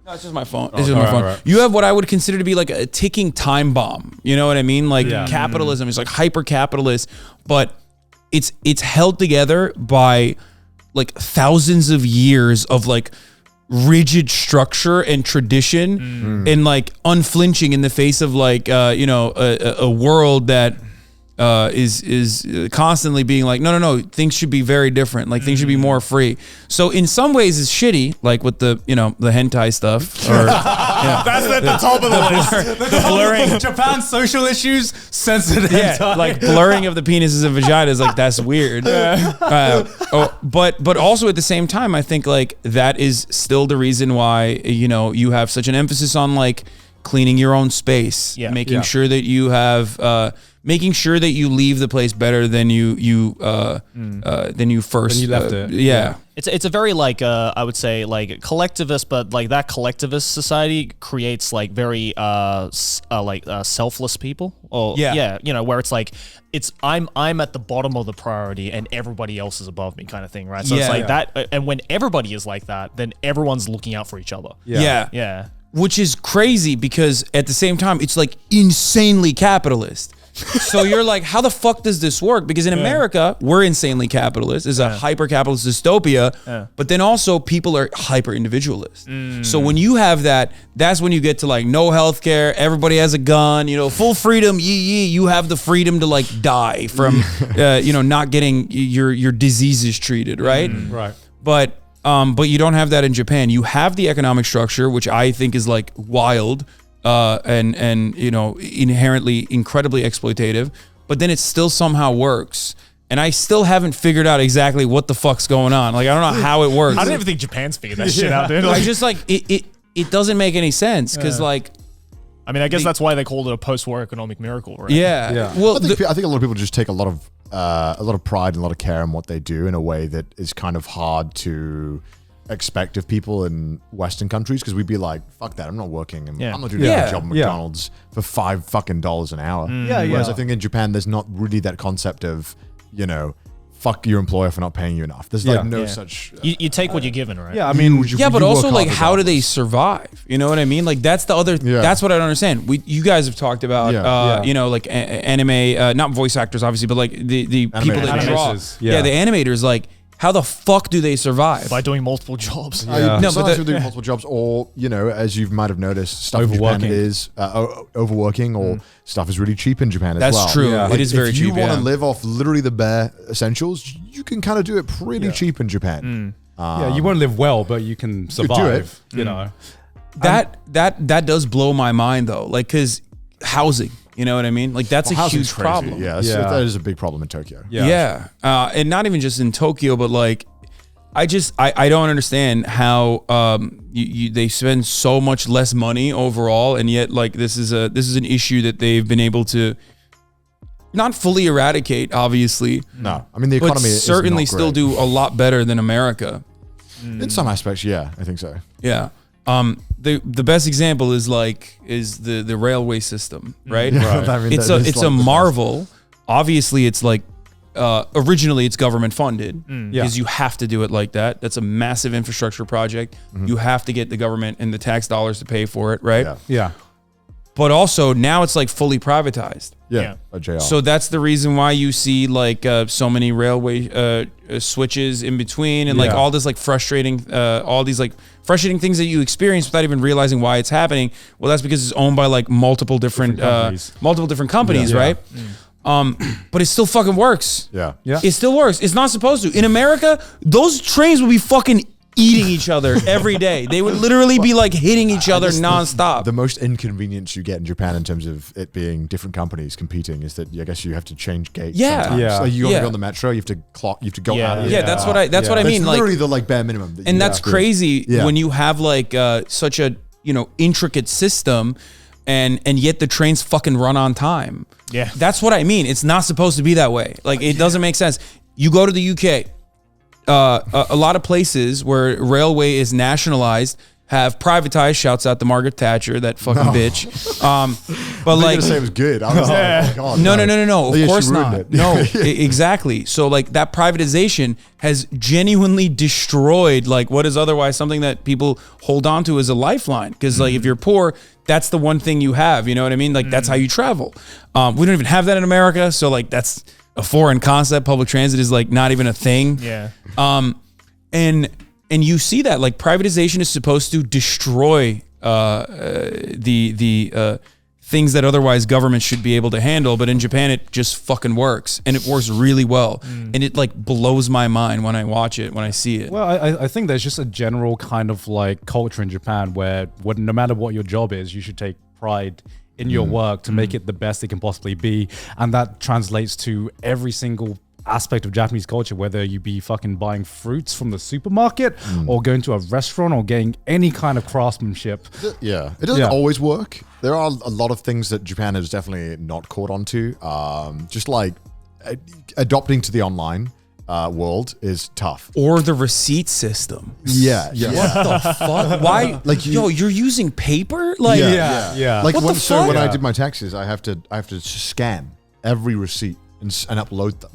Speaker 1: No, it's just my phone. It's just my phone. Right. You have what I would consider to be like a ticking time bomb. You know what I mean? Like capitalism is like hyper capitalist, but it's held together by like thousands of years of like rigid structure and tradition and like unflinching in the face of like a world that is constantly being like, no, things should be very different. Like things should be more free. So in some ways it's shitty, like with the, the hentai stuff. Or,
Speaker 2: that's at the top of the list.
Speaker 1: The blurring.
Speaker 4: Japan's social issues, censored hentai.
Speaker 1: Like blurring of the penises and vaginas, like that's weird. But also at the same time, I think like that is still the reason why, you have such an emphasis on like cleaning your own space, making sure that you have, making sure that you leave the place better than you first
Speaker 4: left it.
Speaker 1: Yeah.
Speaker 2: It's a very like I would say like collectivist, but like that collectivist society creates like very selfless people. Or where it's like I'm at the bottom of the priority and everybody else is above me kind of thing, right? So it's like that, and when everybody is like that, then everyone's looking out for each other.
Speaker 1: Yeah. which is crazy because at the same time, it's like insanely capitalist. So you're like, how the fuck does this work? Because in America, we're insanely capitalist. It's a hyper-capitalist dystopia, but then also people are hyper-individualist. So when you have that, that's when you get to like no healthcare, everybody has a gun, you know, full freedom, you have the freedom to like die from, you know, not getting your diseases treated, right?
Speaker 4: Right.
Speaker 1: But you don't have that in Japan. You have the economic structure, which I think is like wild. And you know, inherently incredibly exploitative, but then it still somehow works. And I still haven't figured out exactly what the fuck's going on. Like, I don't know how it works.
Speaker 2: I don't even think Japan's figured that shit out, dude.
Speaker 1: I just like, it doesn't make any sense because like,
Speaker 2: I mean, I guess that's why they called it a post-war economic miracle, right?
Speaker 1: Yeah. Well,
Speaker 3: I think a lot of people just take a lot of pride and a lot of care in what they do in a way that is kind of hard to expect of people in Western countries, because we'd be like, fuck that, I'm not working and I'm not doing a job at McDonald's for $5 an hour. Whereas I think in Japan there's not really that concept of, you know, fuck your employer for not paying you enough. There's like no such
Speaker 2: you take what you're given, right?
Speaker 4: Yeah, I mean,
Speaker 1: but also like, how do they survive? You know what I mean? Like, that's the other that's what I don't understand. You guys have talked about you know, like anime, not voice actors obviously, but like the people that draw. The animators, like, how the fuck do they survive?
Speaker 2: By doing multiple jobs.
Speaker 3: No, but they're doing multiple jobs, or, you know, as you might have noticed, stuff in Japan is overworking, or stuff is really cheap in Japan as well.
Speaker 1: That's true.
Speaker 3: Like,
Speaker 1: it is very cheap.
Speaker 3: If you want to live off literally the bare essentials, you can kind of do it pretty cheap in Japan.
Speaker 4: You won't live well, but you can survive. You know,
Speaker 1: that does blow my mind though. Like, because housing. You know what I mean? Like, that's a huge problem.
Speaker 3: Yeah, that is a big problem in Tokyo.
Speaker 1: And not even just in Tokyo, but like, I don't understand how they spend so much less money overall, and yet like this is an issue that they've been able to not fully eradicate, obviously.
Speaker 3: No, I mean the economy
Speaker 1: but certainly
Speaker 3: is not
Speaker 1: still do a lot better than America.
Speaker 3: In some aspects, yeah, I think so.
Speaker 1: Yeah. The best example is the railway system, right?
Speaker 3: I mean,
Speaker 1: it's a marvel. Obviously, it's like originally it's government funded because you have to do it like that. That's a massive infrastructure project. You have to get the government and the tax dollars to pay for it, right?
Speaker 4: Yeah.
Speaker 1: But also now it's like fully privatized.
Speaker 3: A JR.
Speaker 1: So that's the reason why you see like so many railway switches in between, and like all this like frustrating, all these like frustrating things that you experience without even realizing why it's happening. Well, that's because it's owned by like multiple different companies, right? But it still fucking works. It still works. It's not supposed to. In America, those trains would be fucking eating each other every day. They would literally be like hitting each other nonstop.
Speaker 3: The most inconvenience you get in Japan in terms of it being different companies competing is that I guess you have to change gates. Sometimes. So you want to go on the metro, you have to go out.
Speaker 1: That's what I mean.
Speaker 3: It's literally the like bare minimum.
Speaker 1: That's crazy when you have like such a, you know, intricate system, and yet the trains fucking run on time. That's what I mean. It's not supposed to be that way. Like, it doesn't make sense. You go to the UK. A lot of places where railway is nationalized have privatized. Shouts out to Margaret Thatcher, that fucking bitch. But like,
Speaker 3: to say it was good. I was like, oh God,
Speaker 1: no. Of course not. No, exactly. So like, that privatization has genuinely destroyed like what is otherwise something that people hold on to as a lifeline. Because like, if you're poor, that's the one thing you have. You know what I mean? Like, that's how you travel. We don't even have that in America. So like, that's a foreign concept. Public transit is like not even a thing. And you see that like privatization is supposed to destroy the things that otherwise government should be able to handle, but in Japan it just fucking works, and it works really well, and it like blows my mind when I watch it, when I see it.
Speaker 4: Well, I think there's just a general kind of like culture in Japan where no matter what your job is, you should take pride in your work to make it the best it can possibly be, and that translates to every single aspect of Japanese culture, whether you be fucking buying fruits from the supermarket or going to a restaurant or getting any kind of craftsmanship.
Speaker 3: It doesn't always work. There are a lot of things that Japan has definitely not caught on to. Just like adopting to the online world is tough.
Speaker 1: Or the receipt system.
Speaker 3: What
Speaker 1: the fuck? Why? Like, you're using paper? Like,
Speaker 3: Like,
Speaker 1: what
Speaker 3: when I did my taxes, I have to scan every receipt and upload them.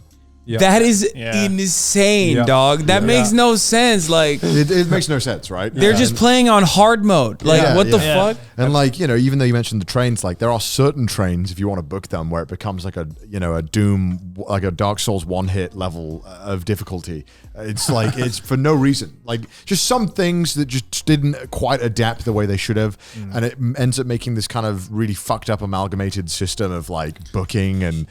Speaker 1: That is insane, dog. That makes no sense. Like
Speaker 3: it makes no sense, right?
Speaker 1: They're just playing on hard mode. Like what the fuck?
Speaker 3: And like, you know, even though you mentioned the trains, like there are certain trains if you want to book them where it becomes like a, you know, a Doom, like a Dark Souls one hit level of difficulty. It's like it's for no reason. Like just some things that just didn't quite adapt the way they should have, and it ends up making this kind of really fucked up amalgamated system of like booking and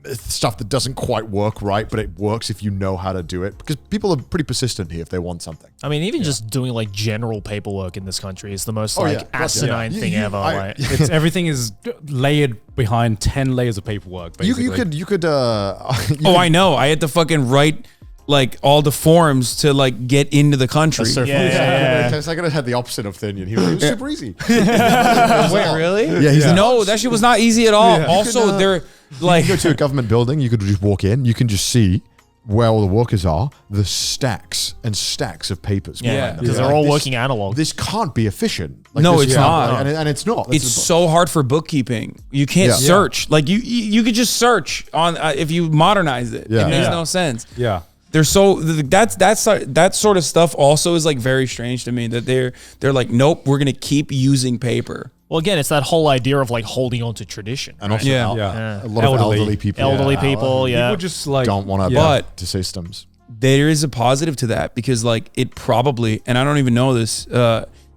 Speaker 3: stuff that doesn't quite work right, but it works if you know how to do it, because people are pretty persistent here if they want something.
Speaker 2: I mean, even just doing like general paperwork in this country is the most asinine thing ever.
Speaker 4: It's everything is layered behind 10 layers of paperwork. Basically.
Speaker 3: You could.
Speaker 1: I know. I had to fucking write like all the forms to like get into the country.
Speaker 3: So I could have had the opposite of Thinyan. He was super easy.
Speaker 1: Wait, really?
Speaker 3: Yeah.
Speaker 1: No, that shit was not easy at all. Also, they're like,
Speaker 3: you go to a government building, you could just walk in, you can just see where all the workers are, the stacks and stacks of papers.
Speaker 2: Because they're all working analog.
Speaker 3: This can't be efficient. Like,
Speaker 1: no, it's not.
Speaker 3: And it's not.
Speaker 1: It's so hard for bookkeeping. You can't search. Like you could just search on if you modernize it. It makes no sense.
Speaker 4: Yeah.
Speaker 1: They're so that sort of stuff also is like very strange to me, that they're like, nope, we're gonna keep using paper.
Speaker 2: Well, again, it's that whole idea of like holding on to tradition,
Speaker 3: and also
Speaker 1: a
Speaker 3: lot of elderly people.
Speaker 2: People
Speaker 3: just like don't want to adapt to systems.
Speaker 1: There is a positive to that, because like it probably, and I don't even know this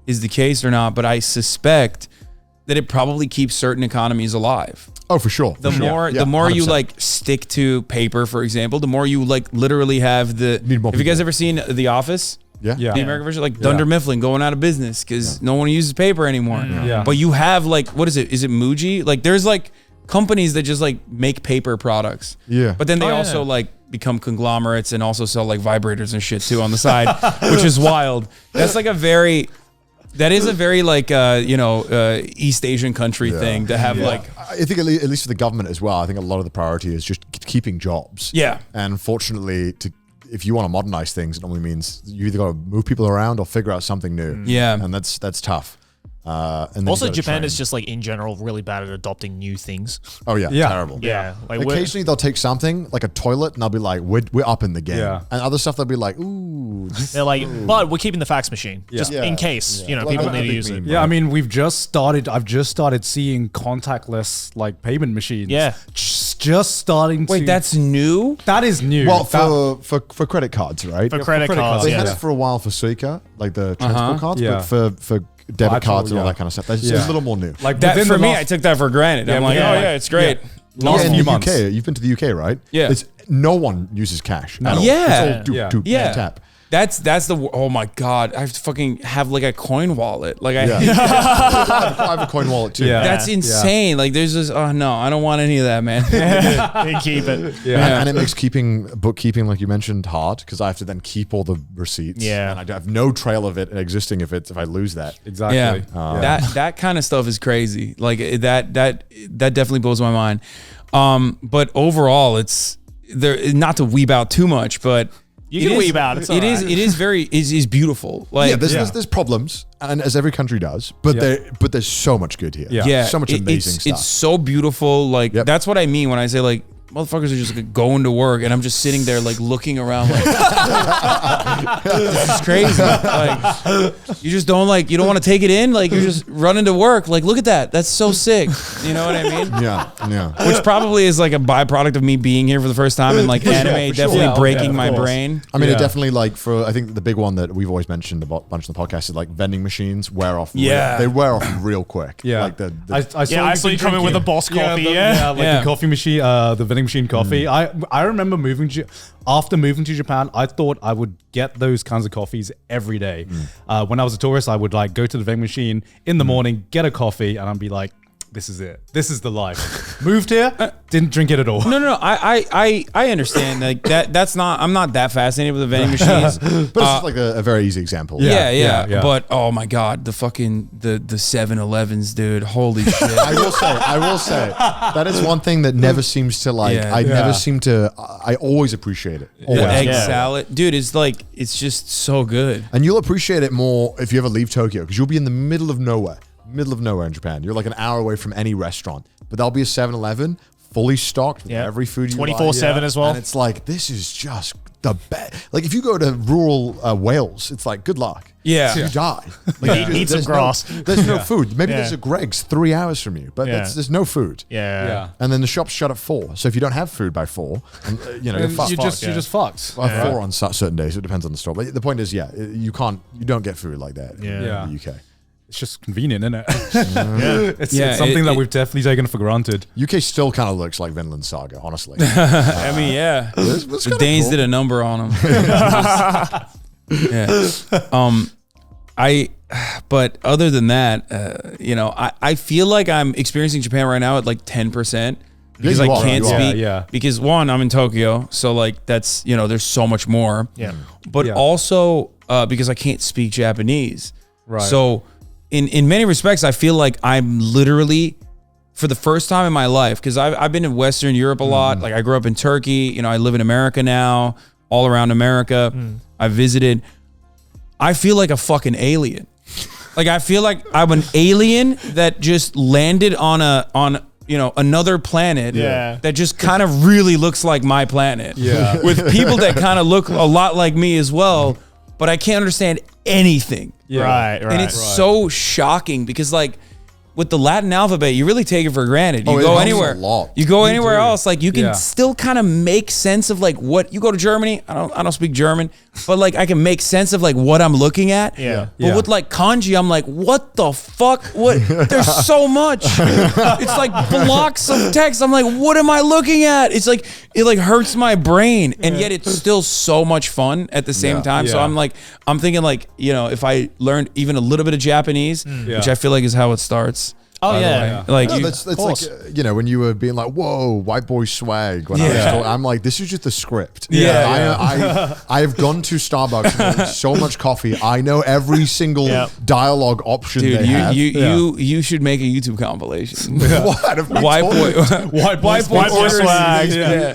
Speaker 1: is the case or not, but I suspect that it probably keeps certain economies alive.
Speaker 3: Oh, for sure.
Speaker 1: The more you like stick to paper, for example, the more you like literally have the. Have you guys ever seen The Office?
Speaker 3: Yeah.
Speaker 1: The American version, like Dunder Mifflin going out of business because no one uses paper anymore. But you have like, what is it? Is it Muji? Like there's like companies that just like make paper products.
Speaker 3: Yeah.
Speaker 1: But then they also like become conglomerates and also sell like vibrators and shit too on the side, which is wild. That's like a very like East Asian country thing to have like.
Speaker 3: I think at least for the government as well, I think a lot of the priority is just keeping jobs.
Speaker 1: Yeah.
Speaker 3: And unfortunately, if you want to modernize things, it normally means you either got to move people around or figure out something new.
Speaker 1: Yeah.
Speaker 3: And that's tough. And
Speaker 2: also, Japan is just like in general really bad at adopting new things.
Speaker 3: Oh yeah, terrible.
Speaker 2: Yeah, like
Speaker 3: occasionally they'll take something like a toilet and they'll be like, "We're up in the game," and other stuff they'll be like, "Ooh."
Speaker 2: They're like, "But we're keeping the fax machine just in case people need to use it."
Speaker 4: Yeah, I mean, I've just started seeing contactless like payment machines.
Speaker 2: Yeah,
Speaker 4: just starting.
Speaker 1: Wait, that's new?
Speaker 4: That is new.
Speaker 3: Well, for credit cards, right?
Speaker 2: For credit cards,
Speaker 3: they had it for a while for Suica, like the transport cards, but for debit cards and all that kind of stuff. That's just a little more new.
Speaker 1: Like that for me, I took that for granted. I'm like, oh yeah, it's great.
Speaker 3: In the UK, you've been to the UK, right?
Speaker 1: Yeah.
Speaker 3: No one uses cash.
Speaker 1: No.
Speaker 3: Yeah. It's all tap.
Speaker 1: That's the oh my god, I have to fucking have like a coin wallet. Like I
Speaker 3: have a coin wallet too.
Speaker 1: That's insane. Like there's this no, I don't want any of that, man.
Speaker 2: Keep it.
Speaker 3: And it makes bookkeeping, like you mentioned, hard, because I have to then keep all the receipts.
Speaker 2: Yeah.
Speaker 3: And I have no trail of it existing if I lose that.
Speaker 4: Exactly.
Speaker 1: That kind of stuff is crazy. Like that definitely blows my mind. But overall, it's there, not to weeb out too much, but
Speaker 2: you can weeb out. It
Speaker 1: is beautiful. Like
Speaker 3: there's problems, and as every country does, but there's so much good here.
Speaker 1: Yeah,
Speaker 3: so much amazing stuff.
Speaker 1: It's so beautiful. Like that's what I mean when I say like motherfuckers are just like going to work, and I'm just sitting there like looking around like this is crazy. Like you just don't you don't want to take it in. Like you're just running to work. Like look at that. That's so sick. You know what I mean?
Speaker 3: Yeah.
Speaker 1: Which probably is like a byproduct of me being here for the first time and like anime definitely breaking my brain.
Speaker 3: I mean, it definitely I think the big one that we've always mentioned a bunch in the podcast is like vending machines wear off. They wear off real quick.
Speaker 4: Yeah.
Speaker 3: Like
Speaker 2: I saw you come in with a Boss coffee.
Speaker 4: The coffee machine, the vending machine coffee. I remember after moving to Japan, I thought I would get those kinds of coffees every day. When I was a tourist, I would like go to the vending machine in the morning, get a coffee, and I'd be like, this is it. This is the life. Moved here, didn't drink it at all.
Speaker 1: No. I understand. Like that's not. I'm not that fascinated with the vending machines.
Speaker 3: But it's just like a very easy example.
Speaker 1: Yeah. But oh my god, the fucking the 7-Elevens, dude. Holy shit.
Speaker 3: I will say that is one thing that never seems to I always appreciate it.
Speaker 1: The egg salad, dude. Is like it's just so good.
Speaker 3: And you'll appreciate it more if you ever leave Tokyo, because you'll be in the middle of nowhere in Japan. You're like an hour away from any restaurant, but there'll be a 7-Eleven fully stocked with every food you
Speaker 2: 24/7 as well.
Speaker 3: And it's like, this is just the best. Like if you go to rural Wales, it's like, good luck.
Speaker 1: Yeah.
Speaker 3: You die. Like,
Speaker 2: Eat some grass.
Speaker 3: There's no food. Maybe there's a Greg's 3 hours from you, but there's no food.
Speaker 2: Yeah.
Speaker 3: And then the shop's shut at 4. So if you don't have food by 4, you're fucked.
Speaker 4: You're just fucked.
Speaker 3: Well, 4 on certain days. It depends on the store. But the point is, you don't get food like that in the UK.
Speaker 4: It's just convenient, isn't it? It's something that we've definitely taken for granted.
Speaker 3: UK still kind of looks like Vinland Saga, honestly.
Speaker 1: I mean, the Danes did a number on them. But other than that, I feel like I'm experiencing Japan right now at like 10% because I can't speak.
Speaker 4: Yeah.
Speaker 1: Because one, I'm in Tokyo, so like that's there's so much more.
Speaker 2: Yeah.
Speaker 1: But also because I can't speak Japanese.
Speaker 4: Right.
Speaker 1: So in many respects, I feel like I'm literally, for the first time in my life, because I've been in Western Europe a lot. Like I grew up in Turkey. I live in America now, all around America. I visited. I feel like a fucking alien. Like I feel like I'm an alien that just landed on another planet that just kind of really looks like my planet.
Speaker 4: Yeah.
Speaker 1: With people that kind of look a lot like me as well, but I can't understand anything.
Speaker 4: Yeah.
Speaker 2: Right.
Speaker 1: And it's so shocking because like with the Latin alphabet, you really take it for granted. You
Speaker 3: it
Speaker 1: go
Speaker 3: helps
Speaker 1: anywhere.
Speaker 3: a lot.
Speaker 1: You go anywhere else, like you can
Speaker 4: Yeah.
Speaker 1: still kind of make sense of like what you go to Germany. I don't speak German, but like I can make sense of like what I'm looking at.
Speaker 2: Yeah.
Speaker 1: But with like kanji, I'm like, what the fuck? What? There's so much. It's like blocks of text. I'm like, what am I looking at? It's like it like hurts my brain, and yet it's still so much fun at the same time. So
Speaker 4: Yeah.
Speaker 1: I'm thinking like if I learned even a little bit of Japanese, which I feel like is how it starts.
Speaker 2: Oh,
Speaker 1: by the
Speaker 2: yeah.
Speaker 1: way. Like
Speaker 3: No,
Speaker 1: you,
Speaker 3: that's like when you were being like, "Whoa, white boy swag." When I was talking, I'm like, "This is just a script." I have gone to Starbucks and ordered so much coffee. I know every single dialogue option
Speaker 1: dude,
Speaker 3: they have.
Speaker 1: you should make a YouTube compilation.
Speaker 3: What?
Speaker 1: White boy,
Speaker 2: White boy swag.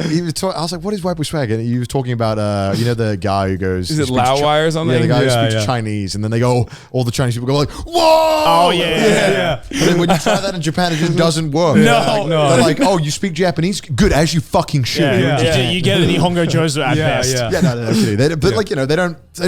Speaker 3: He was I was like, "What is white boy swag?" And he was talking about, the guy who goes,
Speaker 1: Is it Laowai or something?
Speaker 3: Yeah, the guy who speaks Chinese, and then they go, all the Chinese people go like, "Whoa!"
Speaker 2: Oh yeah.
Speaker 3: And then when you try that in Japan, it just doesn't work.
Speaker 2: No.
Speaker 3: They're like, "Oh, you speak Japanese? Good, as you fucking should."
Speaker 2: You get an Nihongo Jozo at best.
Speaker 3: Yeah, no, kidding. But they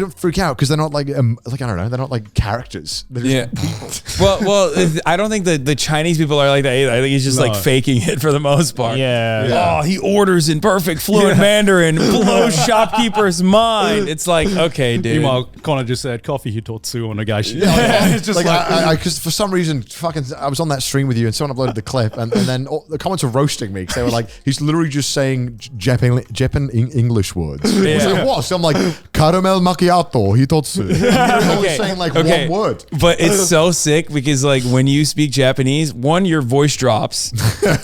Speaker 3: don't freak out because they're not like I don't know, they're not like characters. They're just people.
Speaker 1: well, I don't think the Chinese people are like that either. I think he's just like faking it for the most part.
Speaker 2: Yeah.
Speaker 1: Oh, he orders in perfect fluent Mandarin, blows shopkeeper's mind. It's like, okay, dude.
Speaker 4: Meanwhile, Connor just said coffee hitotsu on a guy.
Speaker 3: It's just like because for some reason, I was on that stream with you and someone uploaded the clip and then the comments were roasting me because they were like, he's literally just saying Japan English words. I was like, what? So I'm like, caramel macchiato hitotsu. He's saying like one word.
Speaker 1: But it's so sick because like when you speak Japanese, one, your voice drops,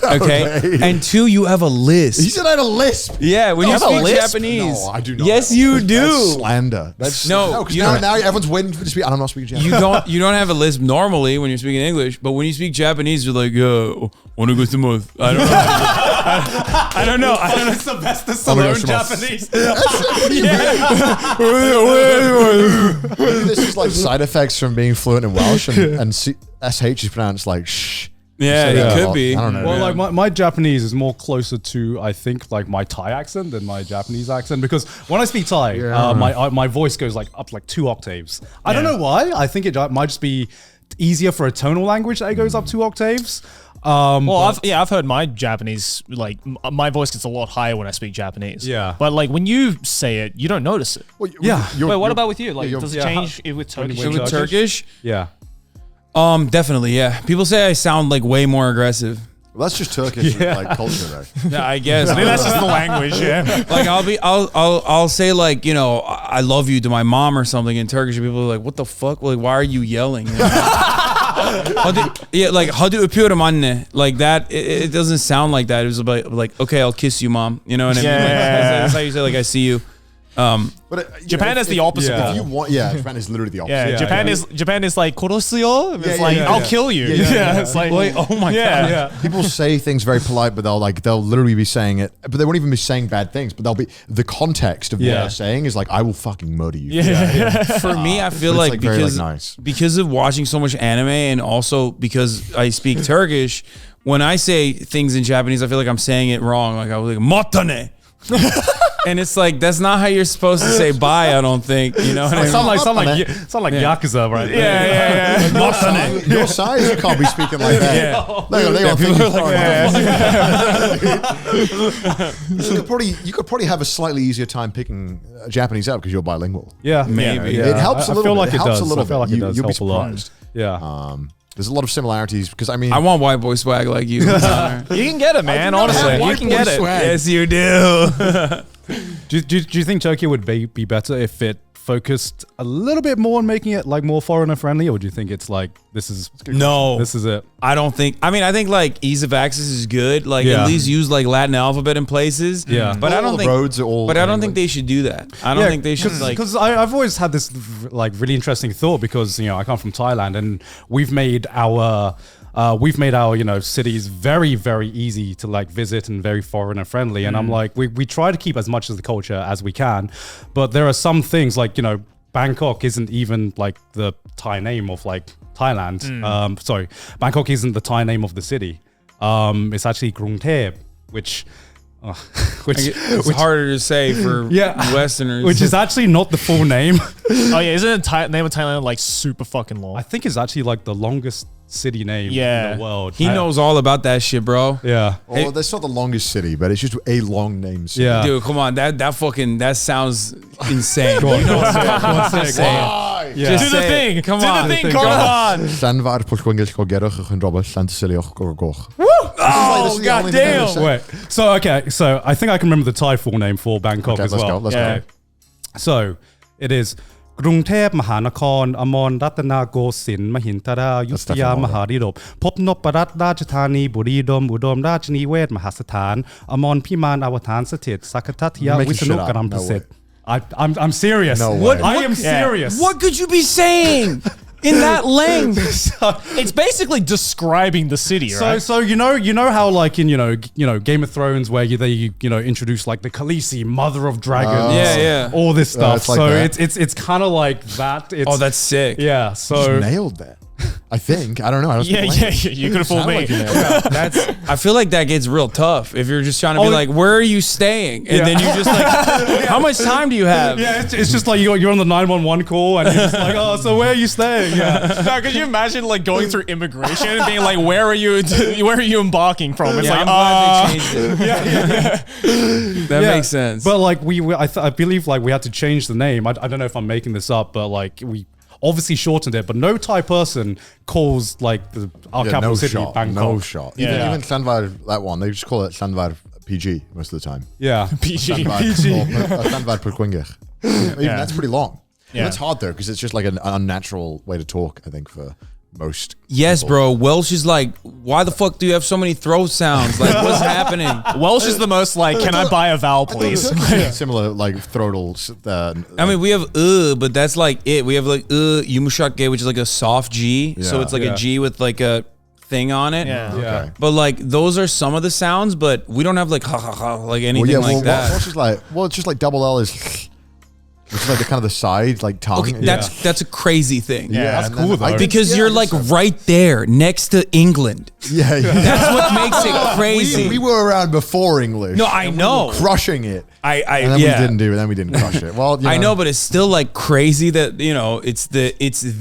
Speaker 1: okay? And two, you have a lisp.
Speaker 3: He said I had a lisp.
Speaker 1: Yeah, when you speak Japanese.
Speaker 3: No, I do not.
Speaker 1: Yes, you do.
Speaker 3: That's slander. That's because now everyone's waiting for me to speak. I'm not speaking Japanese.
Speaker 1: You don't have a lisp normally when you're speaking English, but when you speak Japanese, you're like, yo, wanna go to month. I don't know. I don't know.
Speaker 4: It's the best Salone Japanese.
Speaker 3: Maybe this is like side effects from being fluent in Welsh and SH is pronounced like shh.
Speaker 1: Yeah, it could be.
Speaker 3: I don't know.
Speaker 4: Well, like my Japanese is more closer to, I think, like my Thai accent than my Japanese accent because when I speak Thai, my voice goes like up like 2 octaves. I don't know why. I think it might just be easier for a tonal language that it goes up 2 octaves.
Speaker 2: I've heard my Japanese, like my voice gets a lot higher when I speak Japanese.
Speaker 4: Yeah.
Speaker 2: But like when you say it, you don't notice it.
Speaker 3: Well,
Speaker 2: Wait, what about with you? Like, does it change with Turkish?
Speaker 1: With Turkish?
Speaker 4: Yeah.
Speaker 1: Definitely, yeah. People say I sound like way more aggressive.
Speaker 3: Well, that's just Turkish like culture, though.
Speaker 1: Yeah, I guess.
Speaker 2: I think that's just the language, yeah.
Speaker 1: Like I'll say like, I love you to my mom or something in Turkish, and people are like, what the fuck? Like, why are you yelling? Like hadi öpüyorum anne. Like that, it doesn't sound like that. It was about like, okay, I'll kiss you, mom. You know what I mean? Like, that's how you say like I see you.
Speaker 3: But
Speaker 2: Japan is the opposite.
Speaker 3: If you want, Japan is literally the opposite.
Speaker 2: Yeah, Japan is like korosuyo. It's like I'll kill you. It's like
Speaker 1: oh my god.
Speaker 3: People say things very polite, but they'll literally be saying it, but they won't even be saying bad things. But they'll be the context of what they're saying is like, I will fucking murder you.
Speaker 1: For me, I feel like because of watching so much anime and also because I speak Turkish. when I say things in Japanese, I feel like I'm saying it wrong. Like I was like matane. And it's like that's not how you're supposed to say bye. I don't think. You know what I mean?
Speaker 4: Sound like Yakuza, right?
Speaker 1: Yeah.
Speaker 3: Your size, you can't be speaking like that. You could probably have a slightly easier time picking Japanese out because you're bilingual.
Speaker 4: Yeah,
Speaker 1: maybe.
Speaker 3: It helps a little bit. I feel like it does. I feel like it does. You'll be surprised.
Speaker 4: Yeah.
Speaker 3: There's a lot of similarities because I
Speaker 1: want white boy swag like you.
Speaker 2: You can get it, man. Honestly, you can get it.
Speaker 1: Yes, you do.
Speaker 4: Do you think Tokyo would be better if it focused a little bit more on making it like more foreigner friendly, or do you think it's like this is it?
Speaker 1: I don't think. I mean, I think like ease of access is good. Like at least use like Latin alphabet in places.
Speaker 4: Yeah,
Speaker 1: but I don't think
Speaker 3: roads are all.
Speaker 1: But I don't think they should do that. I don't think they should like
Speaker 4: because I've always had this like really interesting thought because I come from Thailand and we've made our cities very, very easy to like visit and very foreigner friendly. And I'm like, we try to keep as much of the culture as we can, but there are some things like, Bangkok isn't even like the Thai name of like Thailand. Sorry, Bangkok isn't the Thai name of the city. It's actually Krungthep, which
Speaker 1: it's harder to say for Westerners.
Speaker 4: Which is actually not the full name.
Speaker 2: Oh yeah, isn't the name of Thailand like super fucking long?
Speaker 4: I think it's actually like the longest city name in the world.
Speaker 1: He knows all about that shit, bro.
Speaker 4: Yeah.
Speaker 3: Well, that's not the longest city, but it's just a long name city.
Speaker 4: Yeah.
Speaker 1: Dude, come on. That sounds insane.
Speaker 4: Go on.
Speaker 1: You know what I'm saying?
Speaker 4: Yeah.
Speaker 2: Do the thing.
Speaker 1: Come
Speaker 2: Do
Speaker 1: on.
Speaker 2: the thing. Come on.
Speaker 1: Oh, goddamn.
Speaker 4: Wait. So I think I can remember the Thai full name for Bangkok as well.
Speaker 3: Let's go.
Speaker 4: So it is กรุงเทพมหานครอมรรัตนโกสินทร์มหินทรายุทธยามหาดิลปพบนพรัตน์ราชธานีบุรีอุดมราชนิเวศมหาสถานอมรพิมานอวฐานสถิตสักทัตยวิษณุกรัมประสิทธิ์ I'm serious.
Speaker 3: No
Speaker 4: what?
Speaker 3: way.
Speaker 4: I am serious.
Speaker 1: What could you be saying in that length?
Speaker 2: It's basically describing the city, right?
Speaker 4: So you know how like in Game of Thrones where they introduce like the Khaleesi, Mother of Dragons, all this stuff.
Speaker 3: It's like
Speaker 4: it's kind of like that.
Speaker 1: That's sick.
Speaker 4: Yeah. So
Speaker 3: you nailed that. I think. I don't know.
Speaker 2: You could have fooled me.
Speaker 1: I feel like that gets real tough if you're just trying to be like, where are you staying? And then you're just like, how much time do you have?
Speaker 4: Yeah, it's just like you're on the 911 call and you're just like, oh, so where are you staying? Yeah.
Speaker 2: Now, could you imagine like going through immigration and being like, where are you embarking from? It's like,
Speaker 1: I'm glad they changed it. That makes sense.
Speaker 4: But like I believe like we had to change the name. I don't know if I'm making this up, but like we obviously shortened it, but no Thai person calls like our capital city Bangkok.
Speaker 3: No shot. Even Sandvar, that one, they just call it Sandvar PG most of the time.
Speaker 4: Yeah.
Speaker 2: PG.
Speaker 3: Sandvar Perquingich. Even that's pretty long. Yeah. That's hard though, because it's just like an unnatural way to talk, I think, for most
Speaker 1: yes,
Speaker 3: people.
Speaker 1: bro. Welsh is like, why the fuck do you have so many throat sounds? Like, what's happening?
Speaker 2: Welsh is the most like, can I buy a vowel, please?
Speaker 3: Similar like throatals.
Speaker 1: I mean, we have but that's like it. We have like yumushake, which is like a soft G. So it's like a G with like a thing on it.
Speaker 2: Yeah.
Speaker 3: Okay.
Speaker 1: But like those are some of the sounds, but we don't have like ha ha ha like anything like that.
Speaker 3: Welsh is like, it's just like double L is. It's like the kind of the side, like tongue.
Speaker 1: Okay, that's a crazy thing.
Speaker 4: Yeah, that's cool though.
Speaker 1: Because you're like right there next to England.
Speaker 3: Yeah.
Speaker 1: That's what makes it crazy.
Speaker 3: We were around before English.
Speaker 1: No, I know.
Speaker 3: We were crushing it.
Speaker 1: And
Speaker 3: then we didn't crush it. Well,
Speaker 1: I know, but it's still like crazy that it's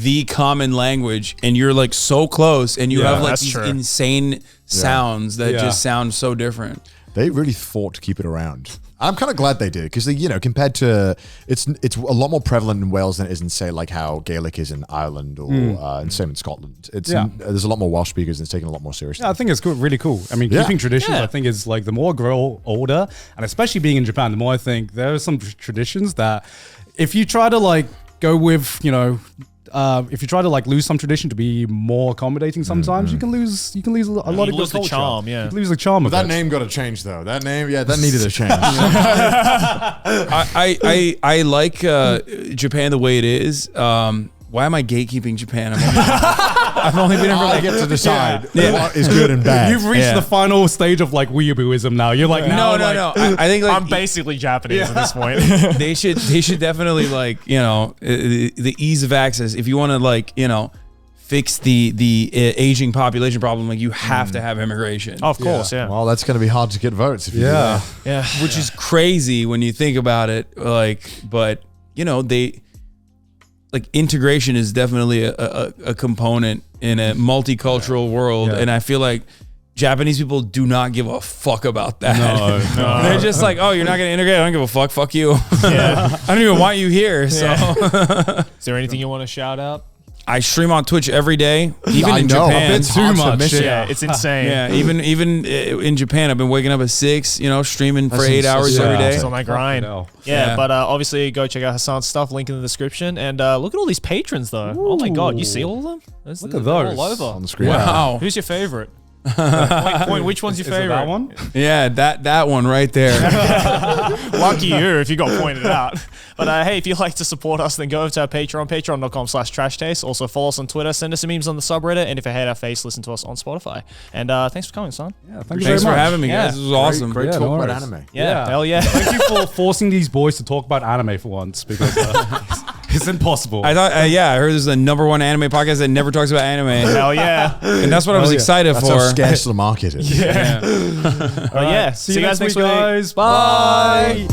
Speaker 1: the common language, and you're like so close, and you have like these insane sounds that just sound so different.
Speaker 3: They really fought to keep it around. I'm kind of glad they did because compared to it's a lot more prevalent in Wales than it is in say like how Gaelic is in Ireland or and same in Scotland. There's a lot more Welsh speakers and it's taken a lot more seriously.
Speaker 4: Yeah, I think it's cool, really cool. I mean, keeping traditions, I think is like the more I grow older, and especially being in Japan, the more I think there are some traditions that if you try to like go with if you try to like lose some tradition to be more accommodating, sometimes you can lose a lot of good culture.
Speaker 2: Charm,
Speaker 4: you lose the charm of
Speaker 3: that
Speaker 4: it.
Speaker 3: name got to change though. That name, that needed a change.
Speaker 1: I like Japan the way it is. Why am I gatekeeping Japan? I've only been in for
Speaker 3: I get to decide what is good and bad.
Speaker 4: You've reached the final stage of like weeabooism now. You're like,
Speaker 1: no. I think like
Speaker 2: I'm basically Japanese at this point.
Speaker 1: They should definitely like the ease of access. If you want to like fix the aging population problem, like you have to have immigration.
Speaker 2: Oh, of course, yeah.
Speaker 3: Well, that's going to be hard to get votes if you do that.
Speaker 2: Yeah.
Speaker 1: Which is crazy when you think about it. Like, but you know, integration is definitely a component in a multicultural world, and I feel like Japanese people do not give a fuck about that. No. They're just like, oh, you're not gonna integrate? I don't give a fuck. Fuck you. I don't even want you here. So,
Speaker 2: is there anything you want to shout out?
Speaker 1: I stream on Twitch every day, even in Japan.
Speaker 3: A bit too much.
Speaker 2: Yeah, it's insane.
Speaker 1: Yeah, even in Japan, I've been waking up at 6, streaming for 8 hours every day.
Speaker 2: It's on that grind. Yeah, but obviously go check out Hasan's stuff, link in the description. And look at all these patrons though. Ooh. Oh my god, you see all of them?
Speaker 4: Look at those
Speaker 2: all over
Speaker 3: on the screen.
Speaker 1: Wow.
Speaker 2: Who's your favorite? Point, which one's your favorite?
Speaker 4: That one?
Speaker 1: Yeah, that one right there.
Speaker 2: Lucky you if you got pointed out. But hey, if you'd like to support us, then go over to our Patreon, patreon.com/trashtaste. Also follow us on Twitter, send us some memes on the subreddit, and if you hate our face, listen to us on Spotify. And thanks for coming, son.
Speaker 4: Yeah,
Speaker 1: thanks for having me, guys. This was awesome.
Speaker 3: Great talk about anime.
Speaker 2: Yeah, hell yeah.
Speaker 4: Thank you for forcing these boys to talk about anime for once, because it's impossible.
Speaker 1: I thought, I heard this is the #1 anime podcast that never talks about anime.
Speaker 2: Hell yeah.
Speaker 1: And that's what I was excited
Speaker 3: That's
Speaker 1: for.
Speaker 3: how scarce the market is.
Speaker 2: Yeah. See you guys next week, guys.
Speaker 1: Bye.